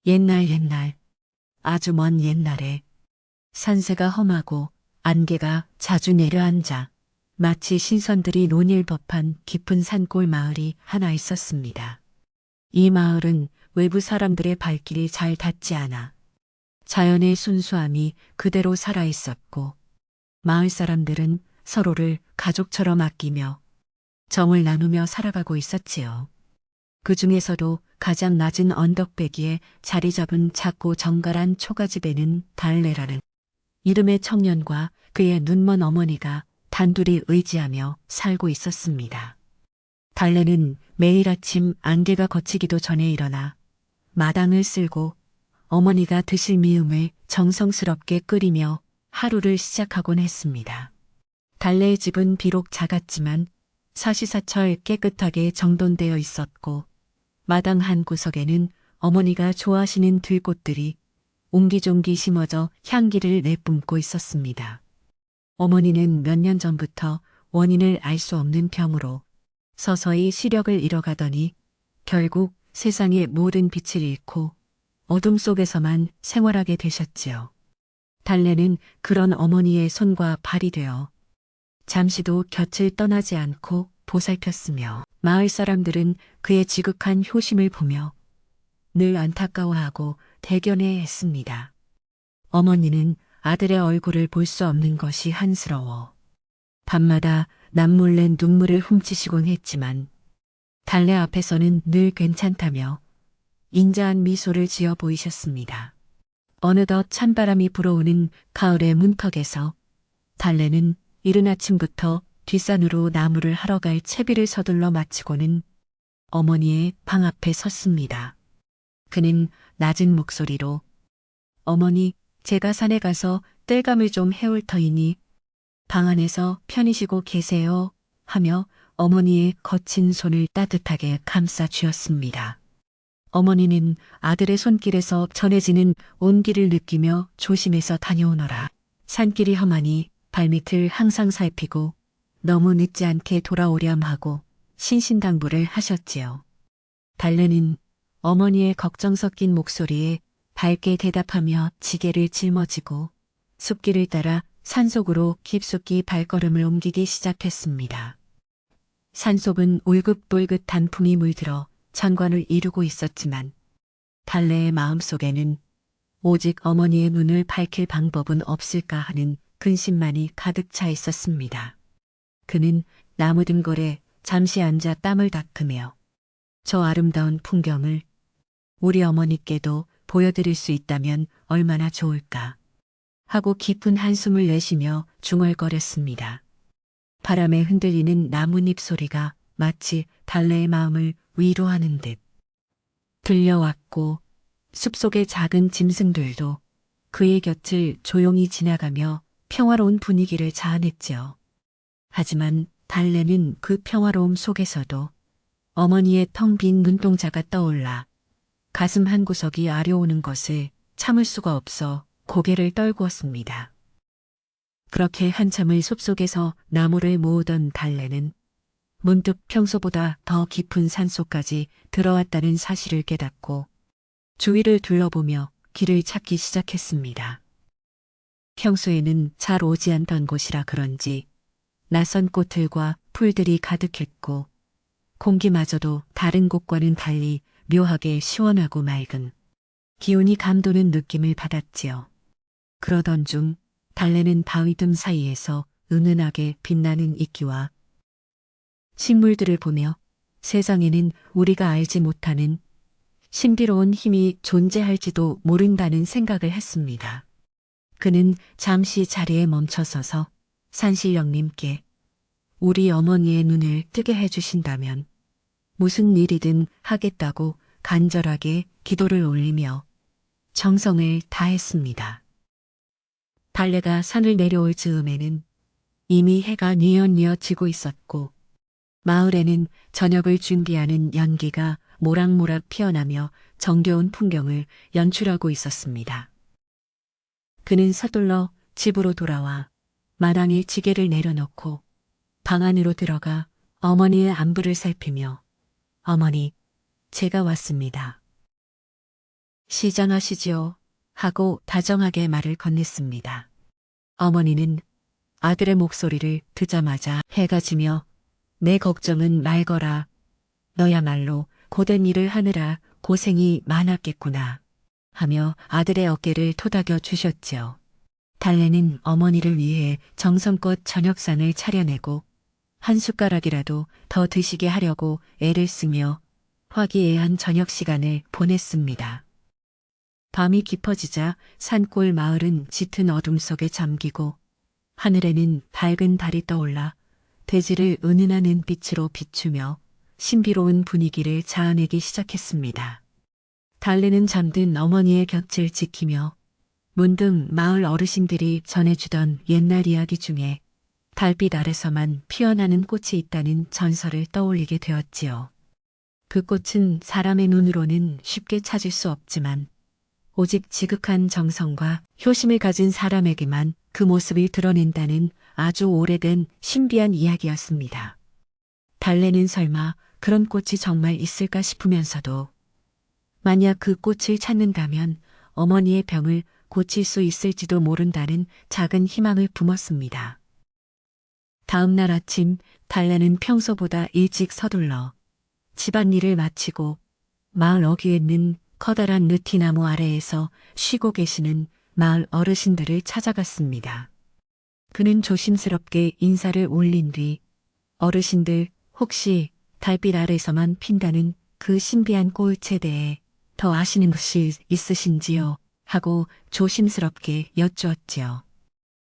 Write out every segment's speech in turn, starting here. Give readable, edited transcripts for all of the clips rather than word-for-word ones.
옛날, 아주 먼 옛날에 산세가 험하고 안개가 자주 내려앉아 마치 신선들이 논일 법한 깊은 산골 마을이 하나 있었습니다. 이 마을은 외부 사람들의 발길이 잘 닿지 않아 자연의 순수함이 그대로 살아 있었고 마을 사람들은 서로를 가족처럼 아끼며 정을 나누며 살아가고 있었지요. 그 중에서도 가장 낮은 언덕배기에 자리 잡은 작고 정갈한 초가집에는 달래라는 이름의 청년과 그의 눈먼 어머니가 단둘이 의지하며 살고 있었습니다. 달래는 매일 아침 안개가 걷히기도 전에 일어나 마당을 쓸고 어머니가 드실 미음을 정성스럽게 끓이며 하루를 시작하곤 했습니다. 달래의 집은 비록 작았지만 사시사철 깨끗하게 정돈되어 있었고 마당 한 구석에는 어머니가 좋아하시는 들꽃들이 옹기종기 심어져 향기를 내뿜고 있었습니다. 어머니는 몇 년 전부터 원인을 알 수 없는 병으로 서서히 시력을 잃어가더니 결국 세상의 모든 빛을 잃고 어둠 속에서만 생활하게 되셨지요. 달래는 그런 어머니의 손과 발이 되어 잠시도 곁을 떠나지 않고 보살폈으며 마을 사람들은 그의 지극한 효심을 보며 늘 안타까워하고 대견해했습니다. 어머니는 아들의 얼굴을 볼 수 없는 것이 한스러워 밤마다 남몰래 눈물을 훔치시곤 했지만 달래 앞에서는 늘 괜찮다며 인자한 미소를 지어 보이셨습니다. 어느덧 찬바람이 불어오는 가을의 문턱에서 달래는 이른 아침부터 뒷산으로 나무를 하러 갈 채비를 서둘러 마치고는 어머니의 방 앞에 섰습니다. 그는 낮은 목소리로 어머니, 제가 산에 가서 땔감을 좀 해올 터이니 방 안에서 편히 쉬고 계세요 하며 어머니의 거친 손을 따뜻하게 감싸 쥐었습니다. 어머니는 아들의 손길에서 전해지는 온기를 느끼며 조심해서 다녀오너라. 산길이 험하니 발밑을 항상 살피고 너무 늦지 않게 돌아오렴 하고 신신당부를 하셨지요. 달래는 어머니의 걱정 섞인 목소리에 밝게 대답하며 지게를 짊어지고 숲길을 따라 산속으로 깊숙이 발걸음을 옮기기 시작했습니다. 산속은 울긋불긋 단풍이 물들어 천관을 이루고 있었지만 달래의 마음속에는 오직 어머니의 눈을 밝힐 방법은 없을까 하는 근심만이 가득 차 있었습니다. 그는 나무 등골에 잠시 앉아 땀을 닦으며 저 아름다운 풍경을 우리 어머니께도 보여드릴 수 있다면 얼마나 좋을까 하고 깊은 한숨을 내쉬며 중얼거렸습니다. 바람에 흔들리는 나뭇잎 소리가 마치 달래의 마음을 위로하는 듯 들려왔고 숲속의 작은 짐승들도 그의 곁을 조용히 지나가며 평화로운 분위기를 자아냈지요. 하지만 달래는 그 평화로움 속에서도 어머니의 텅 빈 눈동자가 떠올라 가슴 한구석이 아려오는 것을 참을 수가 없어 고개를 떨구었습니다. 그렇게 한참을 숲속에서 나무를 모으던 달래는 문득 평소보다 더 깊은 산속까지 들어왔다는 사실을 깨닫고 주위를 둘러보며 길을 찾기 시작했습니다. 평소에는 잘 오지 않던 곳이라 그런지 낯선 꽃들과 풀들이 가득했고 공기마저도 다른 곳과는 달리 묘하게 시원하고 맑은 기운이 감도는 느낌을 받았지요. 그러던 중 달래는 바위 틈 사이에서 은은하게 빛나는 이끼와 식물들을 보며 세상에는 우리가 알지 못하는 신비로운 힘이 존재할지도 모른다는 생각을 했습니다. 그는 잠시 자리에 멈춰서서 산신령님께 우리 어머니의 눈을 뜨게 해주신다면 무슨 일이든 하겠다고 간절하게 기도를 올리며 정성을 다했습니다. 달래가 산을 내려올 즈음에는 이미 해가 뉘엿뉘엿 지고 있었고 마을에는 저녁을 준비하는 연기가 모락모락 피어나며 정겨운 풍경을 연출하고 있었습니다. 그는 서둘러 집으로 돌아와 마당에 지게를 내려놓고 방 안으로 들어가 어머니의 안부를 살피며 어머니, 제가 왔습니다. 시장하시지요. 하고 다정하게 말을 건넸습니다. 어머니는 아들의 목소리를 듣자마자 해가 지며 내 걱정은 말거라. 너야말로 고된 일을 하느라 고생이 많았겠구나. 하며 아들의 어깨를 토닥여 주셨지요. 달래는 어머니를 위해 정성껏 저녁상을 차려내고 한 숟가락이라도 더 드시게 하려고 애를 쓰며 화기애애한 저녁 시간을 보냈습니다. 밤이 깊어지자 산골 마을은 짙은 어둠 속에 잠기고 하늘에는 밝은 달이 떠올라 대지를 은은한 은빛으로 비추며 신비로운 분위기를 자아내기 시작했습니다. 달래는 잠든 어머니의 곁을 지키며 문득 마을 어르신들이 전해주던 옛날 이야기 중에 달빛 아래서만 피어나는 꽃이 있다는 전설을 떠올리게 되었지요. 그 꽃은 사람의 눈으로는 쉽게 찾을 수 없지만 오직 지극한 정성과 효심을 가진 사람에게만 그 모습을 드러낸다는 아주 오래된 신비한 이야기였습니다. 달래는 설마 그런 꽃이 정말 있을까 싶으면서도 만약 그 꽃을 찾는다면 어머니의 병을 고칠 수 있을지도 모른다는 작은 희망을 품었습니다. 다음 날 아침 달래는 평소보다 일찍 서둘러 집안일을 마치고 마을 어귀에 있는 커다란 느티나무 아래에서 쉬고 계시는 마을 어르신들을 찾아갔습니다. 그는 조심스럽게 인사를 올린 뒤 어르신들 혹시 달빛 아래서만 핀다는 그 신비한 꽃에 대해 더 아시는 것이 있으신지요? 하고 조심스럽게 여쭈었지요.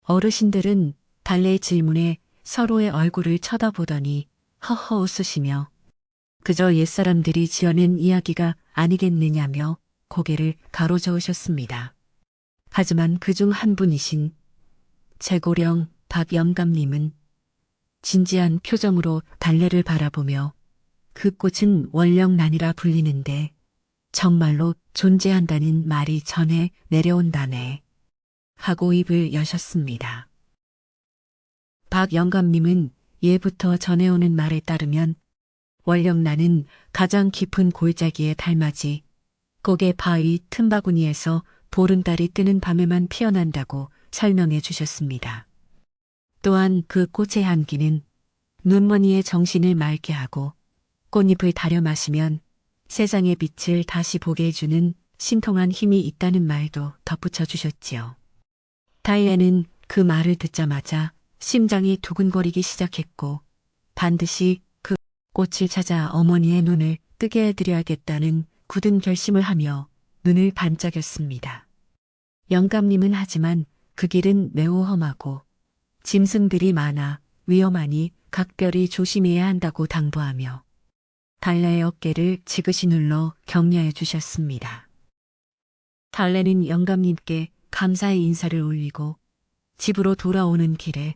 어르신들은 달래의 질문에 서로의 얼굴을 쳐다보더니 허허 웃으시며 그저 옛사람들이 지어낸 이야기가 아니겠느냐며 고개를 가로저으셨습니다. 하지만 그중 한 분이신 최고령 박 영감님은 진지한 표정으로 달래를 바라보며 그 꽃은 월령난이라 불리는데 정말로 존재한다는 말이 전해 내려온다네 하고 입을 여셨습니다. 박 영감님은 예부터 전해오는 말에 따르면 월령난은 가장 깊은 골짜기의 달맞이 고개 바위 틈바구니에서 보름달이 뜨는 밤에만 피어난다고 설명해 주셨습니다. 또한 그 꽃의 향기는 눈머니의 정신을 맑게 하고 꽃잎을 다려 마시면 세상의 빛을 다시 보게 해주는 신통한 힘이 있다는 말도 덧붙여 주셨지요. 달래는 그 말을 듣자마자 심장이 두근거리기 시작했고 반드시 그 꽃을 찾아 어머니의 눈을 뜨게 해드려야겠다는 굳은 결심을 하며 눈을 반짝였습니다. 영감님은 하지만 그 길은 매우 험하고 짐승들이 많아 위험하니 각별히 조심해야 한다고 당부하며 달래의 어깨를 지그시 눌러 격려해 주셨습니다. 달래는 영감님께 감사의 인사를 올리고 집으로 돌아오는 길에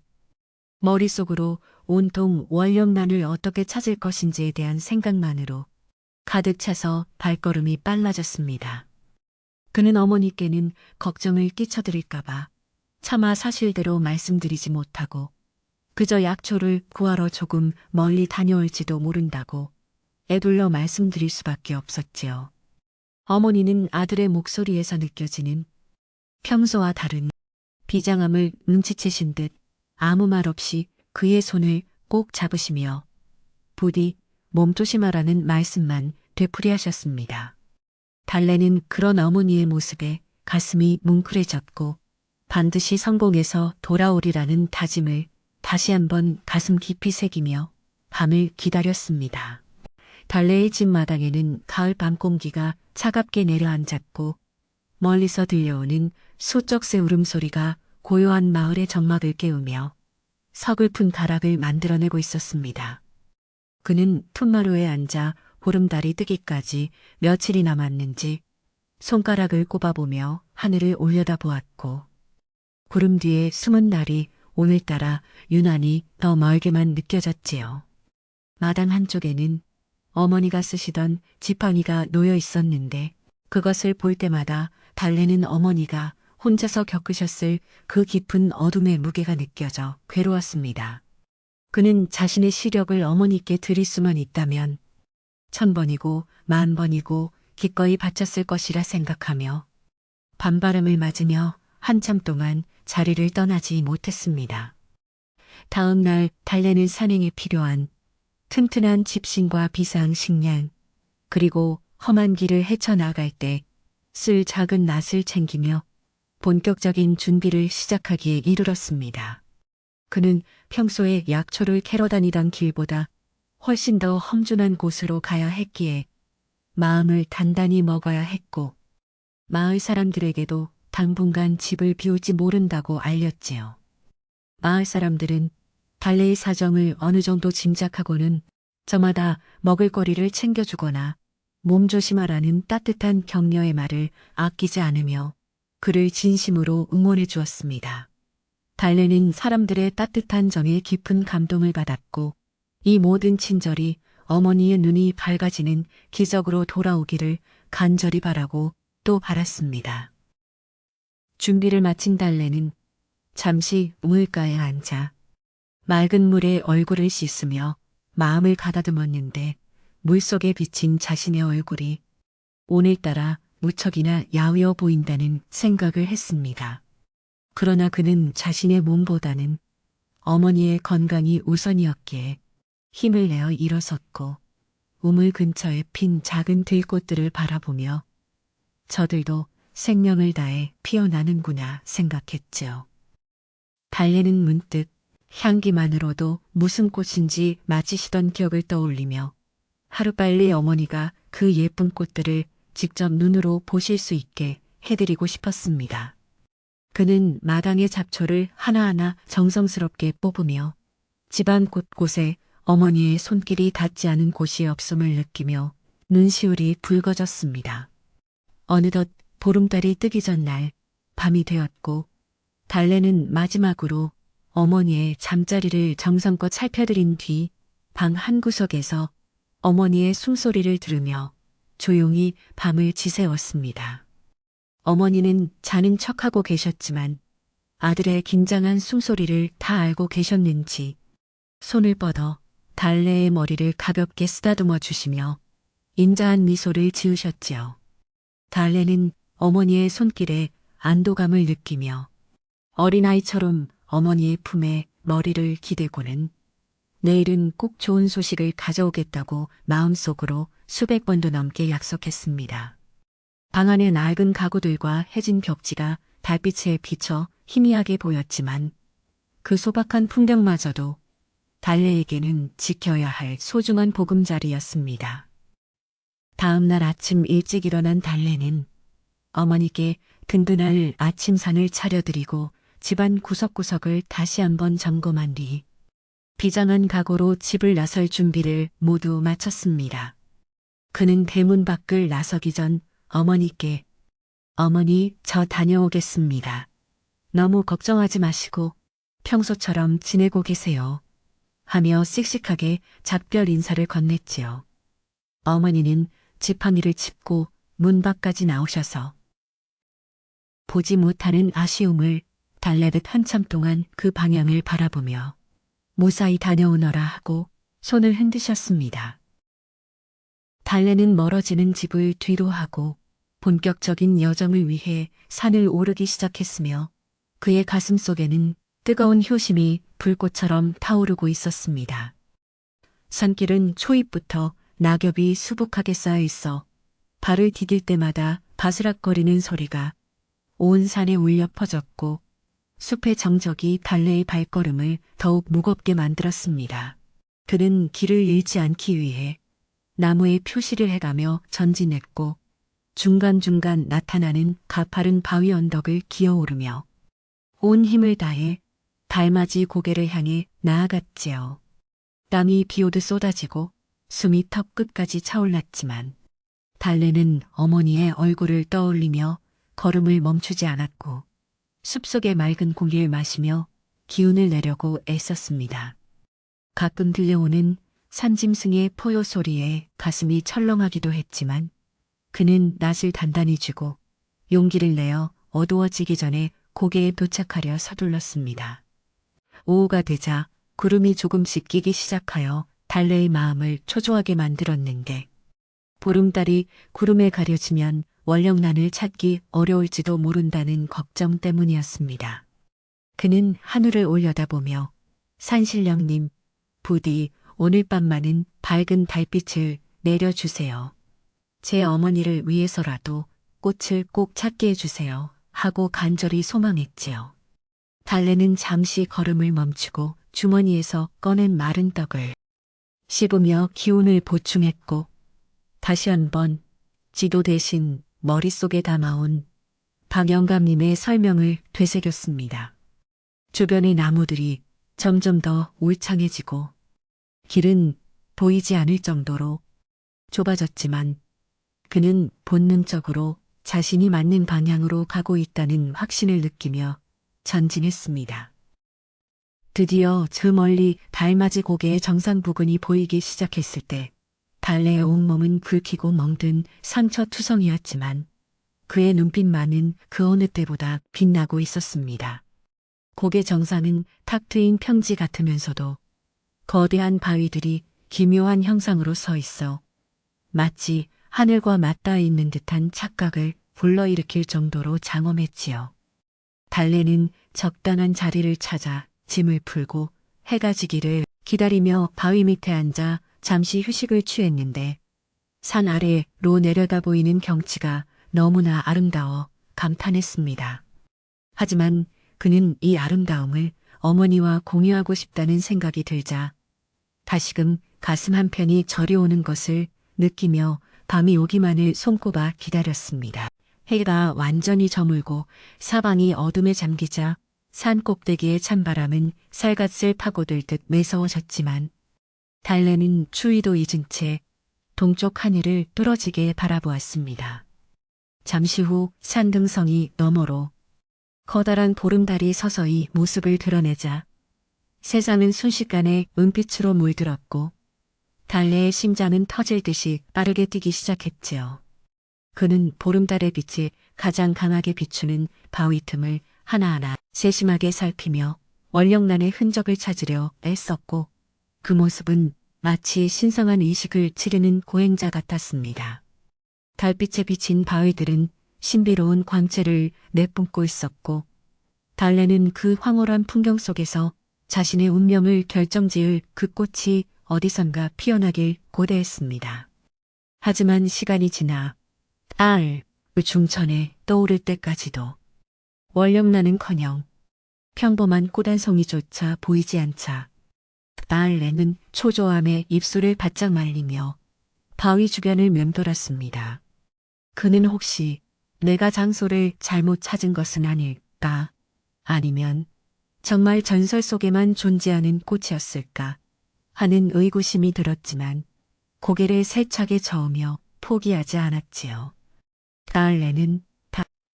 머릿속으로 온통 월령난을 어떻게 찾을 것인지에 대한 생각만으로 가득 차서 발걸음이 빨라졌습니다. 그는 어머니께는 걱정을 끼쳐드릴까봐 차마 사실대로 말씀드리지 못하고 그저 약초를 구하러 조금 멀리 다녀올지도 모른다고 애둘러 말씀드릴 수밖에 없었지요. 어머니는 아들의 목소리에서 느껴지는 평소와 다른 비장함을 눈치채신 듯 아무 말 없이 그의 손을 꼭 잡으시며 부디 몸조심하라는 말씀만 되풀이하셨습니다. 달래는 그런 어머니의 모습에 가슴이 뭉클해졌고 반드시 성공해서 돌아오리라는 다짐을 다시 한번 가슴 깊이 새기며 밤을 기다렸습니다. 달래의 집 마당에는 가을 밤 공기가 차갑게 내려앉았고 멀리서 들려오는 수쩍새 울음소리가 고요한 마을의 정막을 깨우며 서글픈 가락을 만들어내고 있었습니다. 그는 풋마루에 앉아 보름달이 뜨기까지 며칠이 남았는지 손가락을 꼽아보며 하늘을 올려다보았고 구름 뒤에 숨은 날이 오늘따라 유난히 더 멀게만 느껴졌지요. 마당 한쪽에는 어머니가 쓰시던 지팡이가 놓여 있었는데 그것을 볼 때마다 달래는 어머니가 혼자서 겪으셨을 그 깊은 어둠의 무게가 느껴져 괴로웠습니다. 그는 자신의 시력을 어머니께 드릴 수만 있다면 1000번이고 10,000번이고 기꺼이 바쳤을 것이라 생각하며 밤바람을 맞으며 한참 동안 자리를 떠나지 못했습니다. 다음 날 달래는 산행에 필요한 튼튼한 집신과 비상식량, 그리고 험한 길을 헤쳐나갈 때 쓸 작은 낫을 챙기며 본격적인 준비를 시작하기에 이르렀습니다. 그는 평소에 약초를 캐러 다니던 길보다 훨씬 더 험준한 곳으로 가야 했기에 마음을 단단히 먹어야 했고, 마을 사람들에게도 당분간 집을 비울지 모른다고 알렸지요. 마을 사람들은 달래의 사정을 어느 정도 짐작하고는 저마다 먹을거리를 챙겨주거나 몸조심하라는 따뜻한 격려의 말을 아끼지 않으며 그를 진심으로 응원해 주었습니다. 달래는 사람들의 따뜻한 정에 깊은 감동을 받았고, 이 모든 친절이 어머니의 눈이 밝아지는 기적으로 돌아오기를 간절히 바라고 또 바랐습니다. 준비를 마친 달래는 잠시 우물가에 앉아 맑은 물에 얼굴을 씻으며 마음을 가다듬었는데, 물속에 비친 자신의 얼굴이 오늘따라 무척이나 야위어 보인다는 생각을 했습니다. 그러나 그는 자신의 몸보다는 어머니의 건강이 우선이었기에 힘을 내어 일어섰고 우물 근처에 핀 작은 들꽃들을 바라보며 저들도 생명을 다해 피어나는구나 생각했지요. 달래는 문득 향기만으로도 무슨 꽃인지 맞히시던 기억을 떠올리며 하루빨리 어머니가 그 예쁜 꽃들을 직접 눈으로 보실 수 있게 해드리고 싶었습니다. 그는 마당의 잡초를 하나하나 정성스럽게 뽑으며 집안 곳곳에 어머니의 손길이 닿지 않은 곳이 없음을 느끼며 눈시울이 붉어졌습니다. 어느덧 보름달이 뜨기 전날 밤이 되었고, 달래는 마지막으로 어머니의 잠자리를 정성껏 살펴드린 뒤 방 한구석에서 어머니의 숨소리를 들으며 조용히 밤을 지새웠습니다. 어머니는 자는 척하고 계셨지만 아들의 긴장한 숨소리를 다 알고 계셨는지 손을 뻗어 달래의 머리를 가볍게 쓰다듬어 주시며 인자한 미소를 지으셨지요. 달래는 어머니의 손길에 안도감을 느끼며 어린아이처럼 어머니의 품에 머리를 기대고는 내일은 꼭 좋은 소식을 가져오겠다고 마음속으로 수백 번도 넘게 약속했습니다. 방 안의 낡은 가구들과 해진 벽지가 달빛에 비쳐 희미하게 보였지만 그 소박한 풍경마저도 달래에게는 지켜야 할 소중한 보금자리였습니다. 다음 날 아침 일찍 일어난 달래는 어머니께 든든할 아침상을 차려드리고 집안 구석구석을 다시 한번 점검한 뒤 비장한 각오로 집을 나설 준비를 모두 마쳤습니다. 그는 대문 밖을 나서기 전 어머니께 "어머니, 저 다녀오겠습니다. 너무 걱정하지 마시고 평소처럼 지내고 계세요." 하며 씩씩하게 작별 인사를 건넸지요. 어머니는 지팡이를 짚고 문 밖까지 나오셔서 보지 못하는 아쉬움을 달래듯 한참 동안 그 방향을 바라보며 무사히 다녀오너라 하고 손을 흔드셨습니다. 달래는 멀어지는 집을 뒤로 하고 본격적인 여정을 위해 산을 오르기 시작했으며 그의 가슴 속에는 뜨거운 효심이 불꽃처럼 타오르고 있었습니다. 산길은 초입부터 낙엽이 수북하게 쌓여 있어 발을 디딜 때마다 바스락거리는 소리가 온 산에 울려 퍼졌고 숲의 정적이 달래의 발걸음을 더욱 무겁게 만들었습니다. 그는 길을 잃지 않기 위해 나무에 표시를 해가며 전진했고 중간중간 나타나는 가파른 바위 언덕을 기어오르며 온 힘을 다해 달맞이 고개를 향해 나아갔지요. 땀이 비오듯 쏟아지고 숨이 턱 끝까지 차올랐지만 달래는 어머니의 얼굴을 떠올리며 걸음을 멈추지 않았고 숲속의 맑은 공기를 마시며 기운을 내려고 애썼습니다. 가끔 들려오는 산짐승의 포효 소리에 가슴이 철렁하기도 했지만 그는 낫을 단단히 쥐고 용기를 내어 어두워지기 전에 고개에 도착하려 서둘렀습니다. 오후가 되자 구름이 조금씩 끼기 시작하여 달래의 마음을 초조하게 만들었는데 보름달이 구름에 가려지면 월령난을 찾기 어려울지도 모른다는 걱정 때문이었습니다. 그는 하늘을 올려다보며 산신령님, 부디 오늘 밤만은 밝은 달빛을 내려주세요. 제 어머니를 위해서라도 꽃을 꼭 찾게 해주세요. 하고 간절히 소망했지요. 달래는 잠시 걸음을 멈추고 주머니에서 꺼낸 마른 떡을 씹으며 기운을 보충했고 다시 한번 지도 대신 머릿속에 담아온 박영감님의 설명을 되새겼습니다. 주변의 나무들이 점점 더 울창해지고 길은 보이지 않을 정도로 좁아졌지만 그는 본능적으로 자신이 맞는 방향으로 가고 있다는 확신을 느끼며 전진했습니다. 드디어 저 멀리 달맞이 고개의 정상 부근이 보이기 시작했을 때 달래의 온몸은 긁히고 멍든 상처투성이었지만 그의 눈빛만은 그 어느 때보다 빛나고 있었습니다. 고개 정상은 탁 트인 평지 같으면서도 거대한 바위들이 기묘한 형상으로 서 있어 마치 하늘과 맞닿아 있는 듯한 착각을 불러일으킬 정도로 장엄했지요. 달래는 적당한 자리를 찾아 짐을 풀고 해가 지기를 기다리며 바위 밑에 앉아 잠시 휴식을 취했는데 산 아래로 내려다 보이는 경치가 너무나 아름다워 감탄했습니다. 하지만 그는 이 아름다움을 어머니와 공유하고 싶다는 생각이 들자 다시금 가슴 한편이 저려오는 것을 느끼며 밤이 오기만을 손꼽아 기다렸습니다. 해가 완전히 저물고 사방이 어둠에 잠기자 산 꼭대기의 찬바람은 살갗을 파고들 듯 매서워졌지만 달래는 추위도 잊은 채 동쪽 하늘을 뚫어지게 바라보았습니다. 잠시 후 산등성이 너머로 커다란 보름달이 서서히 모습을 드러내자 세상은 순식간에 은빛으로 물들었고 달래의 심장은 터질 듯이 빠르게 뛰기 시작했지요. 그는 보름달의 빛이 가장 강하게 비추는 바위 틈을 하나하나 세심하게 살피며 월령난의 흔적을 찾으려 애썼고 그 모습은 마치 신성한 의식을 치르는 고행자 같았습니다. 달빛에 비친 바위들은 신비로운 광채를 내뿜고 있었고 달래는 그 황홀한 풍경 속에서 자신의 운명을 결정지을 그 꽃이 어디선가 피어나길 고대했습니다. 하지만 시간이 지나 그 중천에 떠오를 때까지도 월령난은커녕 평범한 꽃 한 송이조차 보이지 않자 달래는 초조함에 입술을 바짝 말리며 바위 주변을 맴돌았습니다. 그는 혹시 내가 장소를 잘못 찾은 것은 아닐까? 아니면 정말 전설 속에만 존재하는 꽃이었을까? 하는 의구심이 들었지만 고개를 세차게 저으며 포기하지 않았지요. 달래는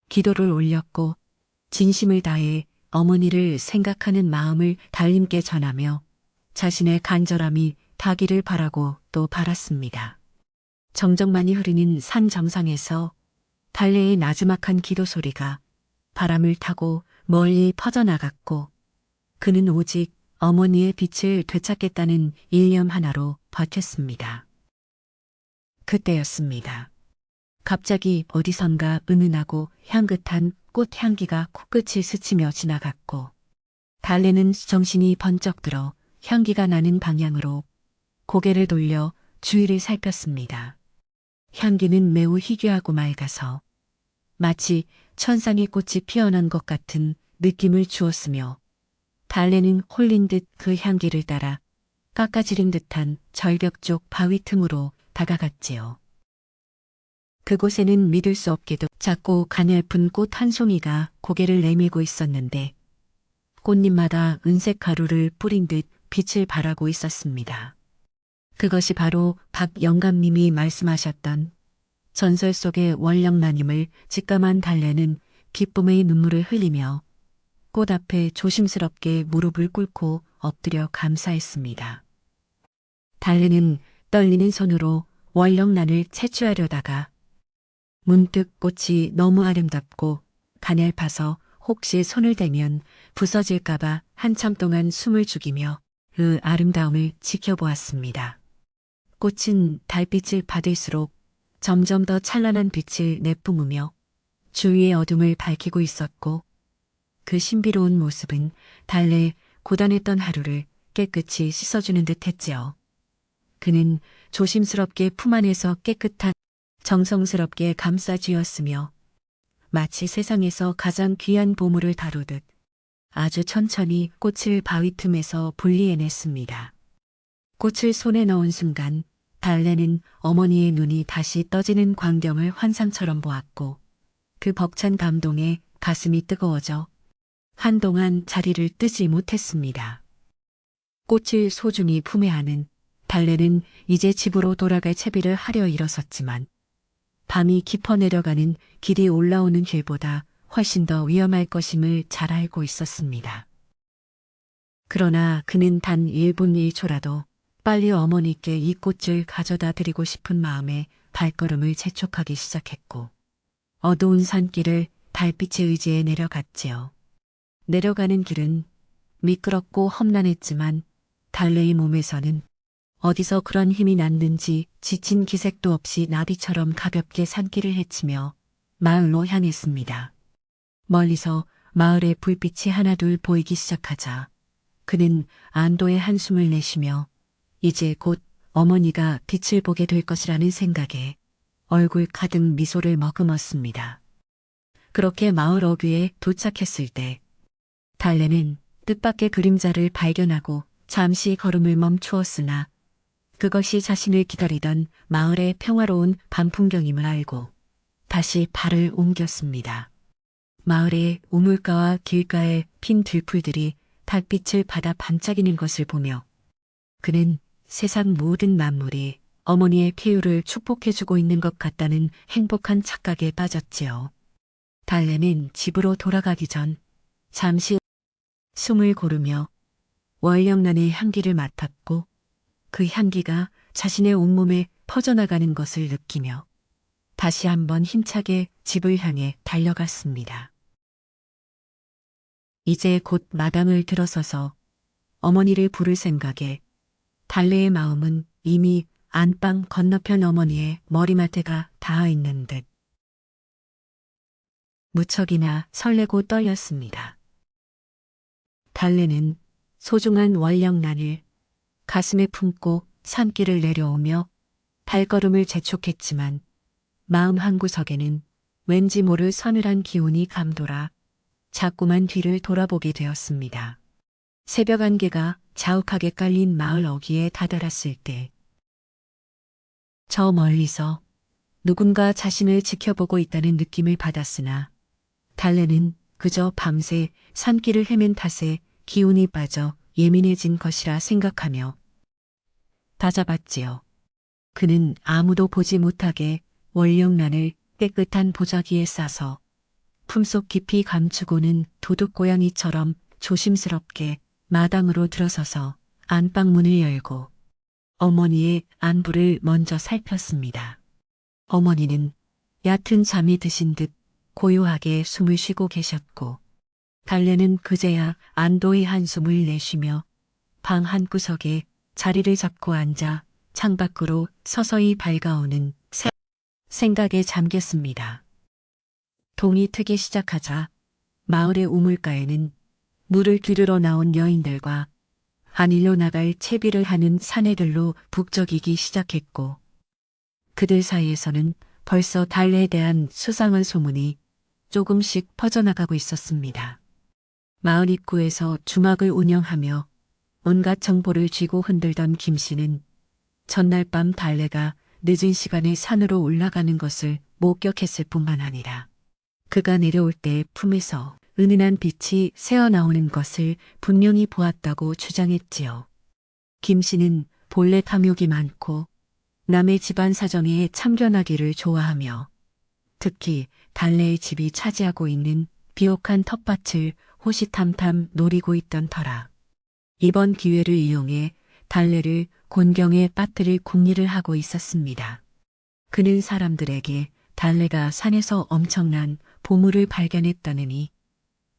기도를 올렸고 진심을 다해 어머니를 생각하는 마음을 달님께 전하며 자신의 간절함이 닿기를 바라고 또 바랐습니다. 정적만이 흐르는 산 정상에서 달래의 나지막한 기도 소리가 바람을 타고 멀리 퍼져나갔고 그는 오직 어머니의 빛을 되찾겠다는 일념 하나로 버텼습니다. 그때였습니다. 갑자기 어디선가 은은하고 향긋한 꽃 향기가 코끝을 스치며 지나갔고 달래는 정신이 번쩍 들어 향기가 나는 방향으로 고개를 돌려 주위를 살폈습니다. 향기는 매우 희귀하고 맑아서 마치 천상의 꽃이 피어난 것 같은 느낌을 주었으며 달래는 홀린 듯 그 향기를 따라 깎아지른 듯한 절벽 쪽 바위 틈으로 다가갔지요. 그곳에는 믿을 수 없게도 작고 가냘픈 꽃 한 송이가 고개를 내밀고 있었는데 꽃잎마다 은색 가루를 뿌린 듯 빛을 발하고 있었습니다. 그것이 바로 박영감님이 말씀하셨던 전설 속의 월령난임을 직감한 달래는 기쁨의 눈물을 흘리며 꽃 앞에 조심스럽게 무릎을 꿇고 엎드려 감사했습니다. 달래는 떨리는 손으로 월령난을 채취하려다가 문득 꽃이 너무 아름답고 가냘파서 혹시 손을 대면 부서질까봐 한참 동안 숨을 죽이며 그 아름다움을 지켜보았습니다. 꽃은 달빛을 받을수록 점점 더 찬란한 빛을 내뿜으며 주위의 어둠을 밝히고 있었고 그 신비로운 모습은 달래의 고단했던 하루를 깨끗이 씻어주는 듯 했지요. 그는 조심스럽게 품 안에서 깨끗한 정성스럽게 감싸쥐었으며 마치 세상에서 가장 귀한 보물을 다루듯 아주 천천히 꽃을 바위 틈에서 분리해냈습니다. 꽃을 손에 넣은 순간 달래는 어머니의 눈이 다시 떠지는 광경을 환상처럼 보았고 그 벅찬 감동에 가슴이 뜨거워져 한동안 자리를 뜨지 못했습니다. 꽃을 소중히 품에 안은 달래는 이제 집으로 돌아갈 채비를 하려 일어섰지만 밤이 깊어 내려가는 길이 올라오는 길보다 훨씬 더 위험할 것임을 잘 알고 있었습니다. 그러나 그는 단 1분 1초라도 빨리 어머니께 이 꽃을 가져다 드리고 싶은 마음에 발걸음을 재촉하기 시작했고 어두운 산길을 달빛에 의지해 내려갔지요. 내려가는 길은 미끄럽고 험난했지만 달래의 몸에서는 어디서 그런 힘이 났는지 지친 기색도 없이 나비처럼 가볍게 산길을 헤치며 마을로 향했습니다. 멀리서 마을의 불빛이 하나둘 보이기 시작하자 그는 안도의 한숨을 내쉬며 이제 곧 어머니가 빛을 보게 될 것이라는 생각에 얼굴 가득 미소를 머금었습니다. 그렇게 마을 어귀에 도착했을 때 달래는 뜻밖의 그림자를 발견하고 잠시 걸음을 멈추었으나 그것이 자신을 기다리던 마을의 평화로운 밤 풍경임을 알고 다시 발을 옮겼습니다. 마을의 우물가와 길가에 핀 들풀들이 달빛을 받아 반짝이는 것을 보며 그는 세상 모든 만물이 어머니의 쾌유를 축복해주고 있는 것 같다는 행복한 착각에 빠졌지요. 달래는 집으로 돌아가기 전 잠시 숨을 고르며 월령란의 향기를 맡았고 그 향기가 자신의 온몸에 퍼져나가는 것을 느끼며 다시 한번 힘차게 집을 향해 달려갔습니다. 이제 곧 마당을 들어서서 어머니를 부를 생각에 달래의 마음은 이미 안방 건너편 어머니의 머리맡에가 닿아 있는 듯 무척이나 설레고 떨렸습니다. 달래는 소중한 월령란을 가슴에 품고 산길을 내려오며 발걸음을 재촉했지만 마음 한구석에는 왠지 모를 서늘한 기운이 감돌아 자꾸만 뒤를 돌아보게 되었습니다. 새벽 안개가 자욱하게 깔린 마을 어귀에 다다랐을 때 저 멀리서 누군가 자신을 지켜보고 있다는 느낌을 받았으나 달래는 그저 밤새 산길을 헤맨 탓에 기운이 빠져 예민해진 것이라 생각하며 다잡았지요. 그는 아무도 보지 못하게 월령란을 깨끗한 보자기에 싸서 품속 깊이 감추고는 도둑고양이처럼 조심스럽게 마당으로 들어서서 안방문을 열고 어머니의 안부를 먼저 살폈습니다. 어머니는 얕은 잠이 드신 듯 고요하게 숨을 쉬고 계셨고 달래는 그제야 안도의 한숨을 내쉬며 방 한구석에 자리를 잡고 앉아 창밖으로 서서히 밝아오는 생각에 잠겼습니다. 동이 트기 시작하자 마을의 우물가에는 물을 기르러 나온 여인들과 안일로 나갈 채비를 하는 사내들로 북적이기 시작했고 그들 사이에서는 벌써 달래에 대한 수상한 소문이 조금씩 퍼져나가고 있었습니다. 마을 입구에서 주막을 운영하며 온갖 정보를 쥐고 흔들던 김 씨는 전날 밤 달래가 늦은 시간에 산으로 올라가는 것을 목격했을 뿐만 아니라 그가 내려올 때 품에서 은은한 빛이 새어나오는 것을 분명히 보았다고 주장했지요. 김 씨는 본래 탐욕이 많고 남의 집안 사정에 참견하기를 좋아하며 특히 달래의 집이 차지하고 있는 비옥한 텃밭을 호시탐탐 노리고 있던 터라 이번 기회를 이용해 달래를 곤경에 빠뜨릴 궁리를 하고 있었습니다. 그는 사람들에게 달래가 산에서 엄청난 보물을 발견했다느니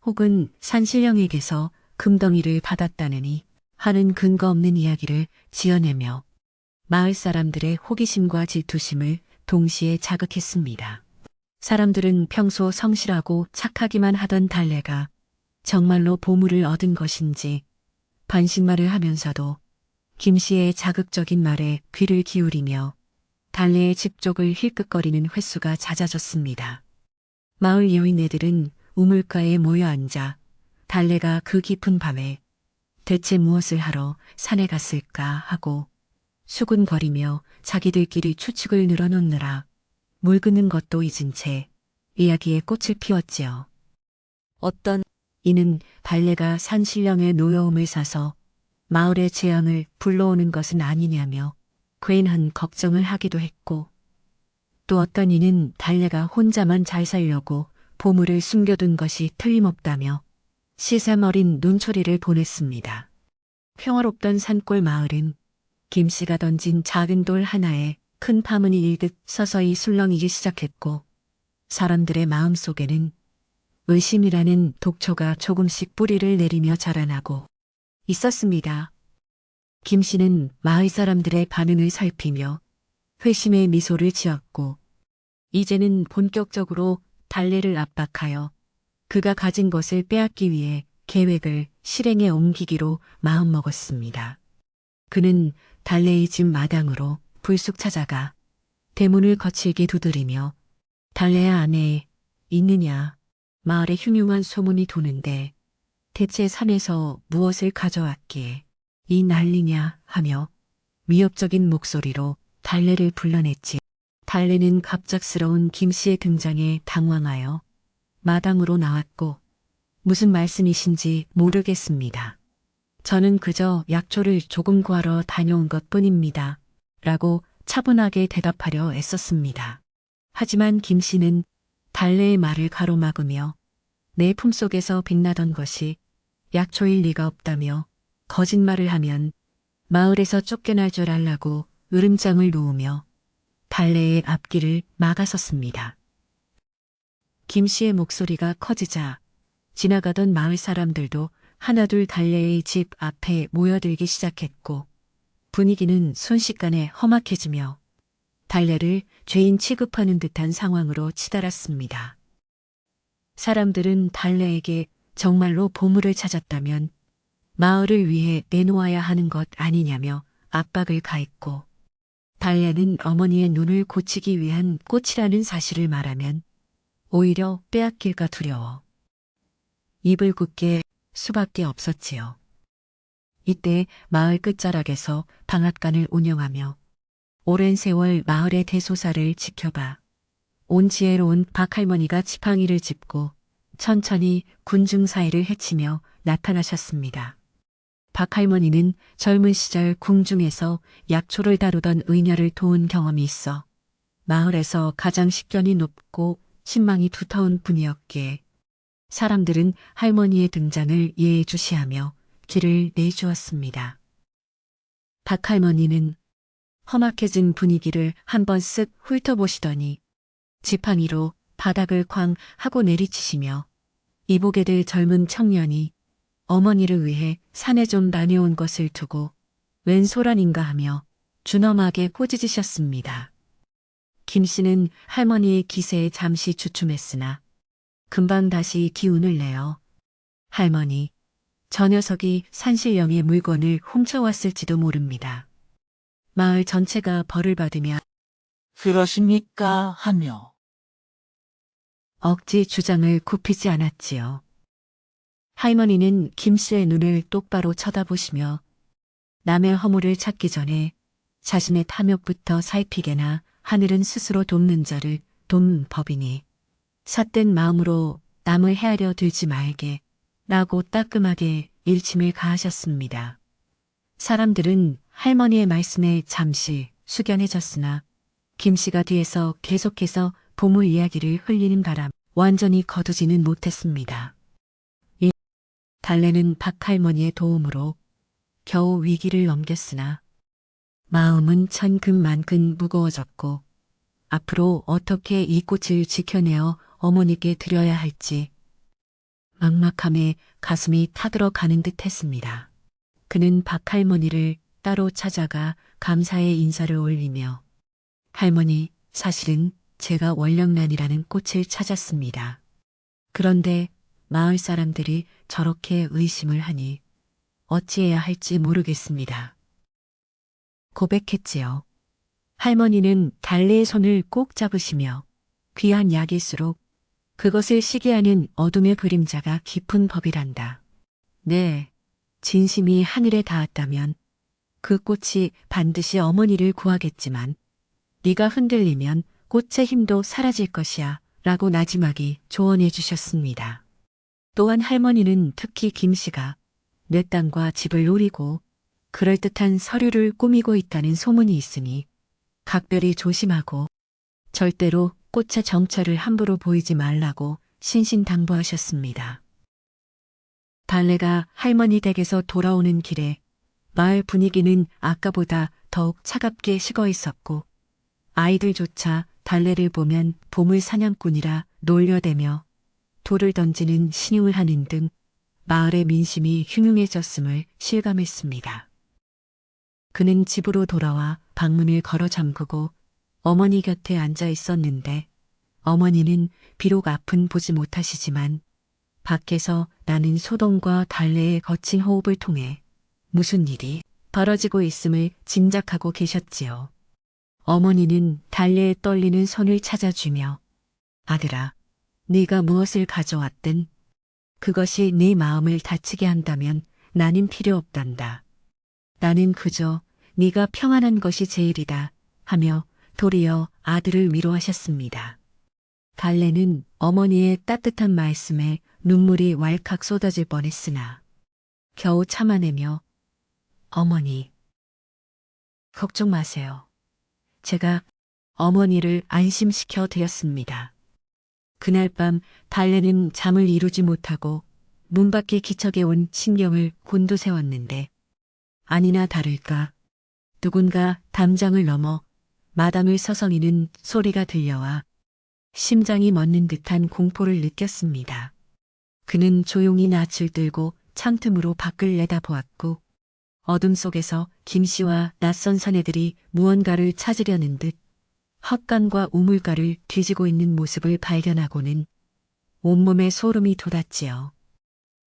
혹은 산신령에게서 금덩이를 받았다느니 하는 근거 없는 이야기를 지어내며 마을 사람들의 호기심과 질투심을 동시에 자극했습니다. 사람들은 평소 성실하고 착하기만 하던 달래가 정말로 보물을 얻은 것인지 반신말을 하면서도 김 씨의 자극적인 말에 귀를 기울이며 달래의 집쪽을 힐끗거리는 횟수가 잦아졌습니다. 마을 여인네들은 우물가에 모여 앉아 달래가 그 깊은 밤에 대체 무엇을 하러 산에 갔을까 하고 수군거리며 자기들끼리 추측을 늘어놓느라 물 긋는 것도 잊은 채 이야기에 꽃을 피웠지요. 어떤 이는 달래가 산신령의 노여움을 사서 마을의 재앙을 불러오는 것은 아니냐며 괜한 걱정을 하기도 했고, 또 어떤 이는 달래가 혼자만 잘 살려고 보물을 숨겨둔 것이 틀림없다며 시샘어린 눈초리를 보냈습니다. 평화롭던 산골 마을은 김 씨가 던진 작은 돌 하나에 큰 파문이 일듯 서서히 술렁이기 시작했고, 사람들의 마음속에는 의심이라는 독초가 조금씩 뿌리를 내리며 자라나고 있었습니다. 김 씨는 마을 사람들의 반응을 살피며 회심의 미소를 지었고, 이제는 본격적으로 달래를 압박하여 그가 가진 것을 빼앗기 위해 계획을 실행에 옮기기로 마음먹었습니다. 그는 달래의 집 마당으로 불쑥 찾아가 대문을 거칠게 두드리며 달래야 안에 있느냐, 마을에 흉흉한 소문이 도는데 대체 산에서 무엇을 가져왔기에 이 난리냐 하며 위협적인 목소리로 달래를 불러냈지. 달래는 갑작스러운 김 씨의 등장에 당황하여 마당으로 나왔고 무슨 말씀이신지 모르겠습니다. 저는 그저 약초를 조금 구하러 다녀온 것뿐입니다. 라고 차분하게 대답하려 애썼습니다. 하지만 김 씨는 달래의 말을 가로막으며 내 품속에서 빛나던 것이 약초일 리가 없다며 거짓말을 하면 마을에서 쫓겨날 줄 알라고 으름장을 놓으며 달래의 앞길을 막아섰습니다. 김 씨의 목소리가 커지자 지나가던 마을 사람들도 하나둘 달래의 집 앞에 모여들기 시작했고 분위기는 순식간에 험악해지며 달래를 죄인 취급하는 듯한 상황으로 치달았습니다. 사람들은 달래에게 정말로 보물을 찾았다면 마을을 위해 내놓아야 하는 것 아니냐며 압박을 가했고, 달래는 어머니의 눈을 고치기 위한 꽃이라는 사실을 말하면 오히려 빼앗길까 두려워 입을 굳게 수밖에 없었지요. 이때 마을 끝자락에서 방앗간을 운영하며 오랜 세월 마을의 대소사를 지켜봐 온 지혜로운 박할머니가 지팡이를 짚고 천천히 군중 사이를 헤치며 나타나셨습니다. 박할머니는 젊은 시절 궁중에서 약초를 다루던 의녀를 도운 경험이 있어 마을에서 가장 식견이 높고 신망이 두터운 분이었기에 사람들은 할머니의 등장을 예의주시하며 길을 내주었습니다. 박할머니는 험악해진 분위기를 한번 쓱 훑어보시더니 지팡이로 바닥을 쾅 하고 내리치시며 이보게 될 젊은 청년이 어머니를 위해 산에 좀 다녀온 것을 두고 웬 소란인가 하며 준엄하게 꾸짖으셨습니다. 김 씨는 할머니의 기세에 잠시 주춤했으나 금방 다시 기운을 내어 할머니, 저 녀석이 산신령의 물건을 훔쳐왔을지도 모릅니다. 마을 전체가 벌을 받으며 그러십니까? 하며 억지 주장을 굽히지 않았지요. 할머니는 김 씨의 눈을 똑바로 쳐다보시며 남의 허물을 찾기 전에 자신의 탐욕부터 살피게나 하늘은 스스로 돕는 자를 돕는 법이니 삿된 마음으로 남을 헤아려 들지 말게 라고 따끔하게 일침을 가하셨습니다. 사람들은 할머니의 말씀에 잠시 숙연해졌으나 김 씨가 뒤에서 계속해서 보물 이야기를 흘리는 바람 완전히 거두지는 못했습니다. 달래는 박할머니의 도움으로 겨우 위기를 넘겼으나 마음은 천근만근 무거워졌고 앞으로 어떻게 이 꽃을 지켜내어 어머니께 드려야 할지 막막함에 가슴이 타들어가는 듯 했습니다. 그는 박할머니를 따로 찾아가 감사의 인사를 올리며 할머니, 사실은 제가 월령란이라는 꽃을 찾았습니다. 그런데 마을 사람들이 저렇게 의심을 하니 어찌해야 할지 모르겠습니다. 고백했지요. 할머니는 달래의 손을 꼭 잡으시며 귀한 약일수록 그것을 시게 하는 어둠의 그림자가 깊은 법이란다. 네, 진심이 하늘에 닿았다면 그 꽃이 반드시 어머니를 구하겠지만 네가 흔들리면 꽃의 힘도 사라질 것이야 라고 나지막이 조언해 주셨습니다. 또한 할머니는 특히 김씨가 내 땅과 집을 노리고 그럴듯한 서류를 꾸미고 있다는 소문이 있으니 각별히 조심하고 절대로 꽃의 정체를 함부로 보이지 말라고 신신당부하셨습니다. 달래가 할머니 댁에서 돌아오는 길에 마을 분위기는 아까보다 더욱 차갑게 식어 있었고 아이들조차 달래를 보면 보물 사냥꾼이라 놀려대며 돌을 던지는 신용을 하는 등 마을의 민심이 흉흉해졌음을 실감했습니다. 그는 집으로 돌아와 방문을 걸어 잠그고 어머니 곁에 앉아 있었는데 어머니는 비록 앞은 보지 못하시지만 밖에서 나는 소동과 달래의 거친 호흡을 통해 무슨 일이 벌어지고 있음을 짐작하고 계셨지요. 어머니는 달래의 떨리는 손을 찾아주며 아들아, 네가 무엇을 가져왔든 그것이 네 마음을 다치게 한다면 나는 필요 없단다. 나는 그저 네가 평안한 것이 제일이다 하며 도리어 아들을 위로하셨습니다. 달래는 어머니의 따뜻한 말씀에 눈물이 왈칵 쏟아질 뻔했으나 겨우 참아내며 어머니, 걱정 마세요. 제가 어머니를 안심시켜 드렸습니다. 그날 밤 달래는 잠을 이루지 못하고 문 밖에 기척에 온 신경을 곤두세웠는데 아니나 다를까 누군가 담장을 넘어 마당을 서성이는 소리가 들려와 심장이 멎는 듯한 공포를 느꼈습니다. 그는 조용히 낯을 들고 창틈으로 밖을 내다보았고 어둠 속에서 김씨와 낯선 사내들이 무언가를 찾으려는 듯 헛간과 우물가를 뒤지고 있는 모습을 발견하고는 온몸에 소름이 돋았지요.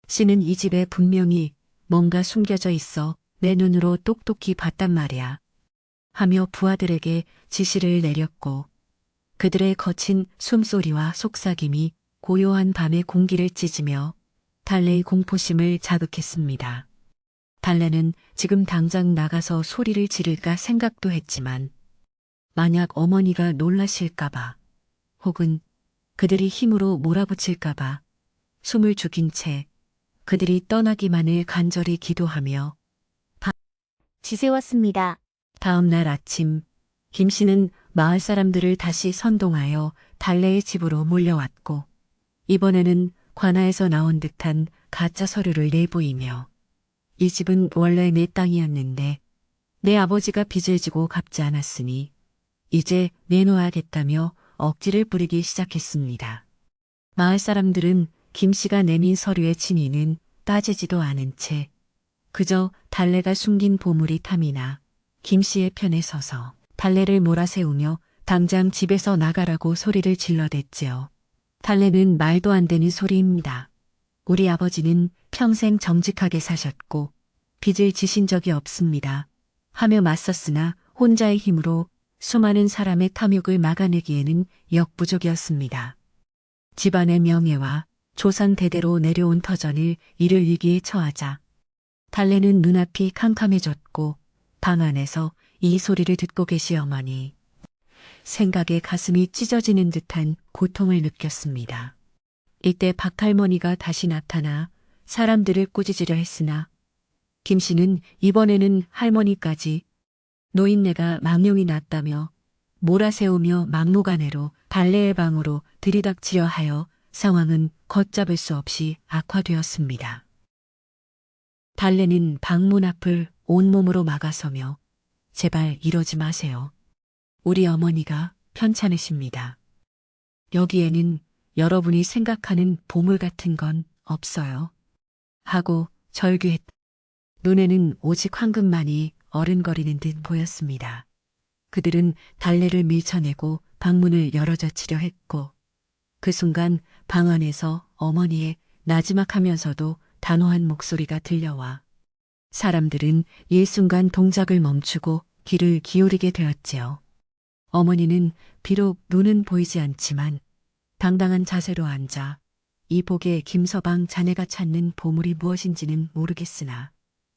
씨는 이 집에 분명히 뭔가 숨겨져 있어 내 눈으로 똑똑히 봤단 말이야. 하며 부하들에게 지시를 내렸고 그들의 거친 숨소리와 속삭임이 고요한 밤의 공기를 찢으며 달래의 공포심을 자극했습니다. 달래는 지금 당장 나가서 소리를 지를까 생각도 했지만 만약 어머니가 놀라실까봐 혹은 그들이 힘으로 몰아붙일까봐 숨을 죽인 채 그들이 떠나기만을 간절히 기도하며 지새웠습니다. 다음 날 아침 김씨는 마을 사람들을 다시 선동하여 달래의 집으로 몰려왔고 이번에는 관아에서 나온 듯한 가짜 서류를 내보이며 이 집은 원래 내 땅이었는데 내 아버지가 빚을 지고 갚지 않았으니 이제 내놓아야겠다며 억지를 부리기 시작했습니다. 마을 사람들은 김씨가 내민 서류의 진위는 따지지도 않은 채 그저 달래가 숨긴 보물이 탐이나 김씨의 편에 서서 달래를 몰아세우며 당장 집에서 나가라고 소리를 질러댔지요. 달래는 말도 안 되는 소리입니다. 우리 아버지는 평생 정직하게 사셨고 빚을 지신 적이 없습니다. 하며 맞섰으나 혼자의 힘으로 수많은 사람의 탐욕을 막아내기에는 역부족이었습니다. 집안의 명예와 조선 대대로 내려온 터전을 이를 위기에 처하자 달래는 눈앞이 캄캄해졌고 방 안에서 이 소리를 듣고 계시 어머니. 생각에 가슴이 찢어지는 듯한 고통을 느꼈습니다. 이때 박할머니가 다시 나타나 사람들을 꾸짖으려 했으나 김씨는 이번에는 할머니까지 노인네가 망령이 났다며 몰아세우며 막무가내로 달래의 방으로 들이닥치려 하여 상황은 걷잡을 수 없이 악화되었습니다. 달래는 방문 앞을 온몸으로 막아서며 제발 이러지 마세요. 우리 어머니가 편찮으십니다. 여기에는 여러분이 생각하는 보물 같은 건 없어요. 하고 절규했다. 눈에는 오직 황금만이 어른거리는 듯 보였습니다. 그들은 달래를 밀쳐내고 방문을 열어젖히려 했고 그 순간 방 안에서 어머니의 나지막하면서도 단호한 목소리가 들려와 사람들은 일순간 동작을 멈추고 귀를 기울이게 되었지요. 어머니는 비록 눈은 보이지 않지만 당당한 자세로 앉아 이 복에 김서방 자네가 찾는 보물이 무엇인지는 모르겠으나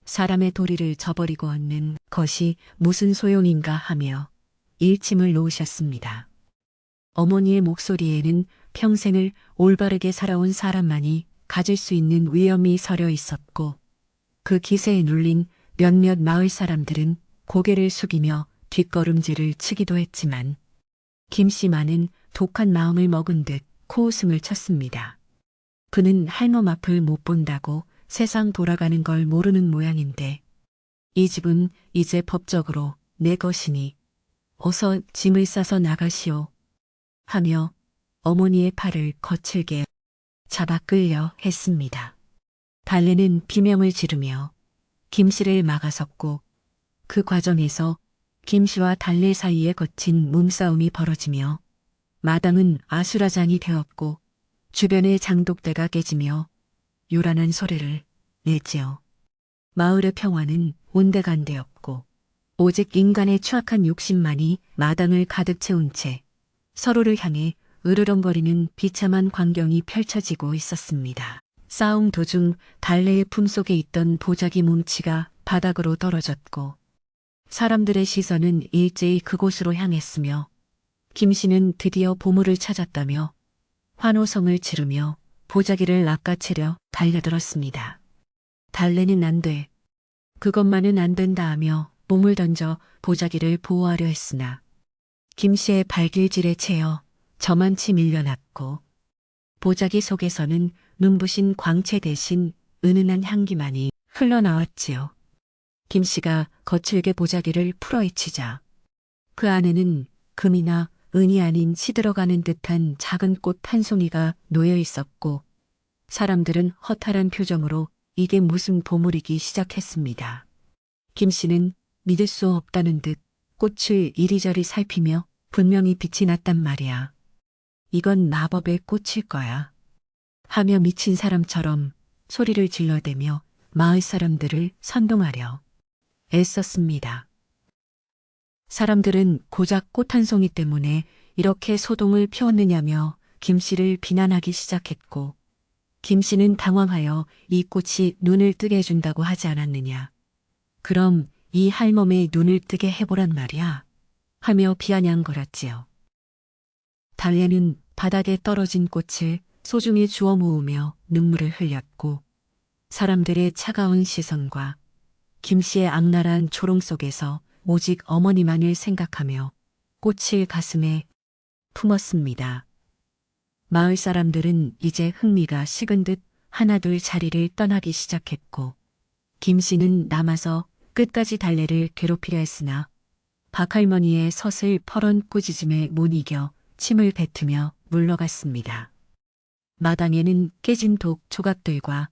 사람의 도리를 저버리고 얻는 것이 무슨 소용인가 하며 일침을 놓으셨습니다. 어머니의 목소리에는 평생을 올바르게 살아온 사람만이 가질 수 있는 위엄이 서려 있었고 그 기세에 눌린 몇몇 마을 사람들은 고개를 숙이며 뒷걸음질을 치기도 했지만 김씨만은 독한 마음을 먹은 듯 코웃음을 쳤습니다. 그는 할멈 앞을 못 본다고 세상 돌아가는 걸 모르는 모양인데 이 집은 이제 법적으로 내 것이니 어서 짐을 싸서 나가시오 하며 어머니의 팔을 거칠게 잡아 끌려 했습니다. 달래는 비명을 지르며 김씨를 막아섰고 그 과정에서 김씨와 달래 사이에 거친 몸싸움이 벌어지며 마당은 아수라장이 되었고 주변의 장독대가 깨지며 요란한 소리를 내지요. 마을의 평화는 온데간데였고 오직 인간의 추악한 욕심만이 마당을 가득 채운 채 서로를 향해 으르렁거리는 비참한 광경이 펼쳐지고 있었습니다. 싸움 도중 달래의 품속에 있던 보자기 뭉치가 바닥으로 떨어졌고 사람들의 시선은 일제히 그곳으로 향했으며 김씨는 드디어 보물을 찾았다며 환호성을 지르며 보자기를 낚아채려 달려들었습니다. 달래는 안 돼. 그것만은 안 된다 하며 몸을 던져 보자기를 보호하려 했으나 김씨의 발길질에 채여 저만치 밀려났고 보자기 속에서는 눈부신 광채 대신 은은한 향기만이 흘러나왔지요. 김씨가 거칠게 보자기를 풀어헤치자 그 안에는 금이나 은이 아닌 시들어가는 듯한 작은 꽃 한 송이가 놓여 있었고 사람들은 허탈한 표정으로 이게 무슨 보물이기 시작했습니다. 김씨는 믿을 수 없다는 듯 꽃을 이리저리 살피며 분명히 빛이 났단 말이야. 이건 마법의 꽃일 거야. 하며 미친 사람처럼 소리를 질러대며 마을 사람들을 선동하려 애썼습니다. 사람들은 고작 꽃 한 송이 때문에 이렇게 소동을 피웠느냐며 김씨를 비난하기 시작했고 김씨는 당황하여 이 꽃이 눈을 뜨게 해준다고 하지 않았느냐. 그럼 이 할멈의 눈을 뜨게 해보란 말이야. 하며 비아냥거렸지요. 달래는 바닥에 떨어진 꽃을 소중히 주워 모으며 눈물을 흘렸고 사람들의 차가운 시선과 김씨의 악랄한 조롱 속에서 오직 어머니만을 생각하며 꽃을 가슴에 품었습니다. 마을 사람들은 이제 흥미가 식은 듯 하나둘 자리를 떠나기 시작했고 김씨는 남아서 끝까지 달래를 괴롭히려 했으나 박할머니의 서슬 퍼런 꾸짖음에 못 이겨 침을 뱉으며 물러갔습니다. 마당에는 깨진 독 조각들과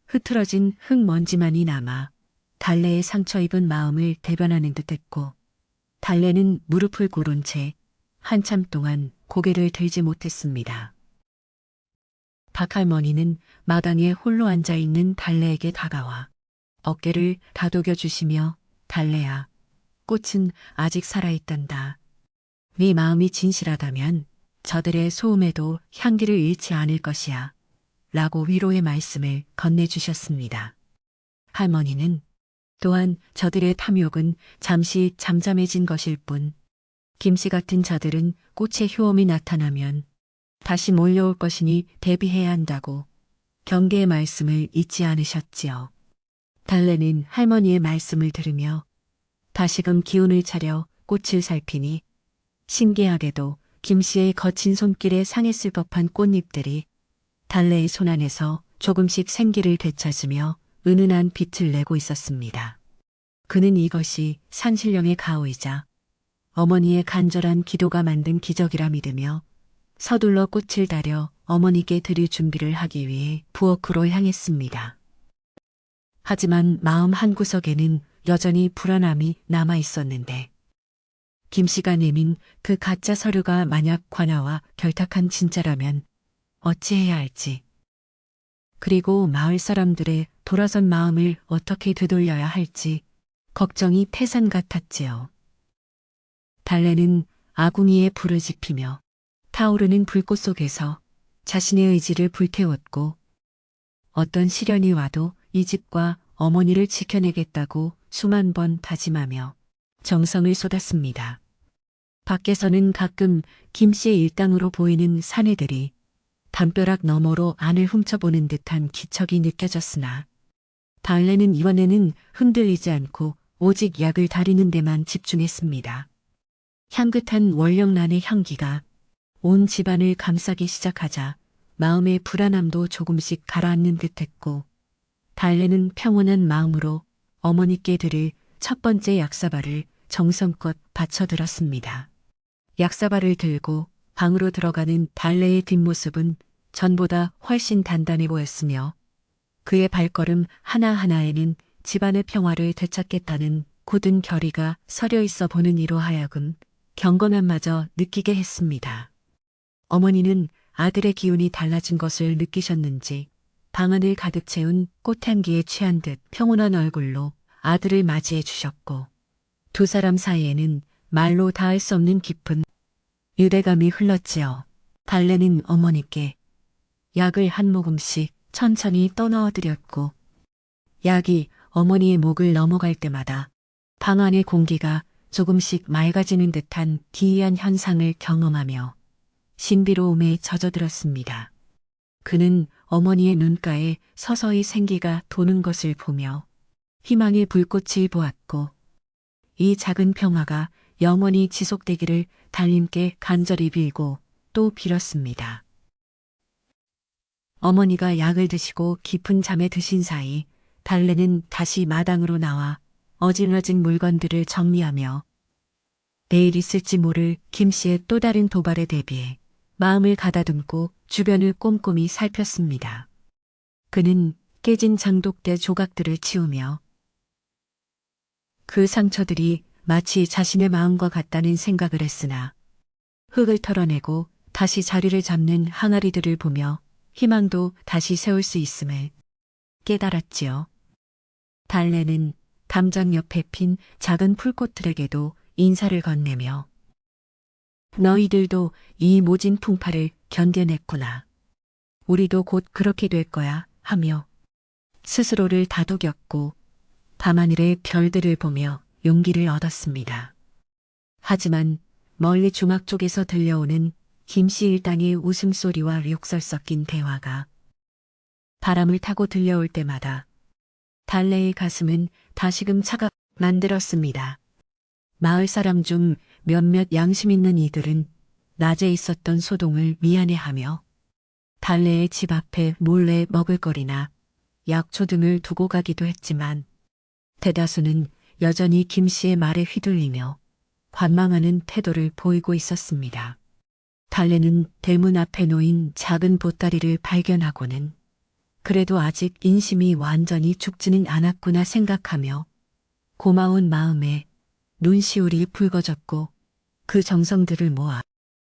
흐트러진 흙먼지만이 남아 달래의 상처 입은 마음을 대변하는 듯했고 달래는 무릎을 꿇은 채 한참 동안 고개를 들지 못했습니다. 박할머니는 마당에 홀로 앉아있는 달래에게 다가와 어깨를 다독여 주시며 달래야, 꽃은 아직 살아있단다. 네 마음이 진실하다면 저들의 소음에도 향기를 잃지 않을 것이야. 라고 위로의 말씀을 건네주셨습니다. 할머니는 또한 저들의 탐욕은 잠시 잠잠해진 것일 뿐 김씨 같은 자들은 꽃의 효험이 나타나면 다시 몰려올 것이니 대비해야 한다고 경계의 말씀을 잊지 않으셨지요. 달래는 할머니의 말씀을 들으며 다시금 기운을 차려 꽃을 살피니 신기하게도 김씨의 거친 손길에 상했을 법한 꽃잎들이 달래의 손 안에서 조금씩 생기를 되찾으며 은은한 빛을 내고 있었습니다. 그는 이것이 산신령의 가호이자 어머니의 간절한 기도가 만든 기적이라 믿으며 서둘러 꽃을 다려 어머니께 드릴 준비를 하기 위해 부엌으로 향했습니다. 하지만 마음 한구석에는 여전히 불안함이 남아 있었는데 김 씨가 내민 그 가짜 서류가 만약 관아와 결탁한 진짜라면 어찌해야 할지, 그리고 마을 사람들의 돌아선 마음을 어떻게 되돌려야 할지 걱정이 태산 같았지요. 달래는 아궁이에 불을 지피며 타오르는 불꽃 속에서 자신의 의지를 불태웠고, 어떤 시련이 와도 이 집과 어머니를 지켜내겠다고 수만 번 다짐하며 정성을 쏟았습니다. 밖에서는 가끔 김 씨의 일당으로 보이는 사내들이 담벼락 너머로 안을 훔쳐보는 듯한 기척이 느껴졌으나 달래는 이번에는 흔들리지 않고 오직 약을 다리는 데만 집중했습니다. 향긋한 월령란의 향기가 온 집안을 감싸기 시작하자 마음의 불안함도 조금씩 가라앉는 듯했고, 달래는 평온한 마음으로 어머니께 드릴 첫 번째 약사발을 정성껏 바쳐들었습니다. 약사발을 들고 방으로 들어가는 달래의 뒷모습은 전보다 훨씬 단단해 보였으며, 그의 발걸음 하나하나에는 집안의 평화를 되찾겠다는 굳은 결의가 서려 있어 보는 이로 하여금 경건함마저 느끼게 했습니다. 어머니는 아들의 기운이 달라진 것을 느끼셨는지 방안을 가득 채운 꽃향기에 취한 듯 평온한 얼굴로 아들을 맞이해 주셨고, 두 사람 사이에는 말로 닿을 수 없는 깊은 유대감이 흘렀지요. 달래는 어머니께 약을 한 모금씩 천천히 떠넣어 드렸고, 약이 어머니의 목을 넘어갈 때마다 방 안의 공기가 조금씩 맑아지는 듯한 기이한 현상을 경험하며 신비로움에 젖어들었습니다. 그는 어머니의 눈가에 서서히 생기가 도는 것을 보며 희망의 불꽃을 보았고, 이 작은 평화가 영원히 지속되기를 달님께 간절히 빌고 또 빌었습니다. 어머니가 약을 드시고 깊은 잠에 드신 사이 달래는 다시 마당으로 나와 어질러진 물건들을 정리하며 내일 있을지 모를 김 씨의 또 다른 도발에 대비해 마음을 가다듬고 주변을 꼼꼼히 살폈습니다. 그는 깨진 장독대 조각들을 치우며 그 상처들이 마치 자신의 마음과 같다는 생각을 했으나, 흙을 털어내고 다시 자리를 잡는 항아리들을 보며 희망도 다시 세울 수 있음을 깨달았지요. 달래는 담장 옆에 핀 작은 풀꽃들에게도 인사를 건네며 너희들도 이 모진 풍파를 견뎌냈구나. 우리도 곧 그렇게 될 거야 하며 스스로를 다독였고 밤하늘의 별들을 보며 용기를 얻었습니다. 하지만 멀리 주막 쪽에서 들려오는 김씨 일당의 웃음소리와 욕설 섞인 대화가 바람을 타고 들려올 때마다 달래의 가슴은 다시금 차갑게 만들었습니다. 마을 사람 중 몇몇 양심 있는 이들은 낮에 있었던 소동을 미안해하며 달래의 집 앞에 몰래 먹을거리나 약초 등을 두고 가기도 했지만, 대다수는 여전히 김 씨의 말에 휘둘리며 관망하는 태도를 보이고 있었습니다. 달래는 대문 앞에 놓인 작은 보따리를 발견하고는 그래도 아직 인심이 완전히 죽지는 않았구나 생각하며 고마운 마음에 눈시울이 붉어졌고 그 정성들을 모아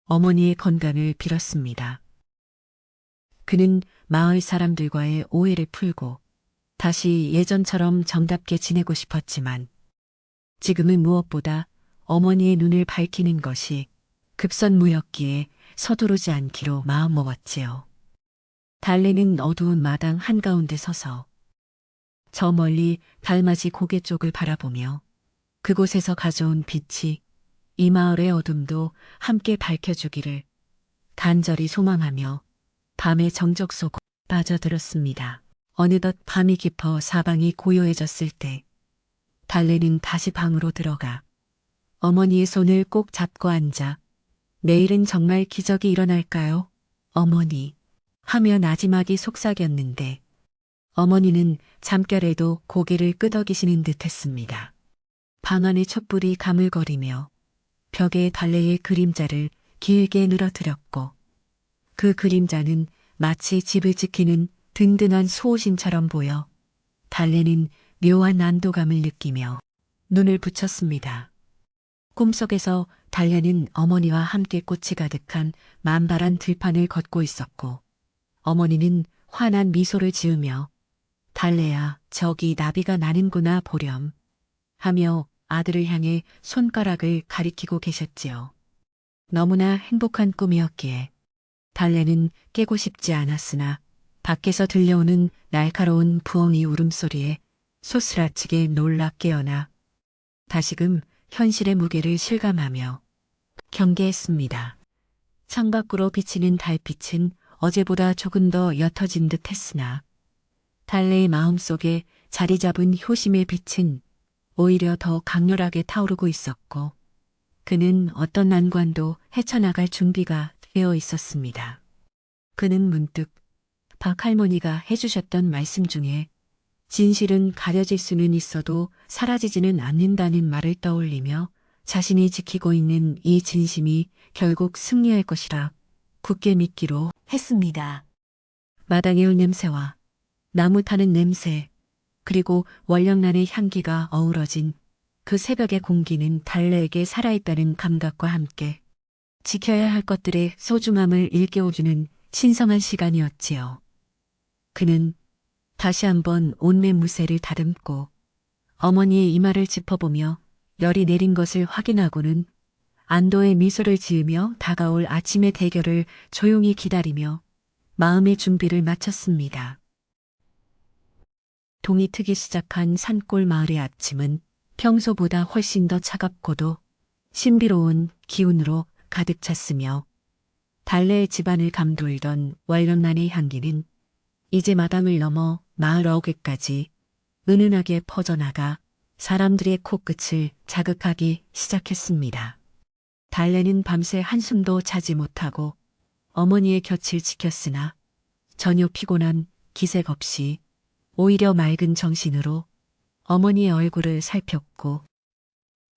어머니의 건강을 빌었습니다. 그는 마을 사람들과의 오해를 풀고 다시 예전처럼 정답게 지내고 싶었지만, 지금은 무엇보다 어머니의 눈을 밝히는 것이 급선무였기에 서두르지 않기로 마음먹었지요. 달래는 어두운 마당 한가운데 서서 저 멀리 달맞이 고개 쪽을 바라보며 그곳에서 가져온 빛이 이 마을의 어둠도 함께 밝혀주기를 간절히 소망하며 밤의 정적 속 빠져들었습니다. 어느덧 밤이 깊어 사방이 고요해졌을 때 달래는 다시 방으로 들어가 어머니의 손을 꼭 잡고 앉아 내일은 정말 기적이 일어날까요? 어머니 하며 나지막이 속삭였는데 어머니는 잠결에도 고개를 끄덕이시는 듯했습니다. 방 안의 촛불이 가물거리며 벽에 달래의 그림자를 길게 늘어뜨렸고, 그 그림자는 마치 집을 지키는 든든한 수호신처럼 보여 달래는 묘한 안도감을 느끼며 눈을 붙였습니다. 꿈속에서 달래는 어머니와 함께 꽃이 가득한 만발한 들판을 걷고 있었고 어머니는 환한 미소를 지으며 달래야 저기 나비가 나는구나 보렴 하며 아들을 향해 손가락을 가리키고 계셨지요. 너무나 행복한 꿈이었기에 달래는 깨고 싶지 않았으나 밖에서 들려오는 날카로운 부엉이 울음소리에 소스라치게 놀라 깨어나 다시금 현실의 무게를 실감하며 경계했습니다. 창밖으로 비치는 달빛은 어제보다 조금 더 옅어진 듯 했으나 달래의 마음속에 자리 잡은 효심의 빛은 오히려 더 강렬하게 타오르고 있었고 그는 어떤 난관도 헤쳐나갈 준비가 되어 있었습니다. 그는 문득 박 할머니가 해주셨던 말씀 중에 진실은 가려질 수는 있어도 사라지지는 않는다는 말을 떠올리며 자신이 지키고 있는 이 진심이 결국 승리할 것이라 굳게 믿기로 했습니다. 마당의 울 냄새와 나무 타는 냄새 그리고 월령란의 향기가 어우러진 그 새벽의 공기는 달래에게 살아있다는 감각과 함께 지켜야 할 것들의 소중함을 일깨워주는 신성한 시간이었지요. 그는 다시 한번 온몸 무쇠를 다듬고 어머니의 이마를 짚어보며 열이 내린 것을 확인하고는 안도의 미소를 지으며 다가올 아침의 대결을 조용히 기다리며 마음의 준비를 마쳤습니다. 동이 트기 시작한 산골 마을의 아침은 평소보다 훨씬 더 차갑고도 신비로운 기운으로 가득 찼으며 달래의 집안을 감돌던 월령란의 향기는 이제 마당을 넘어 마을 어귀까지 은은하게 퍼져나가 사람들의 코끝을 자극하기 시작했습니다. 달래는 밤새 한숨도 자지 못하고 어머니의 곁을 지켰으나 전혀 피곤한 기색 없이 오히려 맑은 정신으로 어머니의 얼굴을 살폈고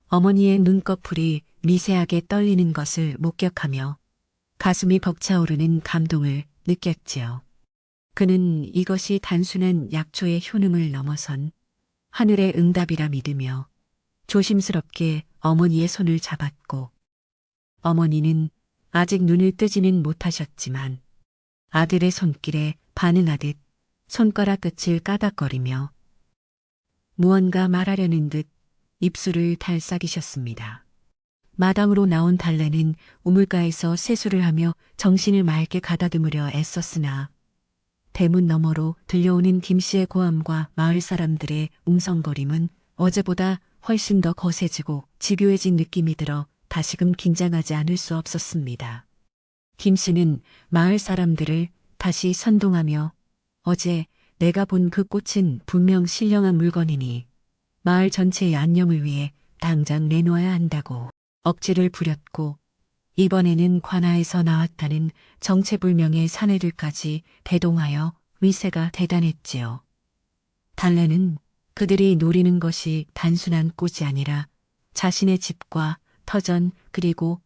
어머니의 눈꺼풀이 미세하게 떨리는 것을 목격하며 가슴이 벅차오르는 감동을 느꼈지요. 그는 이것이 단순한 약초의 효능을 넘어선 하늘의 응답이라 믿으며 조심스럽게 어머니의 손을 잡았고 어머니는 아직 눈을 뜨지는 못하셨지만 아들의 손길에 반응하듯 손가락 끝을 까닥거리며 무언가 말하려는 듯 입술을 달싹이셨습니다. 마당으로 나온 달래는 우물가에서 세수를 하며 정신을 맑게 가다듬으려 애썼으나 대문 너머로 들려오는 김씨의 고함과 마을 사람들의 웅성거림은 어제보다 훨씬 더 거세지고 집요해진 느낌이 들어 다시금 긴장하지 않을 수 없었습니다. 김씨는 마을 사람들을 다시 선동하며 어제 내가 본 그 꽃은 분명 신령한 물건이니 마을 전체의 안녕을 위해 당장 내놓아야 한다고 억지를 부렸고 이번에는 관아에서 나왔다는 정체불명의 사내들까지 대동하여 위세가 대단했지요. 달래는 그들이 노리는 것이 단순한 꽃이 아니라 자신의 집과 터전 그리고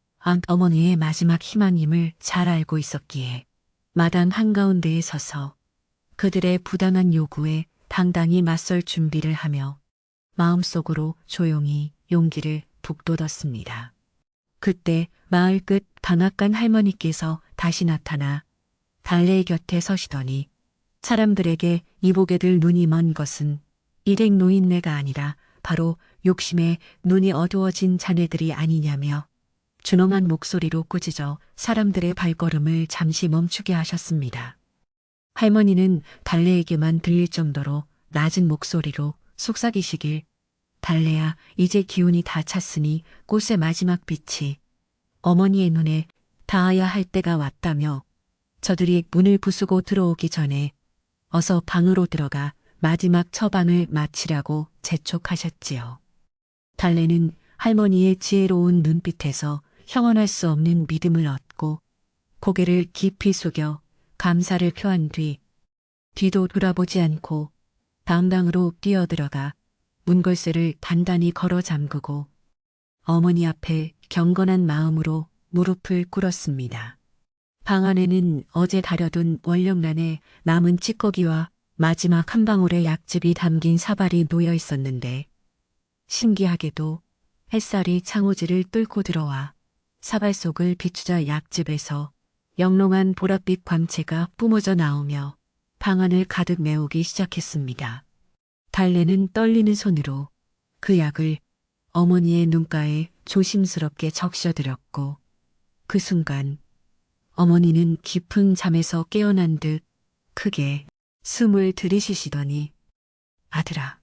어머니의 마지막 희망임을 잘 알고 있었기에 마당 한가운데에 서서 그들의 부당한 요구에 당당히 맞설 준비를 하며 마음속으로 조용히 용기를 북돋았습니다. 그때 마을 끝 방앗간 할머니께서 다시 나타나 달래의 곁에 서시더니 사람들에게 이보게 들 눈이 먼 것은 일행 노인네가 아니라 바로 욕심에 눈이 어두워진 자네들이 아니냐며 준엄한 목소리로 꾸짖어 사람들의 발걸음을 잠시 멈추게 하셨습니다. 할머니는 달래에게만 들릴 정도로 낮은 목소리로 속삭이시길 달래야 이제 기운이 다 찼으니 꽃의 마지막 빛이 어머니의 눈에 닿아야 할 때가 왔다며 저들이 문을 부수고 들어오기 전에 어서 방으로 들어가 마지막 처방을 마치라고 재촉하셨지요. 달래는 할머니의 지혜로운 눈빛에서 형언할 수 없는 믿음을 얻고 고개를 깊이 숙여 감사를 표한 뒤도 돌아보지 않고 당당으로 뛰어들어가 문걸쇠를 단단히 걸어 잠그고 어머니 앞에 경건한 마음으로 무릎을 꿇었습니다. 방 안에는 어제 다려둔 월령란에 남은 찌꺼기와 마지막 한 방울의 약즙이 담긴 사발이 놓여 있었는데 신기하게도 햇살이 창호지를 뚫고 들어와 사발 속을 비추자 약집에서 영롱한 보랏빛 광채가 뿜어져 나오며 방안을 가득 메우기 시작했습니다. 달래는 떨리는 손으로 그 약을 어머니의 눈가에 조심스럽게 적셔들었고 그 순간 어머니는 깊은 잠에서 깨어난 듯 크게 숨을 들이쉬시더니 아들아,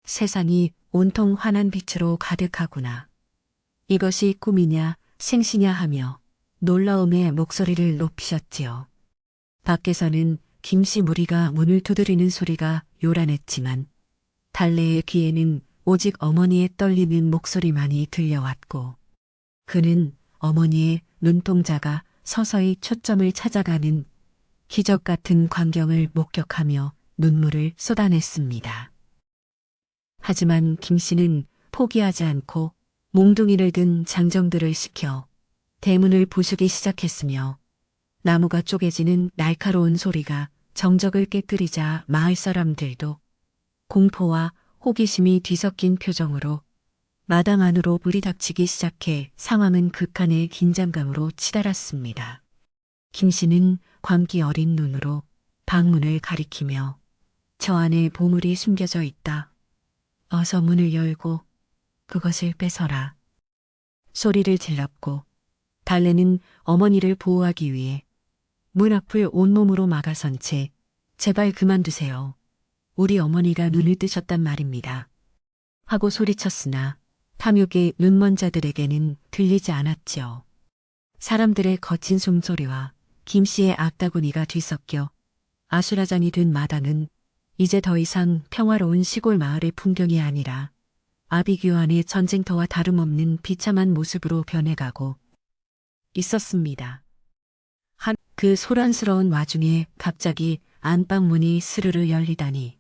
세상이 온통 환한 빛으로 가득하구나. 이것이 꿈이냐 생시냐 하며 놀라움의 목소리를 높이셨지요. 밖에서는 김씨 무리가 문을 두드리는 소리가 요란했지만 달래의 귀에는 오직 어머니의 떨리는 목소리만이 들려왔고 그는 어머니의 눈동자가 서서히 초점을 찾아가는 기적 같은 광경을 목격하며 눈물을 쏟아냈습니다. 하지만 김씨는 포기하지 않고 몽둥이를 든 장정들을 시켜 대문을 부수기 시작했으며 나무가 쪼개지는 날카로운 소리가 정적을 깨뜨리자 마을 사람들도 공포와 호기심이 뒤섞인 표정으로 마당 안으로 불이 닥치기 시작해 상황은 극한의 긴장감으로 치달았습니다. 김씨는 광기 어린 눈으로 방문을 가리키며 저 안에 보물이 숨겨져 있다. 어서 문을 열고 그것을 뺏어라. 소리를 질렀고 달래는 어머니를 보호하기 위해 문 앞을 온몸으로 막아선 채 제발 그만두세요. 우리 어머니가 눈을 뜨셨단 말입니다. 하고 소리쳤으나 탐욕의 눈먼 자들에게는 들리지 않았지요. 사람들의 거친 숨소리와 김씨의 악다구니가 뒤섞여 아수라장이 된 마당은 이제 더 이상 평화로운 시골 마을의 풍경이 아니라 아비규환의 전쟁터와 다름없는 비참한 모습으로 변해가고 있었습니다. 그 소란스러운 와중에 갑자기 안방문이 스르르 열리다니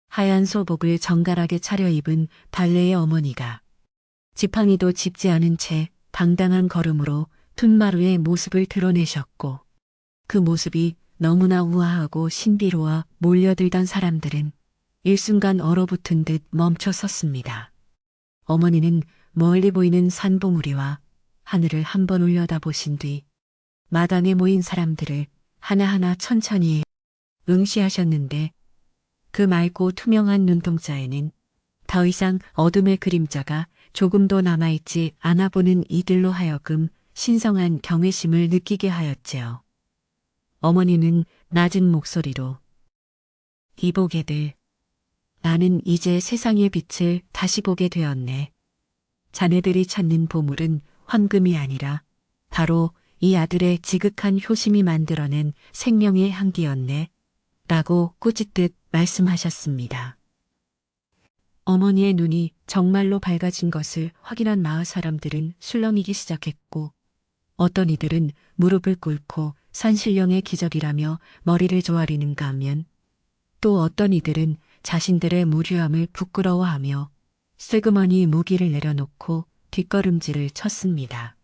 하얀 소복을 정갈하게 차려입은 달래의 어머니가 지팡이도 짚지 않은 채 당당한 걸음으로 툇마루의 모습을 드러내셨고 그 모습이 너무나 우아하고 신비로워 몰려들던 사람들은 일순간 얼어붙은 듯 멈춰 섰습니다. 어머니는 멀리 보이는 산봉우리와 하늘을 한번 올려다보신 뒤 마당에 모인 사람들을 하나하나 천천히 응시하셨는데 그 맑고 투명한 눈동자에는 더 이상 어둠의 그림자가 조금도 남아있지 않아 보는 이들로 하여금 신성한 경외심을 느끼게 하였지요. 어머니는 낮은 목소리로 이보게들, 나는 이제 세상의 빛을 다시 보게 되었네. 자네들이 찾는 보물은 황금이 아니라 바로 이 아들의 지극한 효심이 만들어낸 생명의 향기였네. 라고 꾸짖듯 말씀하셨습니다. 어머니의 눈이 정말로 밝아진 것을 확인한 마을 사람들은 술렁이기 시작했고 어떤 이들은 무릎을 꿇고 산신령의 기적이라며 머리를 조아리는가 하면 또 어떤 이들은 자신들의 무료함을 부끄러워하며 슬그머니 무기를 내려놓고 뒷걸음질을 쳤습니다.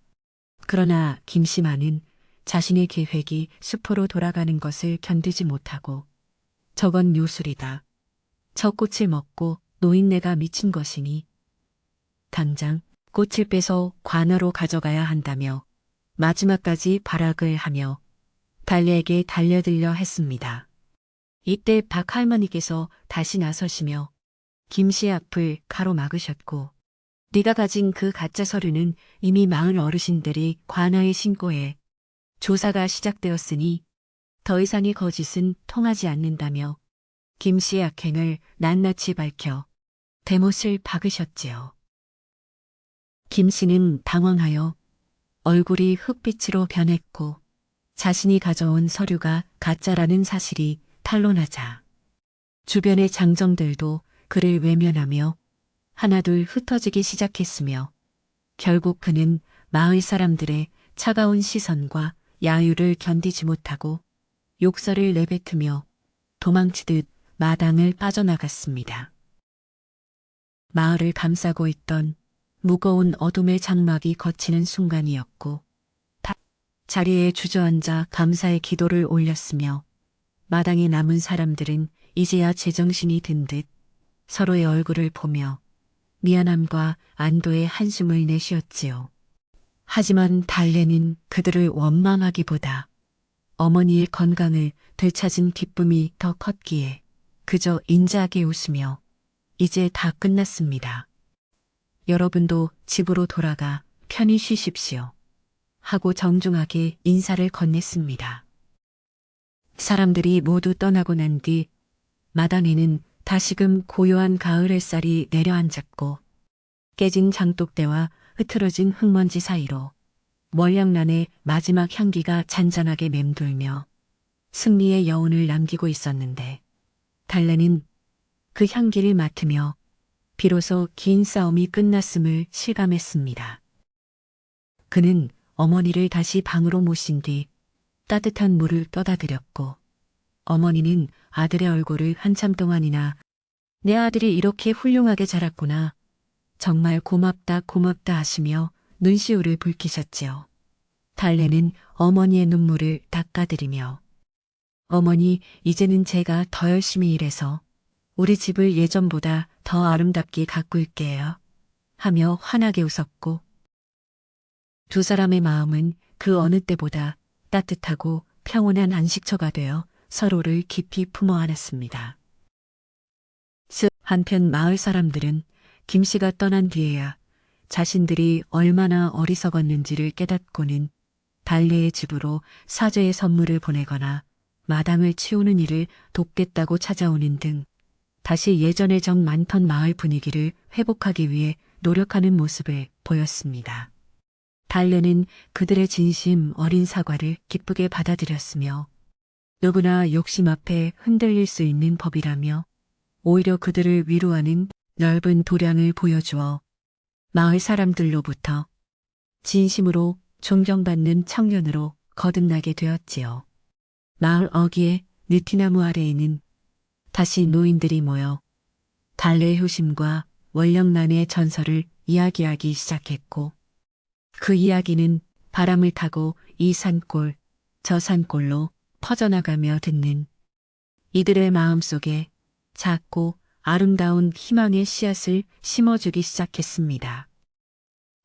그러나 김씨만은 자신의 계획이 수포로 돌아가는 것을 견디지 못하고 저건 요술이다. 저 꽃을 먹고 노인네가 미친 것이니 당장 꽃을 빼서 관으로 가져가야 한다며 마지막까지 발악을 하며 달래에게 달려들려 했습니다. 이때 박 할머니께서 다시 나서시며 김씨 앞을 가로막으셨고 네가 가진 그 가짜 서류는 이미 마을 어르신들이 관아에 신고해 조사가 시작되었으니 더 이상의 거짓은 통하지 않는다며 김씨의 악행을 낱낱이 밝혀 대못을 박으셨지요. 김씨는 당황하여 얼굴이 흙빛으로 변했고 자신이 가져온 서류가 가짜라는 사실이 탄로나자 주변의 장정들도 그를 외면하며 하나둘 흩어지기 시작했으며 결국 그는 마을 사람들의 차가운 시선과 야유를 견디지 못하고 욕설을 내뱉으며 도망치듯 마당을 빠져나갔습니다. 마을을 감싸고 있던 무거운 어둠의 장막이 걷히는 순간이었고 자리에 주저앉아 감사의 기도를 올렸으며 마당에 남은 사람들은 이제야 제정신이 든 듯 서로의 얼굴을 보며 미안함과 안도의 한숨을 내쉬었지요. 하지만 달래는 그들을 원망하기보다 어머니의 건강을 되찾은 기쁨이 더 컸기에 그저 인자하게 웃으며 이제 다 끝났습니다. 여러분도 집으로 돌아가 편히 쉬십시오. 하고 정중하게 인사를 건넸습니다. 사람들이 모두 떠나고 난 뒤 마당에는 다시금 고요한 가을 햇살이 내려앉았고 깨진 장독대와 흐트러진 흙먼지 사이로 월량란의 마지막 향기가 잔잔하게 맴돌며 승리의 여운을 남기고 있었는데 달래는 그 향기를 맡으며 비로소 긴 싸움이 끝났음을 실감했습니다. 그는 어머니를 다시 방으로 모신 뒤 따뜻한 물을 떠다 드렸고 어머니는 아들의 얼굴을 한참 동안이나 내 아들이 이렇게 훌륭하게 자랐구나. 정말 고맙다 고맙다 하시며 눈시울을 붉히셨지요. 달래는 어머니의 눈물을 닦아드리며 어머니 이제는 제가 더 열심히 일해서 우리 집을 예전보다 더 아름답게 가꿀게요. 하며 환하게 웃었고 두 사람의 마음은 그 어느 때보다 따뜻하고 평온한 안식처가 되어 서로를 깊이 품어 안았습니다. 한편 마을 사람들은 김 씨가 떠난 뒤에야 자신들이 얼마나 어리석었는지를 깨닫고는 달래의 집으로 사죄의 선물을 보내거나 마당을 치우는 일을 돕겠다고 찾아오는 등 다시 예전의 정 많던 마을 분위기를 회복하기 위해 노력하는 모습을 보였습니다. 달래는 그들의 진심 어린 사과를 기쁘게 받아들였으며 누구나 욕심 앞에 흔들릴 수 있는 법이라며 오히려 그들을 위로하는 넓은 도량을 보여주어 마을 사람들로부터 진심으로 존경받는 청년으로 거듭나게 되었지요. 마을 어귀의 느티나무 아래에는 다시 노인들이 모여 달래의 효심과 월령란의 전설을 이야기하기 시작했고 그 이야기는 바람을 타고 이 산골 저 산골로 퍼져나가며 듣는 이들의 마음속에 작고 아름다운 희망의 씨앗을 심어주기 시작했습니다.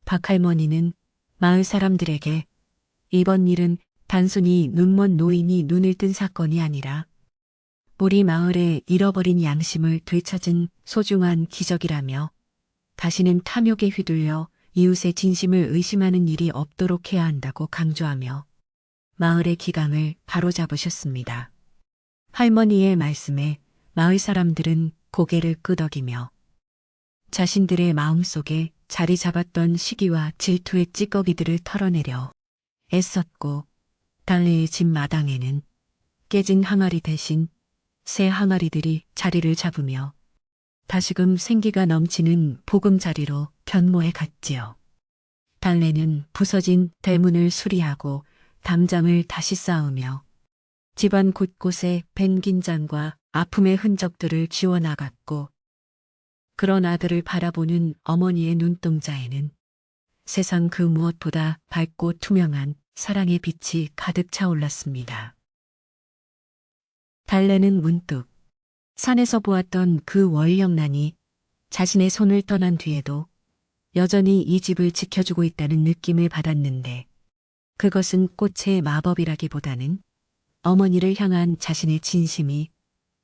박할머니는 마을 사람들에게 이번 일은 단순히 눈먼 노인이 눈을 뜬 사건이 아니라 우리 마을의 잃어버린 양심을 되찾은 소중한 기적이라며 다시는 탐욕에 휘둘려 이웃의 진심을 의심하는 일이 없도록 해야 한다고 강조하며 마을의 기강을 바로잡으셨습니다. 할머니의 말씀에 마을 사람들은 고개를 끄덕이며 자신들의 마음속에 자리 잡았던 시기와 질투의 찌꺼기들을 털어내려 애썼고 달래의 집 마당에는 깨진 항아리 대신 새 항아리들이 자리를 잡으며 다시금 생기가 넘치는 보금자리로 변모해 갔지요. 달래는 부서진 대문을 수리하고 담장을 다시 쌓으며 집안 곳곳에 밴 긴장과 아픔의 흔적들을 지워나갔고 그런 아들을 바라보는 어머니의 눈동자에는 세상 그 무엇보다 밝고 투명한 사랑의 빛이 가득 차올랐습니다. 달래는 문득 산에서 보았던 그 월령란이 자신의 손을 떠난 뒤에도 여전히 이 집을 지켜주고 있다는 느낌을 받았는데 그것은 꽃의 마법이라기보다는 어머니를 향한 자신의 진심이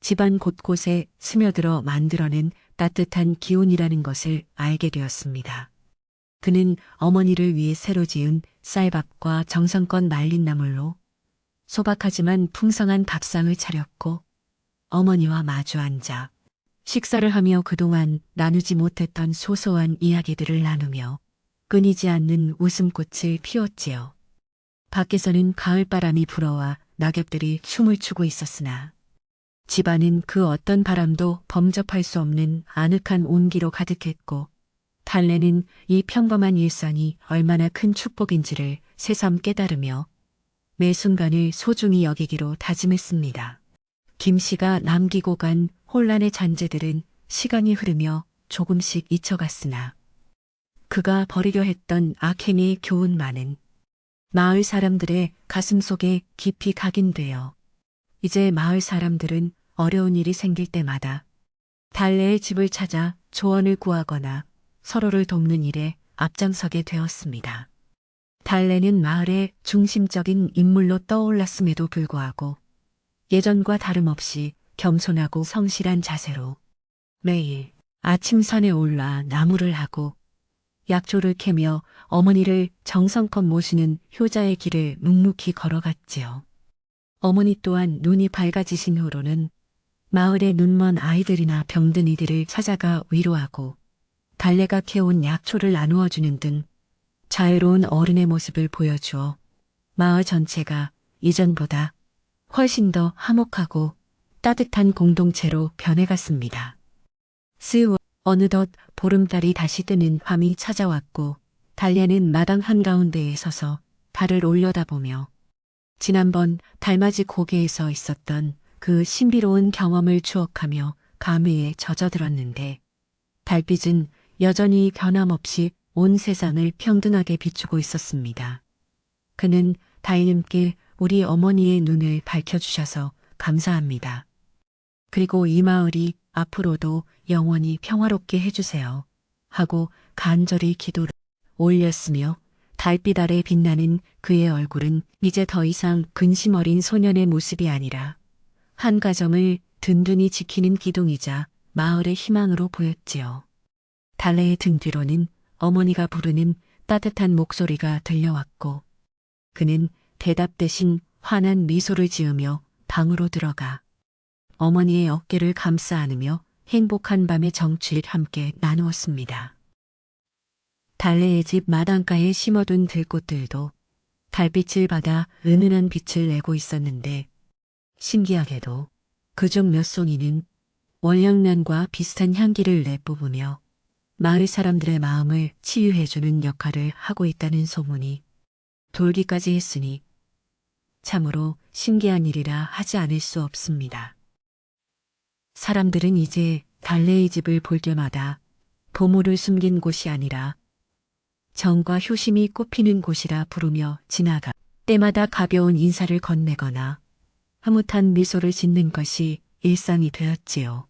집안 곳곳에 스며들어 만들어낸 따뜻한 기운이라는 것을 알게 되었습니다. 그는 어머니를 위해 새로 지은 쌀밥과 정성껏 말린 나물로 소박하지만 풍성한 밥상을 차렸고 어머니와 마주 앉아 식사를 하며 그동안 나누지 못했던 소소한 이야기들을 나누며 끊이지 않는 웃음꽃을 피웠지요. 밖에서는 가을바람이 불어와 낙엽들이 춤을 추고 있었으나 집안은 그 어떤 바람도 범접할 수 없는 아늑한 온기로 가득했고 달래는 이 평범한 일상이 얼마나 큰 축복인지를 새삼 깨달으며 매 순간을 소중히 여기기로 다짐했습니다. 김 씨가 남기고 간 혼란의 잔재들은 시간이 흐르며 조금씩 잊혀갔으나 그가 버리려 했던 악행의 교훈만은 마을 사람들의 가슴 속에 깊이 각인되어 이제 마을 사람들은 어려운 일이 생길 때마다 달래의 집을 찾아 조언을 구하거나 서로를 돕는 일에 앞장서게 되었습니다. 달래는 마을의 중심적인 인물로 떠올랐음에도 불구하고 예전과 다름없이 겸손하고 성실한 자세로 매일 아침산에 올라 나무를 하고 약초를 캐며 어머니를 정성껏 모시는 효자의 길을 묵묵히 걸어갔지요. 어머니 또한 눈이 밝아지신 후로는 마을의 눈먼 아이들이나 병든 이들을 찾아가 위로하고 달래가 캐온 약초를 나누어 주는 등 자애로운 어른의 모습을 보여주어 마을 전체가 이전보다 훨씬 더 화목하고 따뜻한 공동체로 변해갔습니다. 어느덧 보름달이 다시 뜨는 밤이 찾아왔고 달래는 마당 한가운데에 서서 발을 올려다보며 지난번 달맞이 고개에서 있었던 그 신비로운 경험을 추억하며 감회에 젖어들었는데 달빛은 여전히 변함없이 온 세상을 평등하게 비추고 있었습니다. 그는 달님께 우리 어머니의 눈을 밝혀주셔서 감사합니다. 그리고 이 마을이 앞으로도 영원히 평화롭게 해주세요. 하고 간절히 기도를 올렸으며 달빛 아래 빛나는 그의 얼굴은 이제 더 이상 근심 어린 소년의 모습이 아니라 한 가정을 든든히 지키는 기둥이자 마을의 희망으로 보였지요. 달래의 등 뒤로는 어머니가 부르는 따뜻한 목소리가 들려왔고 그는 대답 대신 환한 미소를 지으며 방으로 들어가 어머니의 어깨를 감싸 안으며 행복한 밤의 정취를 함께 나누었습니다. 달래의 집 마당가에 심어둔 들꽃들도 달빛을 받아 은은한 빛을 내고 있었는데 신기하게도 그중 몇 송이는 월령난과 비슷한 향기를 내뿜으며 마을 사람들의 마음을 치유해주는 역할을 하고 있다는 소문이 돌기까지 했으니 참으로 신기한 일이라 하지 않을 수 없습니다. 사람들은 이제 달래의 집을 볼 때마다 보물을 숨긴 곳이 아니라 정과 효심이 꽃피는 곳이라 부르며 지나가 때마다 가벼운 인사를 건네거나 흐뭇한 미소를 짓는 것이 일상이 되었지요.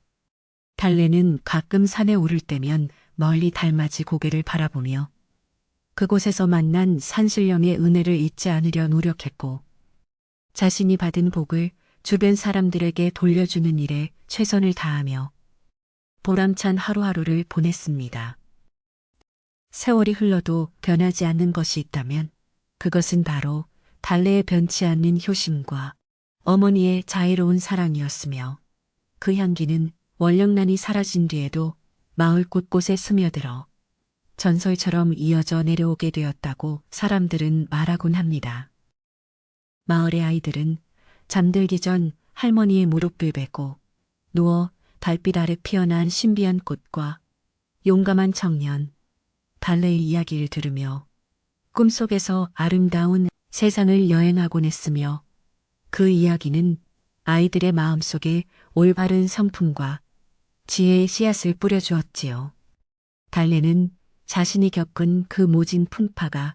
달래는 가끔 산에 오를 때면 멀리 달맞이 고개를 바라보며 그곳에서 만난 산신령의 은혜를 잊지 않으려 노력했고 자신이 받은 복을 주변 사람들에게 돌려주는 일에 최선을 다하며 보람찬 하루하루를 보냈습니다. 세월이 흘러도 변하지 않는 것이 있다면 그것은 바로 달래의 변치 않는 효심과 어머니의 자애로운 사랑이었으며 그 향기는 월령난이 사라진 뒤에도 마을 곳곳에 스며들어 전설처럼 이어져 내려오게 되었다고 사람들은 말하곤 합니다. 마을의 아이들은 잠들기 전 할머니의 무릎을 베고 누워 달빛 아래 피어난 신비한 꽃과 용감한 청년, 달래의 이야기를 들으며 꿈속에서 아름다운 세상을 여행하곤 했으며 그 이야기는 아이들의 마음속에 올바른 성품과 지혜의 씨앗을 뿌려주었지요. 달래는 자신이 겪은 그 모진 풍파가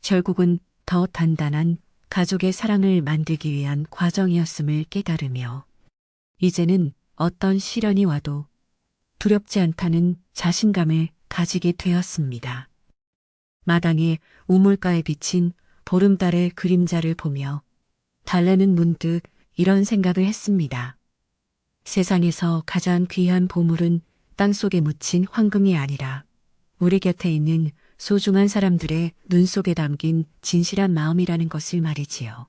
결국은 더 단단한 가족의 사랑을 만들기 위한 과정이었음을 깨달으며 이제는 어떤 시련이 와도 두렵지 않다는 자신감을 가지게 되었습니다. 마당에 우물가에 비친 보름달의 그림자를 보며 달래는 문득 이런 생각을 했습니다. 세상에서 가장 귀한 보물은 땅속에 묻힌 황금이 아니라 우리 곁에 있는 소중한 사람들의 눈 속에 담긴 진실한 마음이라는 것을 말이지요.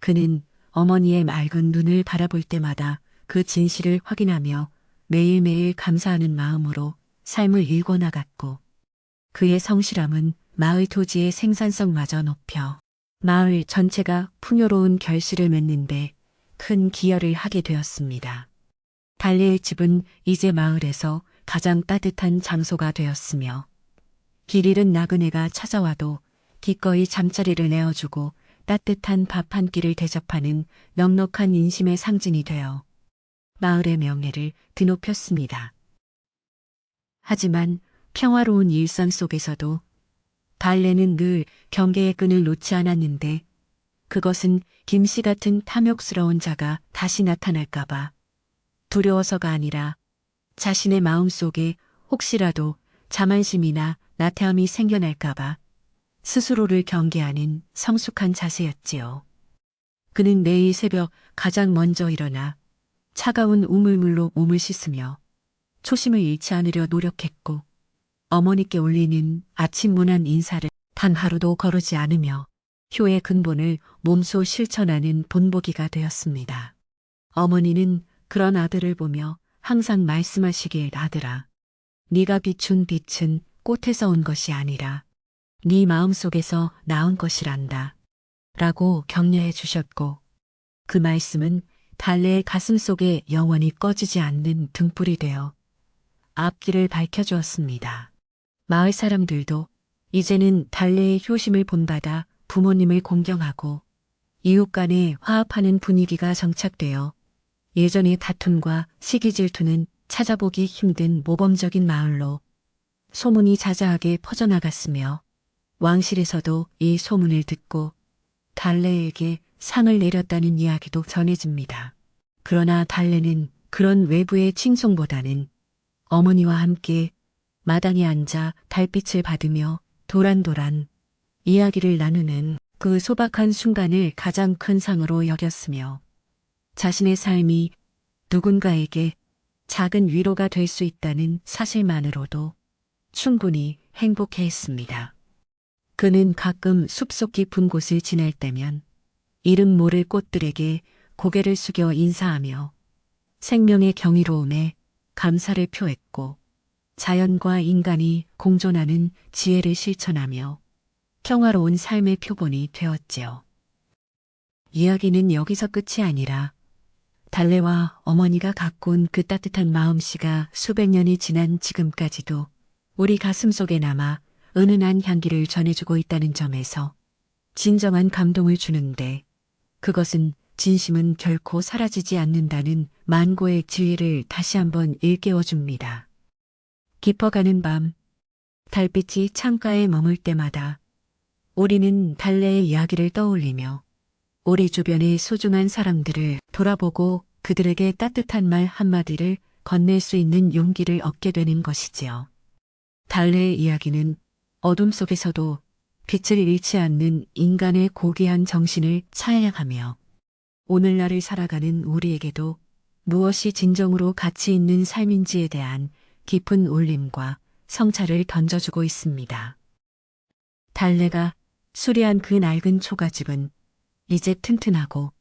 그는 어머니의 맑은 눈을 바라볼 때마다 그 진실을 확인하며 매일매일 감사하는 마음으로 삶을 일궈나갔고 그의 성실함은 마을 토지의 생산성마저 높여 마을 전체가 풍요로운 결실을 맺는데 큰 기여를 하게 되었습니다. 달래의 집은 이제 마을에서 가장 따뜻한 장소가 되었으며 길 잃은 나그네가 찾아와도 기꺼이 잠자리를 내어주고 따뜻한 밥 한 끼를 대접하는 넉넉한 인심의 상징이 되어 마을의 명예를 드높였습니다. 하지만 평화로운 일상 속에서도 달래는 늘 경계의 끈을 놓지 않았는데 그것은 김씨 같은 탐욕스러운 자가 다시 나타날까봐 두려워서가 아니라 자신의 마음속에 혹시라도 자만심이나 나태함이 생겨날까봐 스스로를 경계하는 성숙한 자세였지요. 그는 매일 새벽 가장 먼저 일어나 차가운 우물물로 몸을 씻으며 초심을 잃지 않으려 노력했고 어머니께 올리는 아침 문안 인사를 단 하루도 거르지 않으며 효의 근본을 몸소 실천하는 본보기가 되었습니다. 어머니는 그런 아들을 보며 항상 말씀하시길, 아들아, 네가 비춘 빛은 꽃에서 온 것이 아니라 네 마음속에서 나온 것이란다 라고 격려해 주셨고, 그 말씀은 달래의 가슴 속에 영원히 꺼지지 않는 등불이 되어 앞길을 밝혀주었습니다. 마을 사람들도 이제는 달래의 효심을 본받아 부모님을 공경하고 이웃 간에 화합하는 분위기가 정착되어 예전의 다툼과 시기 질투는 찾아보기 힘든 모범적인 마을로 소문이 자자하게 퍼져나갔으며, 왕실에서도 이 소문을 듣고 달래에게 상을 내렸다는 이야기도 전해집니다. 그러나 달래는 그런 외부의 칭송보다는 어머니와 함께 마당에 앉아 달빛을 받으며 도란도란 이야기를 나누는 그 소박한 순간을 가장 큰 상으로 여겼으며, 자신의 삶이 누군가에게 작은 위로가 될 수 있다는 사실만으로도 충분히 행복해했습니다. 그는 가끔 숲속 깊은 곳을 지날 때면 이름 모를 꽃들에게 고개를 숙여 인사하며 생명의 경이로움에 감사를 표했고, 자연과 인간이 공존하는 지혜를 실천하며 평화로운 삶의 표본이 되었지요. 이야기는 여기서 끝이 아니라 달래와 어머니가 가꾼 그 따뜻한 마음씨가 수백 년이 지난 지금까지도 우리 가슴 속에 남아 은은한 향기를 전해주고 있다는 점에서 진정한 감동을 주는데, 그것은 진심은 결코 사라지지 않는다는 만고의 진리를 다시 한번 일깨워줍니다. 깊어가는 밤, 달빛이 창가에 머물 때마다 우리는 달래의 이야기를 떠올리며 우리 주변의 소중한 사람들을 돌아보고 그들에게 따뜻한 말 한마디를 건넬 수 있는 용기를 얻게 되는 것이지요. 달래의 이야기는 어둠 속에서도 빛을 잃지 않는 인간의 고귀한 정신을 찬양하며 오늘날을 살아가는 우리에게도 무엇이 진정으로 가치 있는 삶인지에 대한 깊은 울림과 성찰을 던져주고 있습니다. 달래가 수리한 그 낡은 초가집은 이제 튼튼하고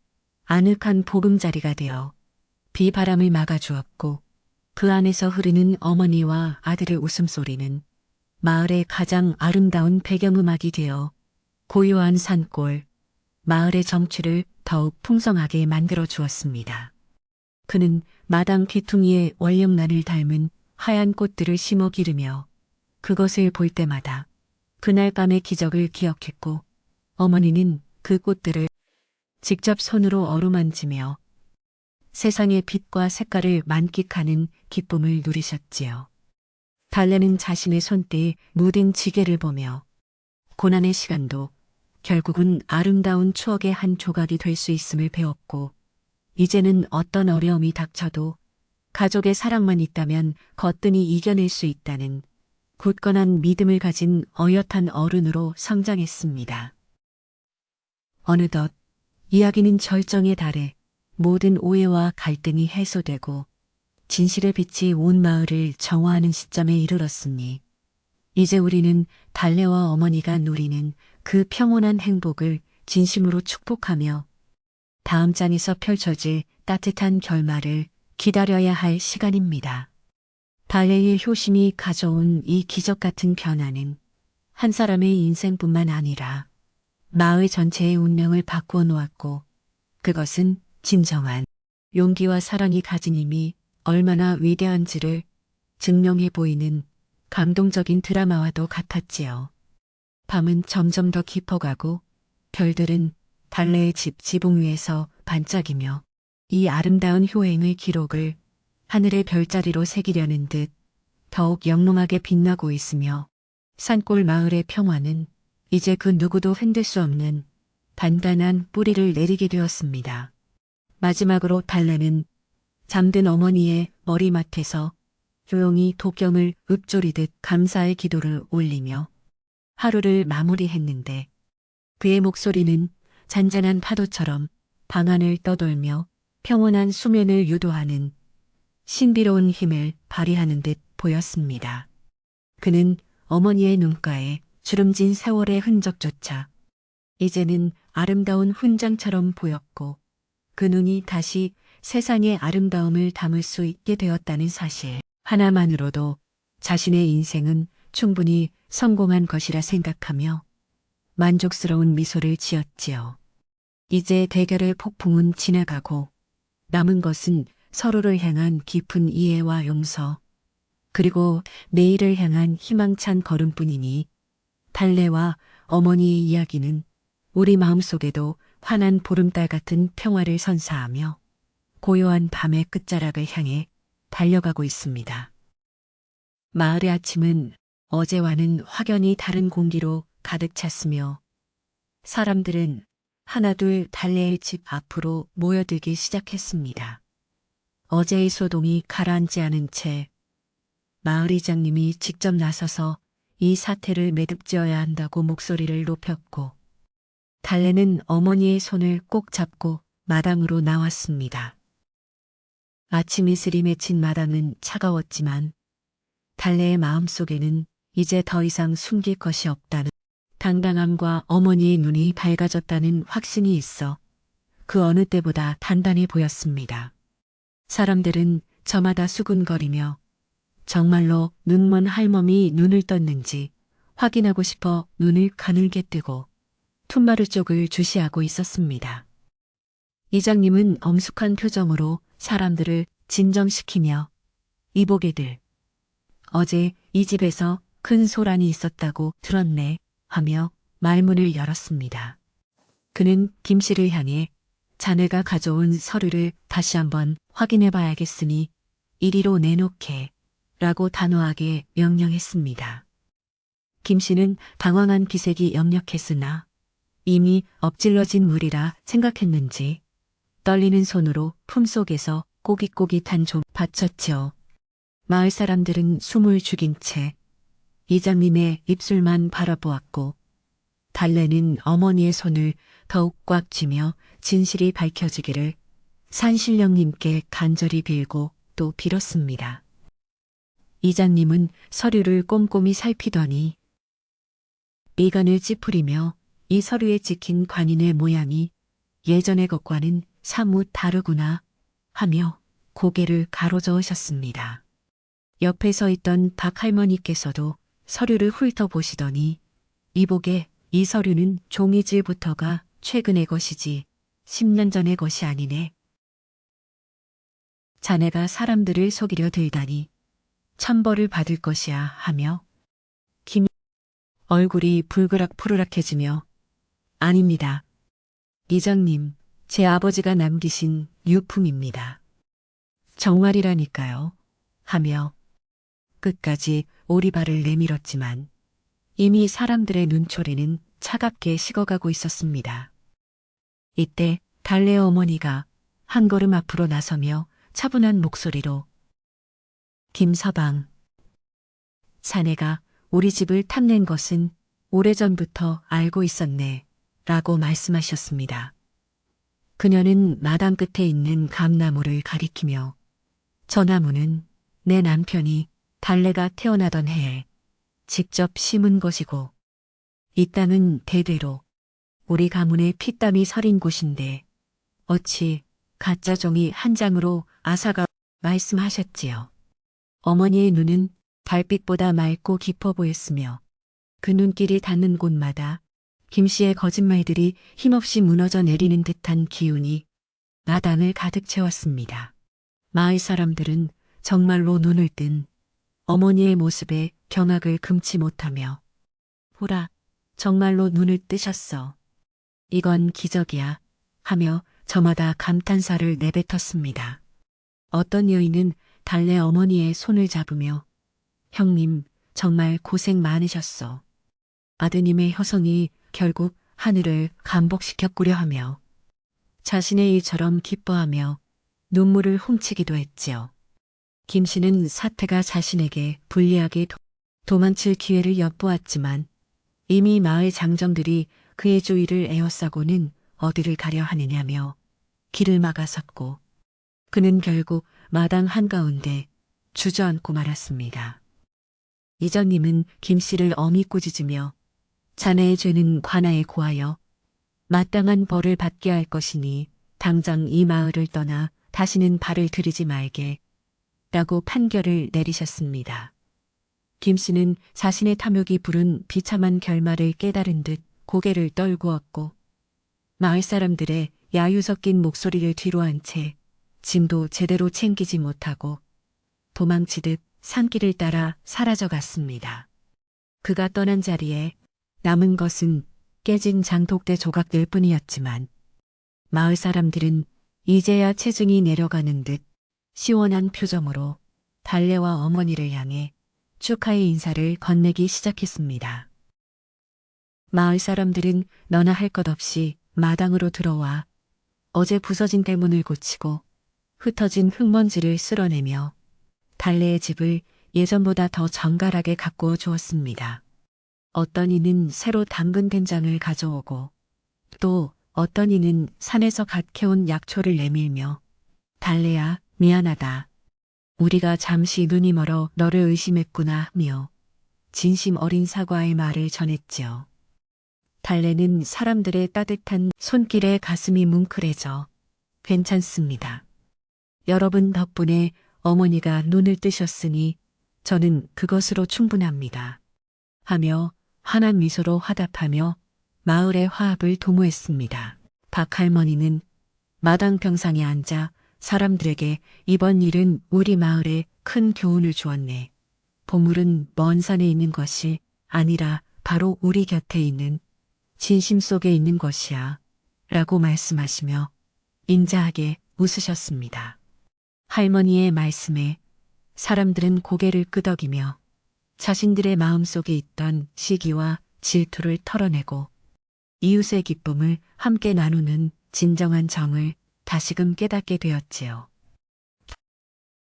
아늑한 보금자리가 되어 비바람을 막아주었고, 그 안에서 흐르는 어머니와 아들의 웃음소리는 마을의 가장 아름다운 배경음악이 되어 고요한 산골, 마을의 정취를 더욱 풍성하게 만들어 주었습니다. 그는 마당 귀퉁이에 월령란을 닮은 하얀 꽃들을 심어 기르며 그것을 볼 때마다 그날 밤의 기적을 기억했고, 어머니는 그 꽃들을 직접 손으로 어루만지며 세상의 빛과 색깔을 만끽하는 기쁨을 누리셨지요. 달래는 자신의 손때에 묻은 지게를 보며 고난의 시간도 결국은 아름다운 추억의 한 조각이 될 수 있음을 배웠고, 이제는 어떤 어려움이 닥쳐도 가족의 사랑만 있다면 거뜬히 이겨낼 수 있다는 굳건한 믿음을 가진 어엿한 어른으로 성장했습니다. 어느덧 이야기는 절정에 달해 모든 오해와 갈등이 해소되고 진실의 빛이 온 마을을 정화하는 시점에 이르렀으니, 이제 우리는 달래와 어머니가 누리는 그 평온한 행복을 진심으로 축복하며 다음 장에서 펼쳐질 따뜻한 결말을 기다려야 할 시간입니다. 달래의 효심이 가져온 이 기적 같은 변화는 한 사람의 인생뿐만 아니라 마을 전체의 운명을 바꾸어 놓았고, 그것은 진정한 용기와 사랑이 가진 힘이 얼마나 위대한지를 증명해 보이는 감동적인 드라마와도 같았지요. 밤은 점점 더 깊어가고 별들은 달래의 집 지붕 위에서 반짝이며 이 아름다운 효행의 기록을 하늘의 별자리로 새기려는 듯 더욱 영롱하게 빛나고 있으며, 산골 마을의 평화는 이제 그 누구도 흔들 수 없는 단단한 뿌리를 내리게 되었습니다. 마지막으로 달래는 잠든 어머니의 머리맡에서 조용히 독경을 읊조리듯 감사의 기도를 올리며 하루를 마무리했는데 그의 목소리는 잔잔한 파도처럼 방안을 떠돌며 평온한 수면을 유도하는 신비로운 힘을 발휘하는 듯 보였습니다. 그는 어머니의 눈가에 주름진 세월의 흔적조차 이제는 아름다운 훈장처럼 보였고 그 눈이 다시 세상의 아름다움을 담을 수 있게 되었다는 사실 하나만으로도 자신의 인생은 충분히 성공한 것이라 생각하며 만족스러운 미소를 지었지요. 이제 대결의 폭풍은 지나가고 남은 것은 서로를 향한 깊은 이해와 용서, 그리고 내일을 향한 희망찬 걸음뿐이니 달래와 어머니의 이야기는 우리 마음속에도 환한 보름달 같은 평화를 선사하며 고요한 밤의 끝자락을 향해 달려가고 있습니다. 마을의 아침은 어제와는 확연히 다른 공기로 가득 찼으며 사람들은 하나둘 달래의 집 앞으로 모여들기 시작했습니다. 어제의 소동이 가라앉지 않은 채 마을 이장님이 직접 나서서 이 사태를 매듭지어야 한다고 목소리를 높였고 달래는 어머니의 손을 꼭 잡고 마당으로 나왔습니다. 아침 이슬이 맺힌 마당은 차가웠지만 달래의 마음속에는 이제 더 이상 숨길 것이 없다는 당당함과 어머니의 눈이 밝아졌다는 확신이 있어 그 어느 때보다 단단해 보였습니다. 사람들은 저마다 수군거리며 정말로 눈먼 할멈이 눈을 떴는지 확인하고 싶어 눈을 가늘게 뜨고 툰마루 쪽을 주시하고 있었습니다. 이장님은 엄숙한 표정으로 사람들을 진정시키며 이보게들, 어제 이 집에서 큰 소란이 있었다고 들었네 하며 말문을 열었습니다. 그는 김 씨를 향해 자네가 가져온 서류를 다시 한번 확인해 봐야겠으니 이리로 내놓게 라고 단호하게 명령했습니다. 김 씨는 당황한 기색이 역력했으나 이미 엎질러진 물이라 생각했는지 떨리는 손으로 품속에서 꼬깃꼬깃한 좀 받쳤지요. 마을 사람들은 숨을 죽인 채 이장님의 입술만 바라보았고 달래는 어머니의 손을 더욱 꽉 쥐며 진실이 밝혀지기를 산신령님께 간절히 빌고 또 빌었습니다. 이장님은 서류를 꼼꼼히 살피더니 미간을 찌푸리며 이 서류에 찍힌 관인의 모양이 예전의 것과는 사뭇 다르구나 하며 고개를 가로저으셨습니다. 옆에 서 있던 박 할머니께서도 서류를 훑어보시더니 이보게 이 서류는 종이질부터가 최근의 것이지 10년 전의 것이 아니네. 자네가 사람들을 속이려 들다니 천벌을 받을 것이야 하며 김 얼굴이 불그락푸르락해지며 아닙니다. 이장님, 제 아버지가 남기신 유품입니다. 정말이라니까요. 하며 끝까지 오리발을 내밀었지만 이미 사람들의 눈초리는 차갑게 식어가고 있었습니다. 이때 달래 어머니가 한 걸음 앞으로 나서며 차분한 목소리로 김서방, 자네가 우리 집을 탐낸 것은 오래전부터 알고 있었네 라고 말씀하셨습니다. 그녀는 마당 끝에 있는 감나무를 가리키며 저 나무는 내 남편이 달래가 태어나던 해에 직접 심은 것이고 이 땅은 대대로 우리 가문의 피땀이 서린 곳인데 어찌 가짜 종이 한 장으로 아사가 말씀하셨지요. 어머니의 눈은 달빛보다 맑고 깊어 보였으며 그 눈길이 닿는 곳마다 김 씨의 거짓말들이 힘없이 무너져 내리는 듯한 기운이 마당을 가득 채웠습니다. 마을 사람들은 정말로 눈을 뜬 어머니의 모습에 경악을 금치 못하며 보라, 정말로 눈을 뜨셨어. 이건 기적이야 하며 저마다 감탄사를 내뱉었습니다. 어떤 여인은 달래 어머니의 손을 잡으며 형님 정말 고생 많으셨어. 아드님의 혀성이 결국 하늘을 감복시켰구려 하며 자신의 일처럼 기뻐하며 눈물을 훔치기도 했지요. 김 씨는 사태가 자신에게 불리하게 도망칠 기회를 엿보았지만 이미 마을 장정들이 그의 주위를 에워싸고는 어디를 가려 하느냐며 길을 막아섰고 그는 결국 마당 한가운데 주저앉고 말았습니다. 이전님은 김 씨를 엄히 꾸짖으며 자네의 죄는 관아에 고하여 마땅한 벌을 받게 할 것이니 당장 이 마을을 떠나 다시는 발을 들이지 말게 라고 판결을 내리셨습니다. 김 씨는 자신의 탐욕이 부른 비참한 결말을 깨달은 듯 고개를 떨구었고 마을 사람들의 야유 섞인 목소리를 뒤로한 채 짐도 제대로 챙기지 못하고 도망치듯 산길을 따라 사라져 갔습니다. 그가 떠난 자리에 남은 것은 깨진 장독대 조각들 뿐이었지만 마을 사람들은 이제야 체증이 내려가는 듯 시원한 표정으로 달래와 어머니를 향해 축하의 인사를 건네기 시작했습니다. 마을 사람들은 너나 할 것 없이 마당으로 들어와 어제 부서진 대문을 고치고 흩어진 흙먼지를 쓸어내며 달래의 집을 예전보다 더 정갈하게 가꾸어 주었습니다. 어떤 이는 새로 담근 된장을 가져오고 또 어떤 이는 산에서 갓 캐온 약초를 내밀며 달래야 미안하다. 우리가 잠시 눈이 멀어 너를 의심했구나 하며 진심 어린 사과의 말을 전했지요. 달래는 사람들의 따뜻한 손길에 가슴이 뭉클해져 괜찮습니다. 여러분 덕분에 어머니가 눈을 뜨셨으니 저는 그것으로 충분합니다. 하며 환한 미소로 화답하며 마을의 화합을 도모했습니다. 박 할머니는 마당 평상에 앉아 사람들에게 이번 일은 우리 마을에 큰 교훈을 주었네. 보물은 먼 산에 있는 것이 아니라 바로 우리 곁에 있는 진심 속에 있는 것이야. 라고 말씀하시며 인자하게 웃으셨습니다. 할머니의 말씀에 사람들은 고개를 끄덕이며 자신들의 마음속에 있던 시기와 질투를 털어내고 이웃의 기쁨을 함께 나누는 진정한 정을 다시금 깨닫게 되었지요.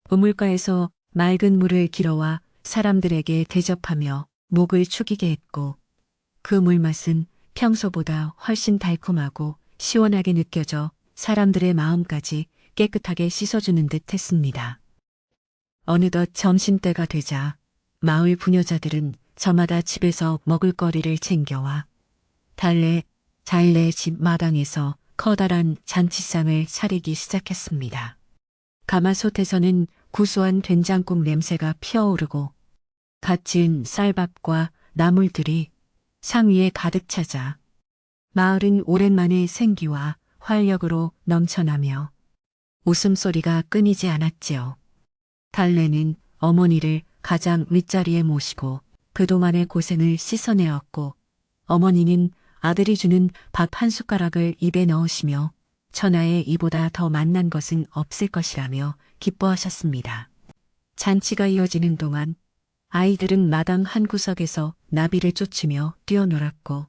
우물가에서 맑은 물을 길어와 사람들에게 대접하며 목을 축이게 했고 그 물맛은 평소보다 훨씬 달콤하고 시원하게 느껴져 사람들의 마음까지 깨끗하게 씻어주는 듯 했습니다. 어느덧 점심때가 되자 마을 부녀자들은 저마다 집에서 먹을거리를 챙겨와 달래, 잘래 집 마당에서 커다란 잔치상을 차리기 시작했습니다. 가마솥에서는 구수한 된장국 냄새가 피어오르고 갓 지은 쌀밥과 나물들이 상 위에 가득 차자 마을은 오랜만에 생기와 활력으로 넘쳐나며 웃음소리가 끊이지 않았지요. 달래는 어머니를 가장 윗자리에 모시고 그동안의 고생을 씻어내었고 어머니는 아들이 주는 밥 한 숟가락을 입에 넣으시며 천하에 이보다 더 맛난 것은 없을 것이라며 기뻐하셨습니다. 잔치가 이어지는 동안 아이들은 마당 한 구석에서 나비를 쫓으며 뛰어놀았고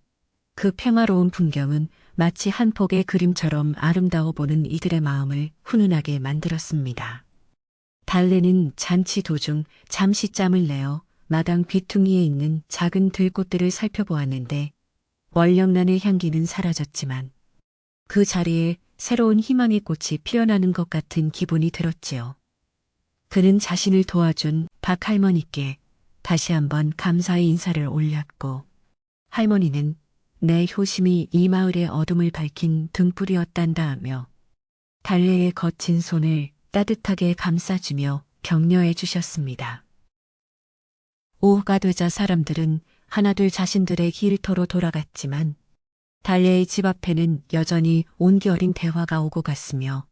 그 평화로운 풍경은 마치 한 폭의 그림처럼 아름다워 보는 이들의 마음을 훈훈하게 만들었습니다. 달래는 잔치 도중 잠시 짬을 내어 마당 귀퉁이에 있는 작은 들꽃들을 살펴보았는데 월령란의 향기는 사라졌지만 그 자리에 새로운 희망의 꽃이 피어나는 것 같은 기분이 들었지요. 그는 자신을 도와준 박 할머니께 다시 한번 감사의 인사를 올렸고 할머니는 내 효심이 이 마을의 어둠을 밝힌 등불이었단다 하며 달래의 거친 손을 따뜻하게 감싸주며 격려해 주셨습니다. 오후가 되자 사람들은 하나둘 자신들의 일터로 돌아갔지만 달래의 집 앞에는 여전히 온기 어린 대화가 오고 갔으며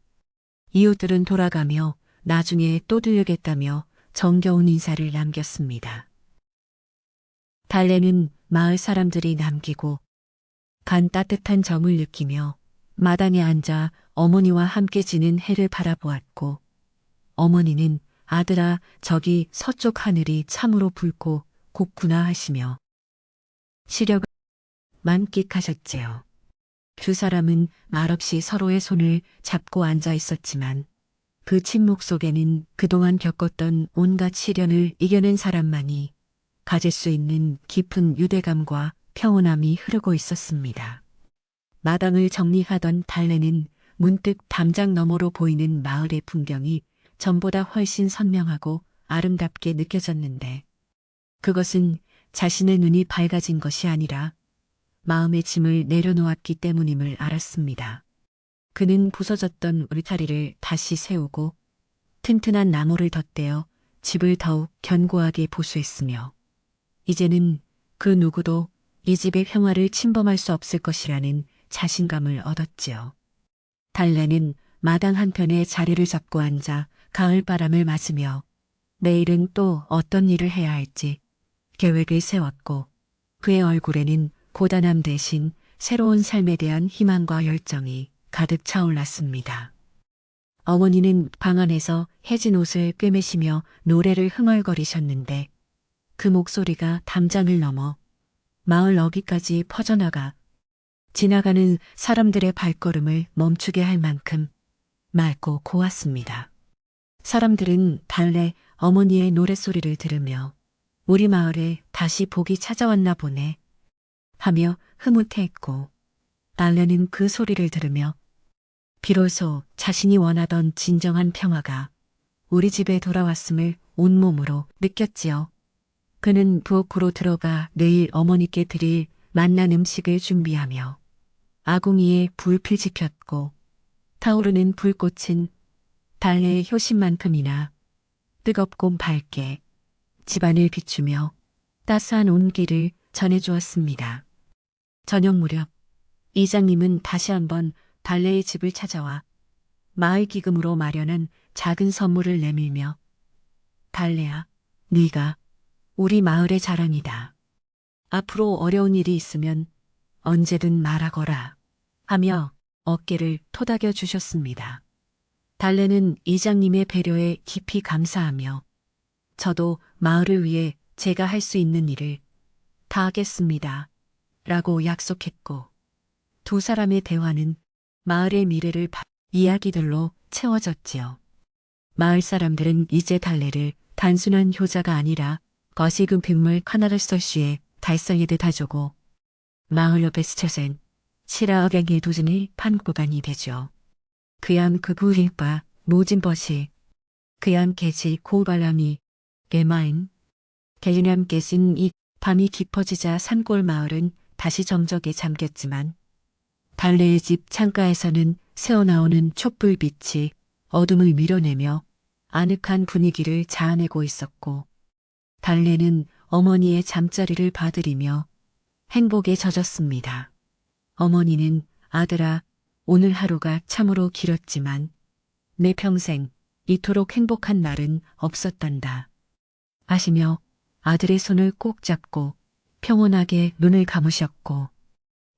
이웃들은 돌아가며 나중에 또 들르겠다며 정겨운 인사를 남겼습니다. 달래는 마을 사람들이 남기고 간 따뜻한 정을 느끼며 마당에 앉아 어머니와 함께 지는 해를 바라보았고 어머니는 아들아 저기 서쪽 하늘이 참으로 붉고 곱구나 하시며 시력을 만끽하셨지요. 두 사람은 말없이 서로의 손을 잡고 앉아 있었지만 그 침묵 속에는 그동안 겪었던 온갖 시련을 이겨낸 사람만이 가질 수 있는 깊은 유대감과 평온함이 흐르고 있었습니다. 마당을 정리하던 달래는 문득 담장 너머로 보이는 마을의 풍경이 전보다 훨씬 선명하고 아름답게 느껴졌는데 그것은 자신의 눈이 밝아진 것이 아니라 마음의 짐을 내려놓았기 때문임을 알았습니다. 그는 부서졌던 울타리를 다시 세우고 튼튼한 나무를 덧대어 집을 더욱 견고하게 보수했으며 이제는 그 누구도 이 집의 평화를 침범할 수 없을 것이라는 자신감을 얻었지요. 달래는 마당 한편에 자리를 잡고 앉아 가을바람을 맞으며 내일은 또 어떤 일을 해야 할지 계획을 세웠고 그의 얼굴에는 고단함 대신 새로운 삶에 대한 희망과 열정이 가득 차올랐습니다. 어머니는 방 안에서 해진 옷을 꿰매시며 노래를 흥얼거리셨는데 그 목소리가 담장을 넘어 마을 어귀까지 퍼져나가 지나가는 사람들의 발걸음을 멈추게 할 만큼 맑고 고왔습니다. 사람들은 달래 어머니의 노랫소리를 들으며 우리 마을에 다시 복이 찾아왔나 보네 하며 흐뭇해했고 달래는 그 소리를 들으며 비로소 자신이 원하던 진정한 평화가 우리 집에 돌아왔음을 온몸으로 느꼈지요. 그는 부엌으로 들어가 내일 어머니께 드릴 맛난 음식을 준비하며 아궁이에 불필 지폈고 타오르는 불꽃은 달래의 효심만큼이나 뜨겁고 밝게 집안을 비추며 따스한 온기를 전해주었습니다. 저녁 무렵 이장님은 다시 한번 달래의 집을 찾아와 마을 기금으로 마련한 작은 선물을 내밀며 달래야, 네가 우리 마을의 자랑이다. 앞으로 어려운 일이 있으면 언제든 말하거라 하며 어깨를 토닥여 주셨습니다. 달래는 이장님의 배려에 깊이 감사하며 저도 마을을 위해 제가 할 수 있는 일을 다 하겠습니다. 라고 약속했고 두 사람의 대화는 마을의 미래를 이야기들로 채워졌지요. 마을 사람들은 이제 달래를 단순한 효자가 아니라 거시금 빗물 하나를 쏠시에 달성이듯 하조고 마을 옆에 스쳐선 실화억양의 도전의 판구간이 되죠. 그양 그 부일바 모진 벗이 그양 개지 고바람이 개마인 개유념 깨진 이 밤이 깊어지자 산골 마을은 다시 정적에 잠겼지만 달래의 집 창가에서는 새어나오는 촛불빛이 어둠을 밀어내며 아늑한 분위기를 자아내고 있었고 달래는 어머니의 잠자리를 봐드리며 행복에 젖었습니다. 어머니는 아들아, 오늘 하루가 참으로 길었지만 내 평생 이토록 행복한 날은 없었단다. 하시며 아들의 손을 꼭 잡고 평온하게 눈을 감으셨고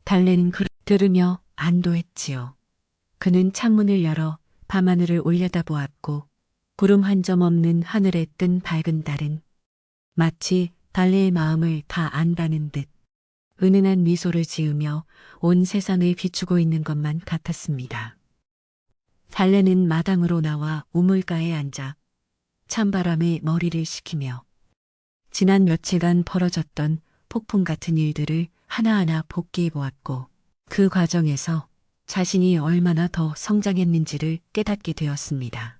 달래는 그를 들으며 안도했지요. 그는 창문을 열어 밤하늘을 올려다보았고 구름 한 점 없는 하늘에 뜬 밝은 달은 마치 달래의 마음을 다 안다는 듯 은은한 미소를 지으며 온 세상을 비추고 있는 것만 같았습니다. 달래는 마당으로 나와 우물가에 앉아 찬바람에 머리를 식히며 지난 며칠간 벌어졌던 폭풍 같은 일들을 하나하나 복기해 보았고 그 과정에서 자신이 얼마나 더 성장했는지를 깨닫게 되었습니다.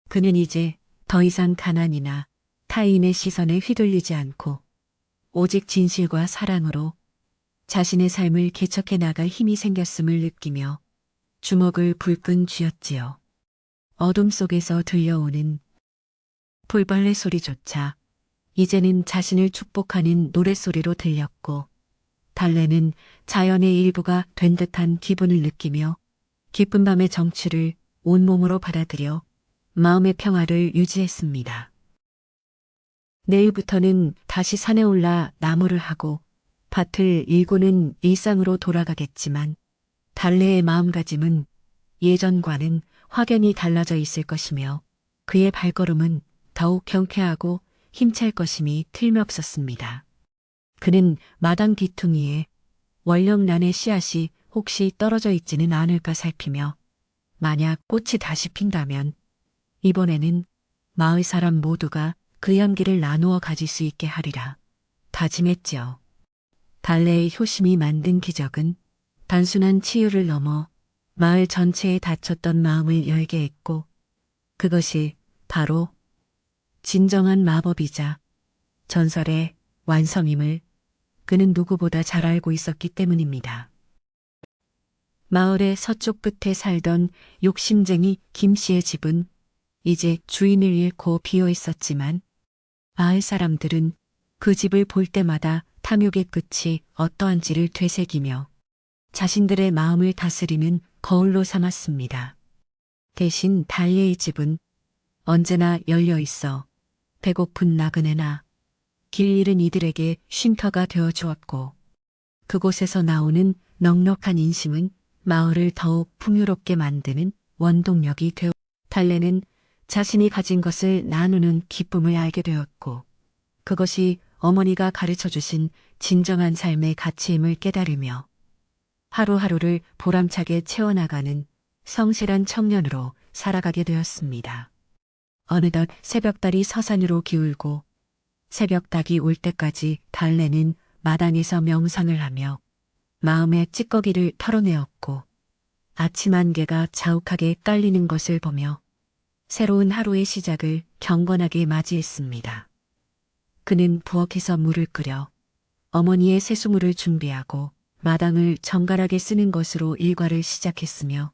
그는 이제 더 이상 가난이나 타인의 시선에 휘둘리지 않고 오직 진실과 사랑으로 자신의 삶을 개척해 나갈 힘이 생겼음을 느끼며 주먹을 불끈 쥐었지요. 어둠 속에서 들려오는 풀벌레 소리조차 이제는 자신을 축복하는 노랫소리로 들렸고 달래는 자연의 일부가 된 듯한 기분을 느끼며 깊은 밤의 정취를 온몸으로 받아들여 마음의 평화를 유지했습니다. 내일부터는 다시 산에 올라 나무를 하고 밭을 일구는 일상으로 돌아가겠지만 달래의 마음가짐은 예전과는 확연히 달라져 있을 것이며 그의 발걸음은 더욱 경쾌하고 힘찰 것임이 틀림없었습니다. 그는 마당 귀퉁이에 월령란의 씨앗이 혹시 떨어져 있지는 않을까 살피며 만약 꽃이 다시 핀다면 이번에는 마을 사람 모두가 그 향기를 나누어 가질 수 있게 하리라 다짐했지요. 달래의 효심이 만든 기적은 단순한 치유를 넘어 마을 전체에 닫혔던 마음을 열게 했고 그것이 바로 진정한 마법이자 전설의 완성임을 그는 누구보다 잘 알고 있었기 때문입니다. 마을의 서쪽 끝에 살던 욕심쟁이 김 씨의 집은 이제 주인을 잃고 비어 있었지만 마을 사람들은 그 집을 볼 때마다 탐욕의 끝이 어떠한지를 되새기며 자신들의 마음을 다스리는 거울로 삼았습니다. 대신 달리의 집은 언제나 열려 있어 배고픈 나그네나 길 잃은 이들에게 쉼터가 되어 주었고 그곳에서 나오는 넉넉한 인심은 마을을 더욱 풍요롭게 만드는 원동력이 되어 달래는 자신이 가진 것을 나누는 기쁨을 알게 되었고 그것이 어머니가 가르쳐 주신 진정한 삶의 가치임을 깨달으며 하루하루를 보람차게 채워나가는 성실한 청년으로 살아가게 되었습니다. 어느덧 새벽달이 서산으로 기울고 새벽닭이 올 때까지 달래는 마당에서 명상을 하며 마음의 찌꺼기를 털어내었고 아침 안개가 자욱하게 깔리는 것을 보며 새로운 하루의 시작을 경건하게 맞이했습니다. 그는 부엌에서 물을 끓여 어머니의 세수물을 준비하고 마당을 정갈하게 쓰는 것으로 일과를 시작했으며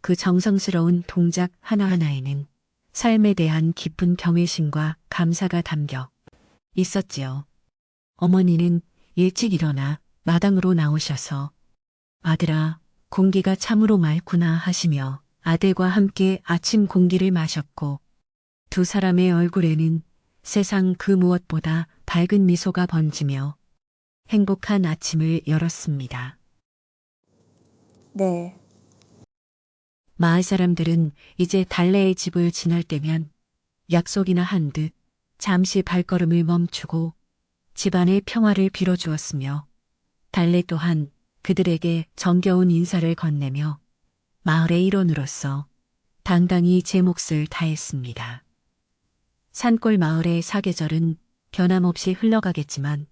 그 정성스러운 동작 하나하나에는 삶에 대한 깊은 경외심과 감사가 담겨 있었지요. 어머니는 일찍 일어나 마당으로 나오셔서 아들아, 공기가 참으로 맑구나 하시며 아들과 함께 아침 공기를 마셨고 두 사람의 얼굴에는 세상 그 무엇보다 밝은 미소가 번지며 행복한 아침을 열었습니다. 네. 마을 사람들은 이제 달래의 집을 지날 때면 약속이나 한 듯 잠시 발걸음을 멈추고 집안의 평화를 빌어주었으며 달래 또한 그들에게 정겨운 인사를 건네며 마을의 일원으로서 당당히 제 몫을 다했습니다. 산골 마을의 사계절은 변함없이 흘러가겠지만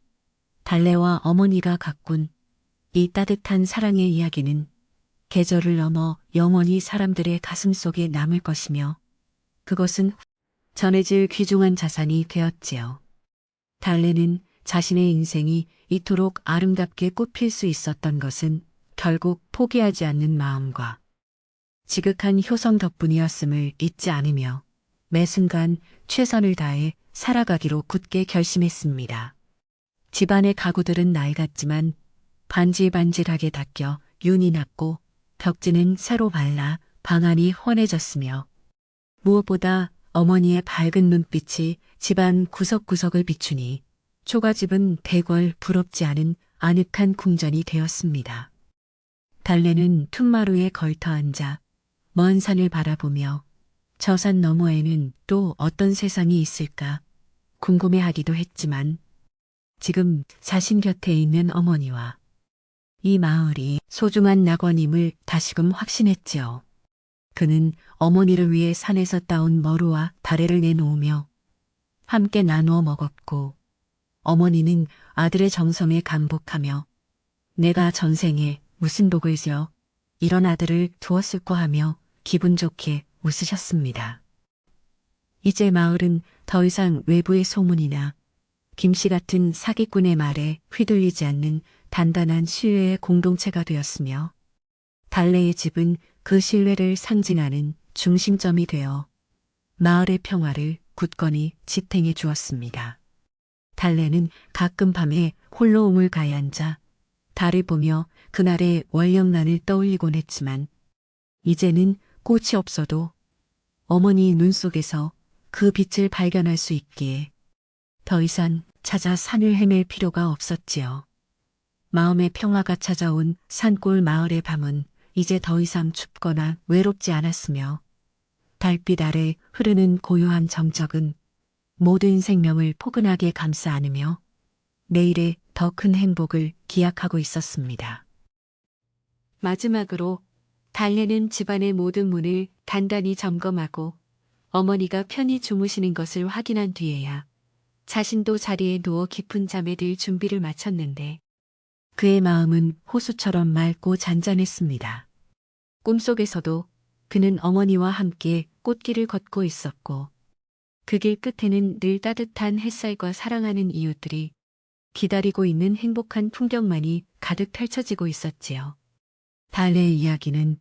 달래와 어머니가 가꾼 이 따뜻한 사랑의 이야기는 계절을 넘어 영원히 사람들의 가슴 속에 남을 것이며 그것은 전해질 귀중한 자산이 되었지요. 달래는 자신의 인생이 이토록 아름답게 꽃필 수 있었던 것은 결국 포기하지 않는 마음과 지극한 효성 덕분이었음을 잊지 않으며 매 순간 최선을 다해 살아가기로 굳게 결심했습니다. 집안의 가구들은 낡았지만 반질반질하게 닦여 윤이 났고 벽지는 새로 발라 방안이 환해졌으며 무엇보다 어머니의 밝은 눈빛이 집안 구석구석을 비추니 초가집은 대궐 부럽지 않은 아늑한 궁전이 되었습니다. 달래는 퉁마루에 걸터 앉아 먼 산을 바라보며 저 산 너머에는 또 어떤 세상이 있을까 궁금해하기도 했지만 지금 자신 곁에 있는 어머니와 이 마을이 소중한 낙원임을 다시금 확신했지요. 그는 어머니를 위해 산에서 따온 머루와 다래를 내놓으며 함께 나누어 먹었고 어머니는 아들의 정성에 감복하며 내가 전생에 무슨 복을 지어 이런 아들을 두었을까 하며 기분 좋게 웃으셨습니다. 이제 마을은 더 이상 외부의 소문이나 김씨 같은 사기꾼의 말에 휘둘리지 않는 단단한 신뢰의 공동체가 되었으며 달래의 집은 그 신뢰를 상징하는 중심점이 되어 마을의 평화를 굳건히 지탱해 주었습니다. 달래는 가끔 밤에 홀로 우물가에 앉아 달을 보며 그날의 월령난을 떠올리곤 했지만 이제는 꽃이 없어도 어머니 눈 속에서 그 빛을 발견할 수 있기에 더 이상 찾아 산을 헤맬 필요가 없었지요. 마음의 평화가 찾아온 산골 마을의 밤은 이제 더 이상 춥거나 외롭지 않았으며 달빛 아래 흐르는 고요한 정적은 모든 생명을 포근하게 감싸 안으며 내일의 더 큰 행복을 기약하고 있었습니다. 마지막으로 달래는 집안의 모든 문을 단단히 점검하고 어머니가 편히 주무시는 것을 확인한 뒤에야 자신도 자리에 누워 깊은 잠에 들 준비를 마쳤는데 그의 마음은 호수처럼 맑고 잔잔했습니다. 꿈속에서도 그는 어머니와 함께 꽃길을 걷고 있었고 그 길 끝에는 늘 따뜻한 햇살과 사랑하는 이웃들이 기다리고 있는 행복한 풍경만이 가득 펼쳐지고 있었지요. 달래의 이야기는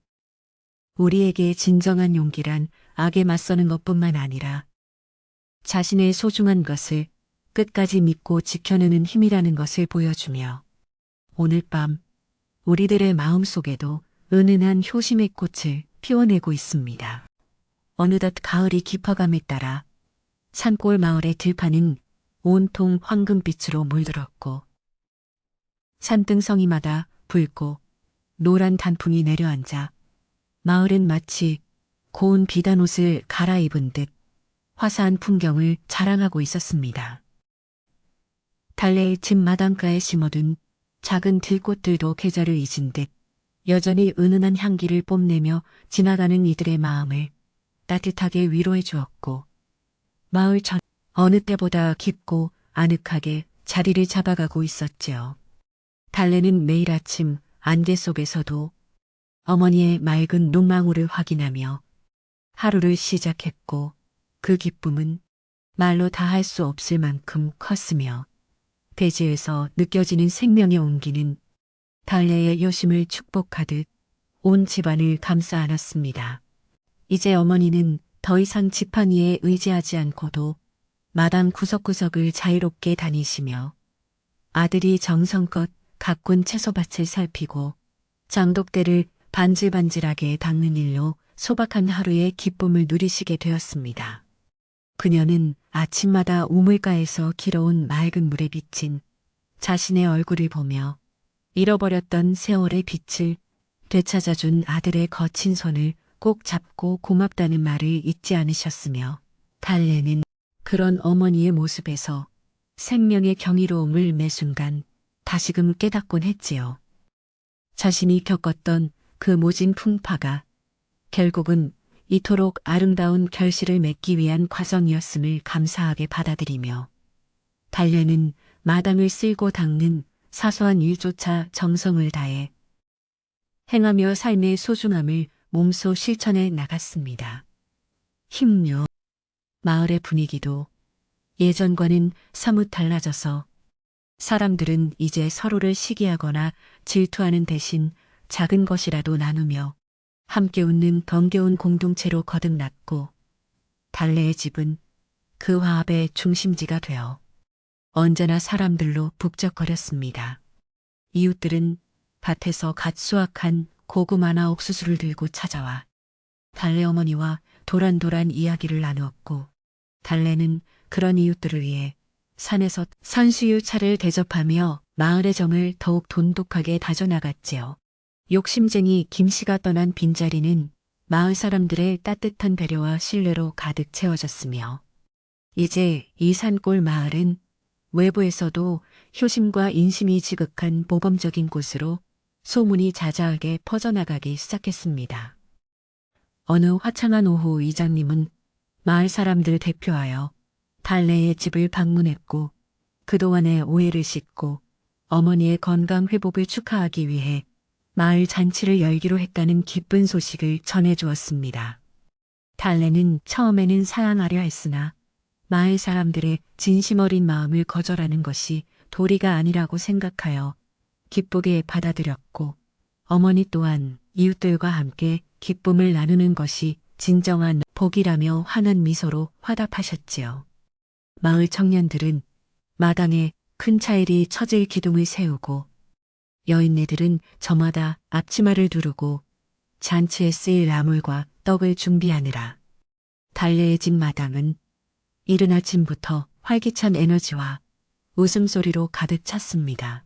우리에게 진정한 용기란 악에 맞서는 것뿐만 아니라 자신의 소중한 것을 끝까지 믿고 지켜내는 힘이라는 것을 보여주며 오늘 밤 우리들의 마음속에도 은은한 효심의 꽃을 피워내고 있습니다. 어느덧 가을이 깊어감에 따라 산골 마을의 들판은 온통 황금빛으로 물들었고 산등성이마다 붉고 노란 단풍이 내려앉아 마을은 마치 고운 비단옷을 갈아입은 듯 화사한 풍경을 자랑하고 있었습니다. 달래의 집 마당가에 심어둔 작은 들꽃들도 계절을 잊은 듯 여전히 은은한 향기를 뽐내며 지나가는 이들의 마음을 따뜻하게 위로해 주었고 마을 전 어느 때보다 깊고 아늑하게 자리를 잡아가고 있었지요. 달래는 매일 아침 안개 속에서도 어머니의 맑은 눈망울을 확인하며 하루를 시작했고 그 기쁨은 말로 다 할 수 없을 만큼 컸으며 대지에서 느껴지는 생명의 온기는 달래의 여심을 축복하듯 온 집안을 감싸 안았습니다. 이제 어머니는 더 이상 지판 위에 의지하지 않고도 마당 구석구석을 자유롭게 다니시며 아들이 정성껏 가꾼 채소밭을 살피고 장독대를 반질반질하게 닦는 일로 소박한 하루의 기쁨을 누리시게 되었습니다. 그녀는 아침마다 우물가에서 길어온 맑은 물에 비친 자신의 얼굴을 보며 잃어버렸던 세월의 빛을 되찾아준 아들의 거친 손을 꼭 잡고 고맙다는 말을 잊지 않으셨으며 달래는 그런 어머니의 모습에서 생명의 경이로움을 매 순간 다시금 깨닫곤 했지요. 자신이 겪었던 그 모진 풍파가 결국은 이토록 아름다운 결실을 맺기 위한 과정이었음을 감사하게 받아들이며 달래는 마당을 쓸고 닦는 사소한 일조차 정성을 다해 행하며 삶의 소중함을 몸소 실천해 나갔습니다. 힘요. 마을의 분위기도 예전과는 사뭇 달라져서 사람들은 이제 서로를 시기하거나 질투하는 대신 작은 것이라도 나누며 함께 웃는 번겨운 공동체로 거듭났고 달래의 집은 그 화합의 중심지가 되어 언제나 사람들로 북적거렸습니다. 이웃들은 밭에서 갓 수확한 고구마나 옥수수를 들고 찾아와 달래 어머니와 도란도란 이야기를 나누었고 달래는 그런 이웃들을 위해 산에서 산수유차를 대접하며 마을의 정을 더욱 돈독하게 다져나갔지요. 욕심쟁이 김씨가 떠난 빈자리는 마을 사람들의 따뜻한 배려와 신뢰로 가득 채워졌으며 이제 이 산골 마을은 외부에서도 효심과 인심이 지극한 모범적인 곳으로 소문이 자자하게 퍼져나가기 시작했습니다. 어느 화창한 오후 이장님은 마을 사람들 대표하여 달래의 집을 방문했고 그동안의 오해를 씻고 어머니의 건강 회복을 축하하기 위해 마을 잔치를 열기로 했다는 기쁜 소식을 전해주었습니다. 달래는 처음에는 사양하려 했으나 마을 사람들의 진심 어린 마음을 거절하는 것이 도리가 아니라고 생각하여 기쁘게 받아들였고 어머니 또한 이웃들과 함께 기쁨을 나누는 것이 진정한 복이라며 환한 미소로 화답하셨지요. 마을 청년들은 마당에 큰 차일이 처질 기둥을 세우고 여인네들은 저마다 앞치마를 두르고 잔치에 쓰일 나물과 떡을 준비하느라 달래의 집 마당은 이른 아침부터 활기찬 에너지와 웃음소리로 가득 찼습니다.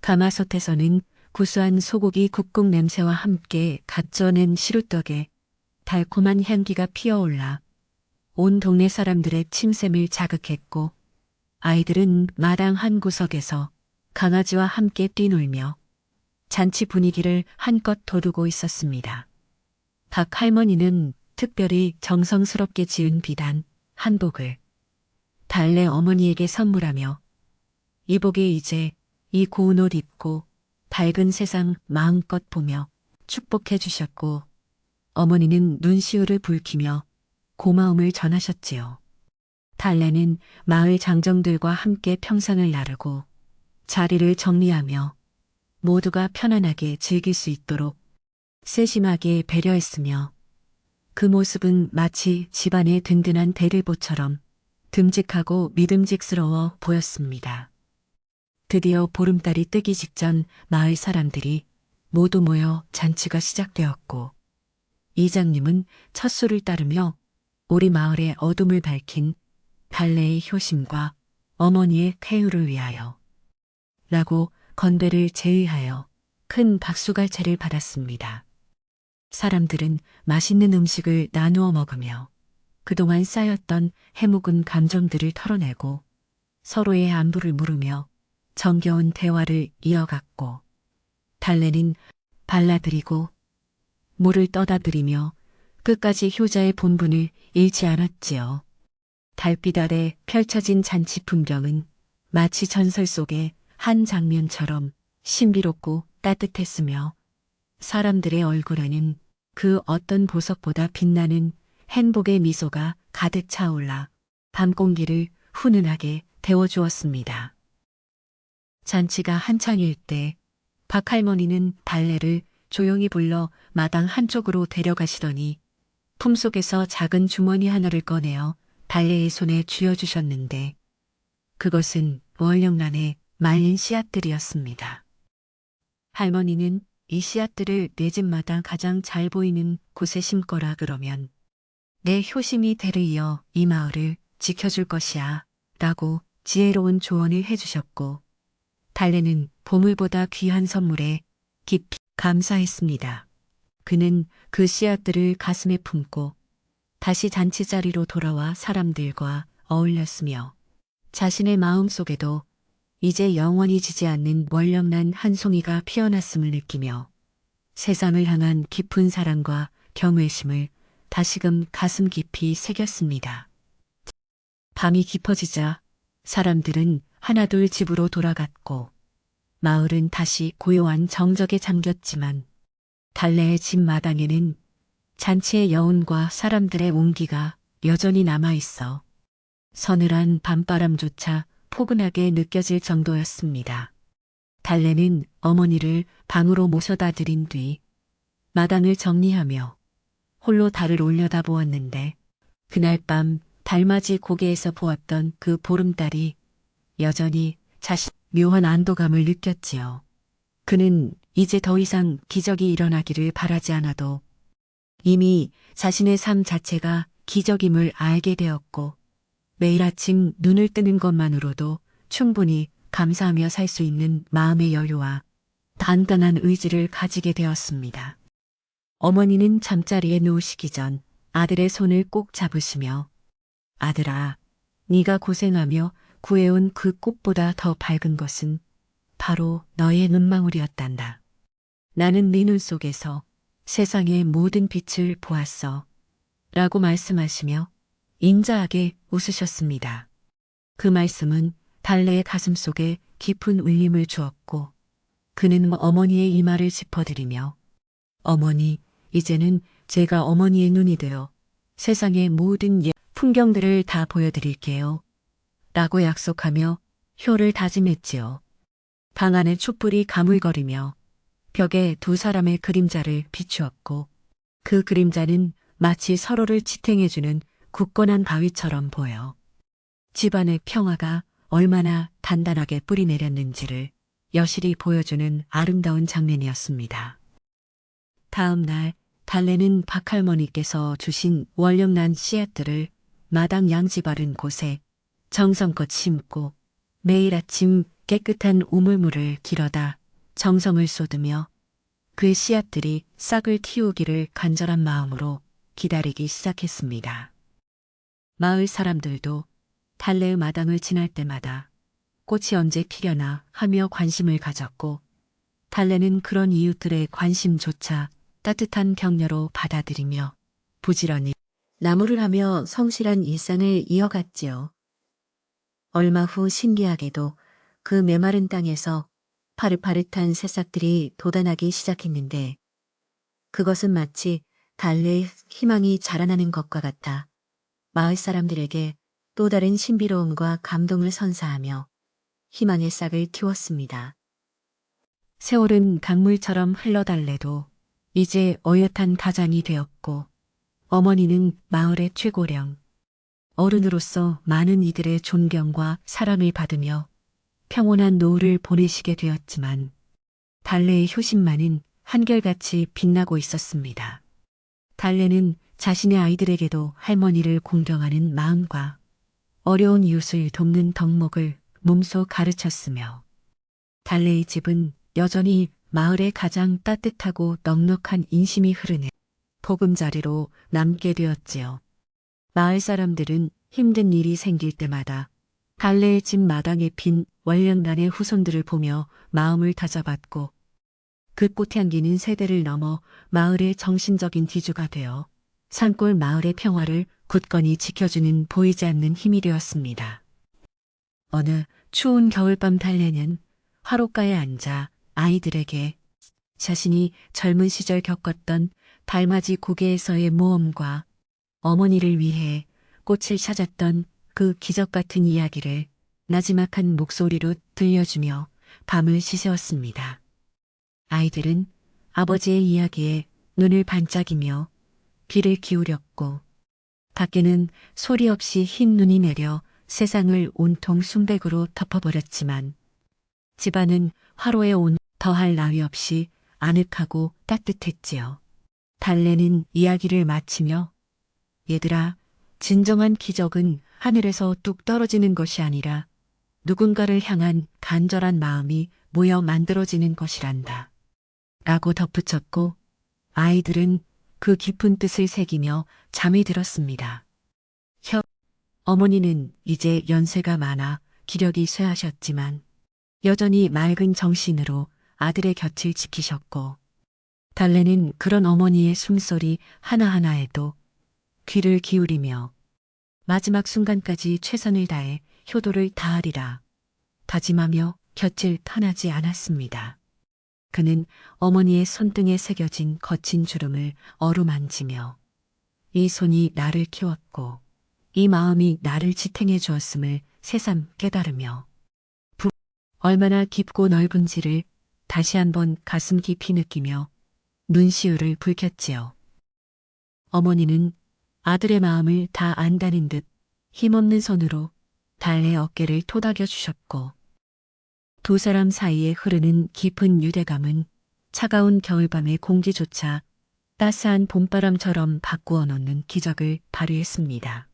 가마솥에서는 구수한 소고기 국국 냄새와 함께 갓 쪄낸 시루떡에 달콤한 향기가 피어올라 온 동네 사람들의 침샘을 자극했고 아이들은 마당 한 구석에서 강아지와 함께 뛰놀며 잔치 분위기를 한껏 돋우고 있었습니다. 박 할머니는 특별히 정성스럽게 지은 비단, 한복을 달래 어머니에게 선물하며 이복에 이제 이 고운 옷 입고 밝은 세상 마음껏 보며 축복해 주셨고 어머니는 눈시울을 붉히며 고마움을 전하셨지요. 달래는 마을 장정들과 함께 평상을 나르고 자리를 정리하며 모두가 편안하게 즐길 수 있도록 세심하게 배려했으며 그 모습은 마치 집안의 든든한 대들보처럼 듬직하고 믿음직스러워 보였습니다. 드디어 보름달이 뜨기 직전 마을 사람들이 모두 모여 잔치가 시작되었고 이장님은 첫 수를 따르며 우리 마을의 어둠을 밝힌 달래의 효심과 어머니의 쾌유를 위하여 라고 건배를 제의하여 큰 박수갈채를 받았습니다. 사람들은 맛있는 음식을 나누어 먹으며 그동안 쌓였던 해묵은 감정들을 털어내고 서로의 안부를 물으며 정겨운 대화를 이어갔고 달래는 발라드리고 물을 떠다드리며 끝까지 효자의 본분을 잃지 않았지요. 달빛 아래 펼쳐진 잔치 풍경은 마치 전설 속의 한 장면처럼 신비롭고 따뜻했으며 사람들의 얼굴에는 그 어떤 보석보다 빛나는 행복의 미소가 가득 차올라 밤 공기를 훈훈하게 데워주었습니다. 잔치가 한창일 때 박할머니는 달래를 조용히 불러 마당 한쪽으로 데려가시더니 품속에서 작은 주머니 하나를 꺼내어 달래의 손에 쥐어주셨는데 그것은 월령란의 말린 씨앗들이었습니다. 할머니는 이 씨앗들을 내 집마다 가장 잘 보이는 곳에 심거라 그러면 내 효심이 대를 이어 이 마을을 지켜줄 것이야 라고 지혜로운 조언을 해주셨고 달래는 보물보다 귀한 선물에 깊이 감사했습니다. 그는 그 씨앗들을 가슴에 품고 다시 잔치자리로 돌아와 사람들과 어울렸으며 자신의 마음속에도 이제 영원히 지지 않는 월령난 한 송이가 피어났음을 느끼며 세상을 향한 깊은 사랑과 경외심을 다시금 가슴 깊이 새겼습니다. 밤이 깊어지자 사람들은 하나둘 집으로 돌아갔고 마을은 다시 고요한 정적에 잠겼지만 달래의 집 마당에는 잔치의 여운과 사람들의 온기가 여전히 남아있어 서늘한 밤바람조차 포근하게 느껴질 정도였습니다. 달래는 어머니를 방으로 모셔다 드린 뒤 마당을 정리하며 홀로 달을 올려다보았는데 그날 밤 달맞이 고개에서 보았던 그 보름달이 여전히 자신 묘한 안도감을 느꼈지요. 그는 이제 더 이상 기적이 일어나기를 바라지 않아도 이미 자신의 삶 자체가 기적임을 알게 되었고 매일 아침 눈을 뜨는 것만으로도 충분히 감사하며 살 수 있는 마음의 여유와 단단한 의지를 가지게 되었습니다. 어머니는 잠자리에 누우시기 전 아들의 손을 꼭 잡으시며 아들아, 네가 고생하며 구해온 그 꽃보다 더 밝은 것은 바로 너의 눈망울이었단다. 나는 네 눈 속에서 세상의 모든 빛을 보았어. 라고 말씀하시며 인자하게 웃으셨습니다. 그 말씀은 달래의 가슴 속에 깊은 울림을 주었고 그는 어머니의 이마를 짚어드리며 어머니, 이제는 제가 어머니의 눈이 되어 세상의 모든 풍경들을 다 보여드릴게요. 라고 약속하며 혀를 다짐했지요. 방 안의 촛불이 가물거리며 벽에 두 사람의 그림자를 비추었고 그 그림자는 마치 서로를 지탱해주는 굳건한 바위처럼 보여 집안의 평화가 얼마나 단단하게 뿌리내렸는지를 여실히 보여주는 아름다운 장면이었습니다. 다음 날 달래는 박할머니께서 주신 월령난 씨앗들을 마당 양지 바른 곳에 정성껏 심고 매일 아침 깨끗한 우물물을 길어다 정성을 쏟으며 그 씨앗들이 싹을 틔우기를 간절한 마음으로 기다리기 시작했습니다. 마을 사람들도 달래의 마당을 지날 때마다 꽃이 언제 피려나 하며 관심을 가졌고 달래는 그런 이웃들의 관심조차 따뜻한 격려로 받아들이며 부지런히 나무를 하며 성실한 일상을 이어갔지요. 얼마 후 신기하게도 그 메마른 땅에서 파릇파릇한 새싹들이 돋아나기 시작했는데 그것은 마치 달래의 희망이 자라나는 것과 같아 마을 사람들에게 또 다른 신비로움과 감동을 선사하며 희망의 싹을 틔웠습니다. 세월은 강물처럼 흘러달래도 이제 어엿한 가장이 되었고 어머니는 마을의 최고령, 어른으로서 많은 이들의 존경과 사랑을 받으며 평온한 노후를 보내시게 되었지만 달래의 효심만은 한결같이 빛나고 있었습니다. 달래는 자신의 아이들에게도 할머니를 공경하는 마음과 어려운 이웃을 돕는 덕목을 몸소 가르쳤으며 달래의 집은 여전히 마을의 가장 따뜻하고 넉넉한 인심이 흐르는 보금자리로 남게 되었지요. 마을 사람들은 힘든 일이 생길 때마다 달래의 집 마당에 핀 월령단의 후손들을 보며 마음을 다잡았고 그 꽃향기는 세대를 넘어 마을의 정신적인 기주가 되어 산골 마을의 평화를 굳건히 지켜주는 보이지 않는 힘이 되었습니다. 어느 추운 겨울밤 달래는 화롯가에 앉아 아이들에게 자신이 젊은 시절 겪었던 달맞이 고개에서의 모험과 어머니를 위해 꽃을 찾았던 그 기적 같은 이야기를 나지막한 목소리로 들려주며 밤을 지새웠습니다. 아이들은 아버지의 이야기에 눈을 반짝이며 귀를 기울였고 밖에는 소리 없이 흰 눈이 내려 세상을 온통 순백으로 덮어버렸지만 집안은 화로에 온 더할 나위 없이 아늑하고 따뜻했지요. 달래는 이야기를 마치며 얘들아, 진정한 기적은 하늘에서 뚝 떨어지는 것이 아니라 누군가를 향한 간절한 마음이 모여 만들어지는 것이란다. 라고 덧붙였고 아이들은 그 깊은 뜻을 새기며 잠이 들었습니다. 어머니는 이제 연세가 많아 기력이 쇠하셨지만 여전히 맑은 정신으로 아들의 곁을 지키셨고 달래는 그런 어머니의 숨소리 하나하나에도 귀를 기울이며 마지막 순간까지 최선을 다해 효도를 다하리라 다짐하며 곁을 떠나지 않았습니다. 그는 어머니의 손등에 새겨진 거친 주름을 어루만지며 이 손이 나를 키웠고 이 마음이 나를 지탱해 주었음을 새삼 깨달으며 얼마나 깊고 넓은지를 다시 한번 가슴 깊이 느끼며 눈시울을 붉혔지요. 어머니는 아들의 마음을 다 안다는 듯 힘없는 손으로 달래의 어깨를 토닥여 주셨고 두 사람 사이에 흐르는 깊은 유대감은 차가운 겨울밤의 공기조차 따스한 봄바람처럼 바꾸어 놓는 기적을 발휘했습니다.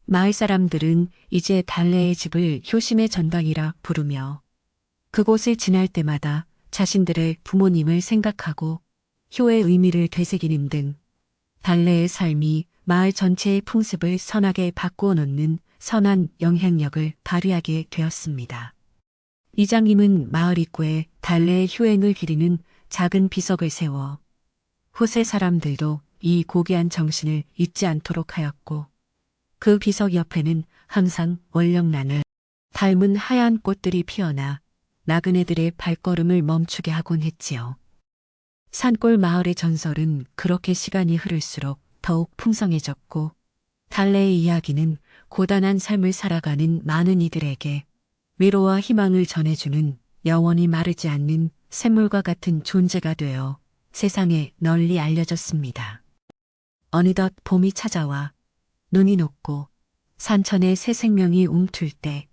마을 사람들은 이제 달래의 집을 효심의 전당이라 부르며 그곳을 지날 때마다 자신들의 부모님을 생각하고 효의 의미를 되새기는 등 달래의 삶이 마을 전체의 풍습을 선하게 바꾸어 놓는 선한 영향력을 발휘하게 되었습니다. 이장님은 마을 입구에 달래의 효행을 기리는 작은 비석을 세워 후세 사람들도 이 고귀한 정신을 잊지 않도록 하였고 그 비석 옆에는 항상 월령란을 닮은 하얀 꽃들이 피어나 나그네들의 발걸음을 멈추게 하곤 했지요. 산골 마을의 전설은 그렇게 시간이 흐를수록 더욱 풍성해졌고 달래의 이야기는 고단한 삶을 살아가는 많은 이들에게 위로와 희망을 전해주는 영원히 마르지 않는 샘물과 같은 존재가 되어 세상에 널리 알려졌습니다. 어느덧 봄이 찾아와 눈이 녹고 산천의 새 생명이 움틀 때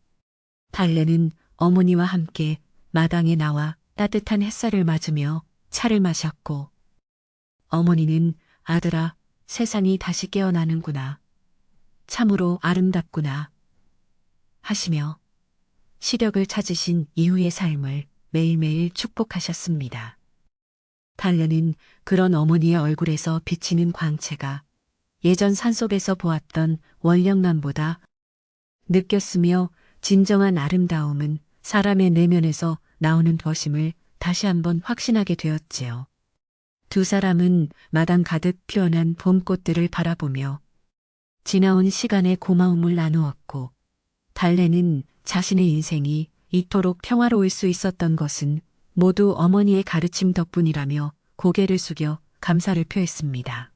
달래는 어머니와 함께 마당에 나와 따뜻한 햇살을 맞으며 차를 마셨고 어머니는 아들아, 세상이 다시 깨어나는구나. 참으로 아름답구나. 하시며 시력을 찾으신 이후의 삶을 매일매일 축복하셨습니다. 달래는 그런 어머니의 얼굴에서 비치는 광채가 예전 산속에서 보았던 월령남보다 느꼈으며 진정한 아름다움은 사람의 내면에서 나오는 것임을 다시 한번 확신하게 되었지요. 두 사람은 마당 가득 피어난 봄꽃들을 바라보며 지나온 시간의 고마움을 나누었고, 달래는 자신의 인생이 이토록 평화로울 수 있었던 것은 모두 어머니의 가르침 덕분이라며 고개를 숙여 감사를 표했습니다.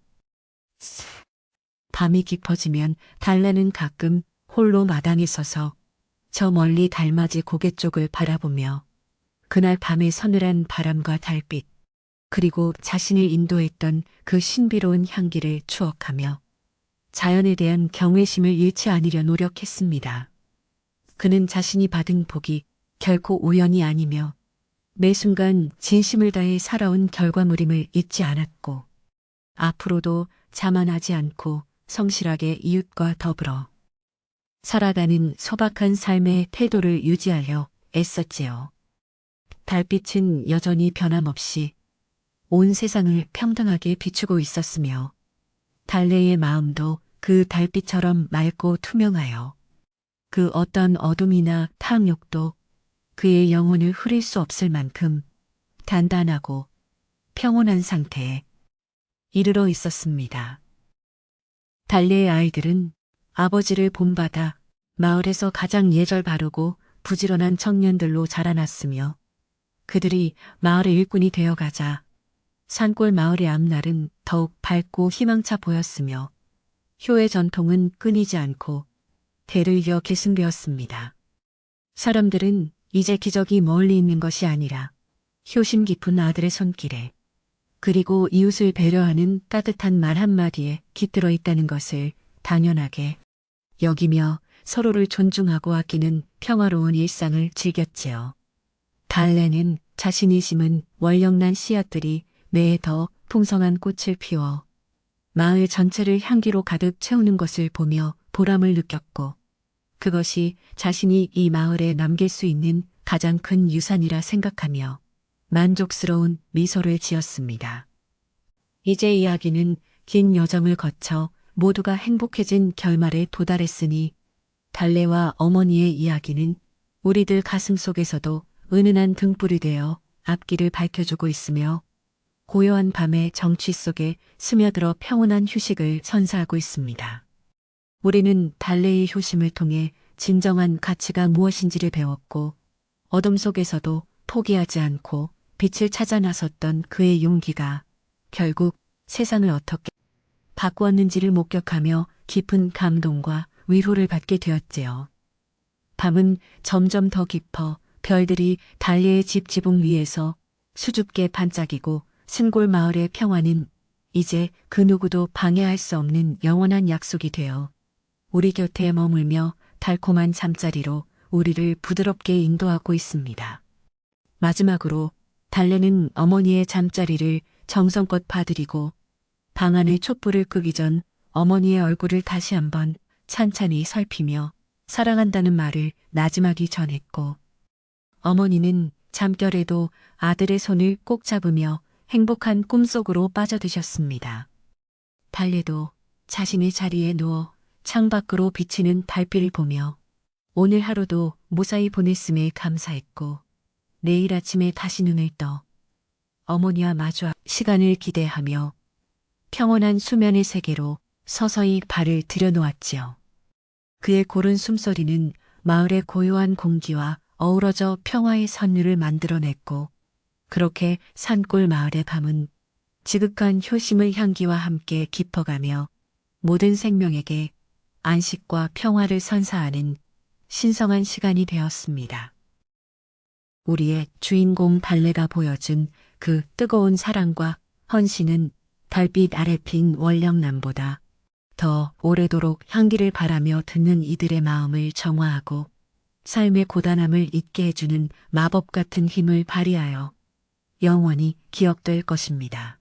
밤이 깊어지면 달래는 가끔 홀로 마당에 서서 저 멀리 달맞이 고개 쪽을 바라보며 그날 밤의 서늘한 바람과 달빛, 그리고 자신을 인도했던 그 신비로운 향기를 추억하며 자연에 대한 경외심을 잃지 않으려 노력했습니다. 그는 자신이 받은 복이 결코 우연이 아니며 매 순간 진심을 다해 살아온 결과물임을 잊지 않았고, 앞으로도 자만하지 않고 성실하게 이웃과 더불어 살아가는 소박한 삶의 태도를 유지하려 애썼지요. 달빛은 여전히 변함없이 온 세상을 평등하게 비추고 있었으며, 달래의 마음도 그 달빛처럼 맑고 투명하여 그 어떤 어둠이나 탐욕도 그의 영혼을 흐릴 수 없을 만큼 단단하고 평온한 상태에 이르러 있었습니다. 달래의 아이들은 아버지를 본받아 마을에서 가장 예절 바르고 부지런한 청년들로 자라났으며, 그들이 마을의 일꾼이 되어가자 산골 마을의 앞날은 더욱 밝고 희망차 보였으며, 효의 전통은 끊이지 않고 대를 이어 계승되었습니다. 사람들은 이제 기적이 멀리 있는 것이 아니라 효심 깊은 아들의 손길에, 그리고 이웃을 배려하는 따뜻한 말 한마디에 깃들어 있다는 것을 당연하게 여기며 서로를 존중하고 아끼는 평화로운 일상을 즐겼지요. 달래는 자신이 심은 월령난 씨앗들이 매해 더 풍성한 꽃을 피워 마을 전체를 향기로 가득 채우는 것을 보며 보람을 느꼈고, 그것이 자신이 이 마을에 남길 수 있는 가장 큰 유산이라 생각하며 만족스러운 미소를 지었습니다. 이제 이야기는 긴 여정을 거쳐 모두가 행복해진 결말에 도달했으니, 달래와 어머니의 이야기는 우리들 가슴 속에서도 은은한 등불이 되어 앞길을 밝혀주고 있으며, 고요한 밤의 정취 속에 스며들어 평온한 휴식을 선사하고 있습니다. 우리는 달래의 효심을 통해 진정한 가치가 무엇인지를 배웠고, 어둠 속에서도 포기하지 않고 빛을 찾아 나섰던 그의 용기가 결국 세상을 어떻게 바꾸었는지를 목격하며 깊은 감동과 위로를 받게 되었지요. 밤은 점점 더 깊어 별들이 달래의 집 지붕 위에서 수줍게 반짝이고, 산골 마을의 평화는 이제 그 누구도 방해할 수 없는 영원한 약속이 되어 우리 곁에 머물며 달콤한 잠자리로 우리를 부드럽게 인도하고 있습니다. 마지막으로 달래는 어머니의 잠자리를 정성껏 봐드리고 방 안의 촛불을 끄기 전 어머니의 얼굴을 다시 한번 찬찬히 살피며 사랑한다는 말을 나지막이 전했고, 어머니는 잠결에도 아들의 손을 꼭 잡으며 행복한 꿈속으로 빠져드셨습니다. 달래도 자신의 자리에 누워 창밖으로 비치는 달빛을 보며 오늘 하루도 무사히 보냈음에 감사했고, 내일 아침에 다시 눈을 떠 어머니와 마주할 시간을 기대하며 평온한 수면의 세계로 서서히 발을 들여놓았지요. 그의 고른 숨소리는 마을의 고요한 공기와 어우러져 평화의 선율을 만들어냈고, 그렇게 산골 마을의 밤은 지극한 효심의 향기와 함께 깊어가며 모든 생명에게 안식과 평화를 선사하는 신성한 시간이 되었습니다. 우리의 주인공 달래가 보여준 그 뜨거운 사랑과 헌신은 달빛 아래 핀 월령남보다 더 오래도록 향기를 바라며 듣는 이들의 마음을 정화하고 삶의 고단함을 잊게 해주는 마법 같은 힘을 발휘하여 영원히 기억될 것입니다.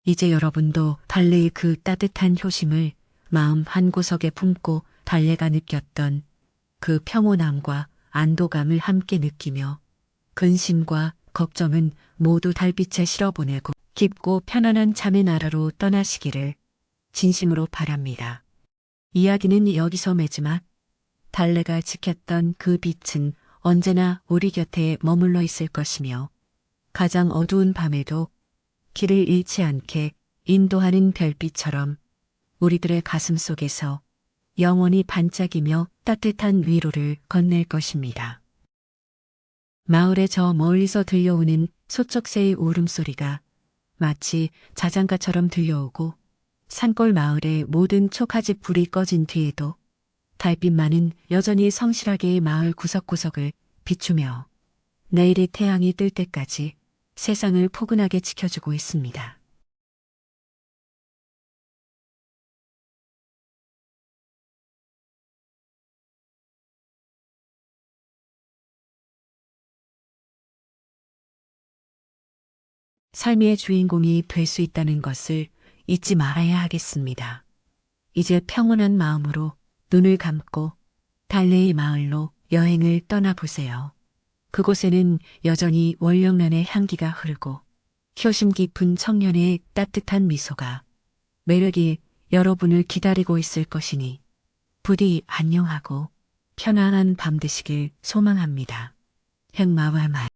이제 여러분도 달래의 그 따뜻한 효심을 마음 한구석에 품고 달래가 느꼈던 그 평온함과 안도감을 함께 느끼며 근심과 걱정은 모두 달빛에 실어보내고 깊고 편안한 잠의 나라로 떠나시기를 진심으로 바랍니다. 이야기는 여기서 맺지만 달래가 지켰던 그 빛은 언제나 우리 곁에 머물러 있을 것이며, 가장 어두운 밤에도 길을 잃지 않게 인도하는 별빛처럼 우리들의 가슴 속에서 영원히 반짝이며 따뜻한 위로를 건넬 것입니다. 마을에 저 멀리서 들려오는 소쩍새의 울음소리가 마치 자장가처럼 들려오고 산골 마을의 모든 촉화집 불이 꺼진 뒤에도 달빛만은 여전히 성실하게 마을 구석구석을 비추며 내일의 태양이 뜰 때까지 세상을 포근하게 지켜주고 있습니다. 삶의 주인공이 될 수 있다는 것을 잊지 말아야 하겠습니다. 이제 평온한 마음으로 눈을 감고 달래의 마을로 여행을 떠나보세요. 그곳에는 여전히 월령란의 향기가 흐르고 효심 깊은 청년의 따뜻한 미소가 매력이 여러분을 기다리고 있을 것이니 부디 안녕하고 편안한 밤 되시길 소망합니다. 흑마와 말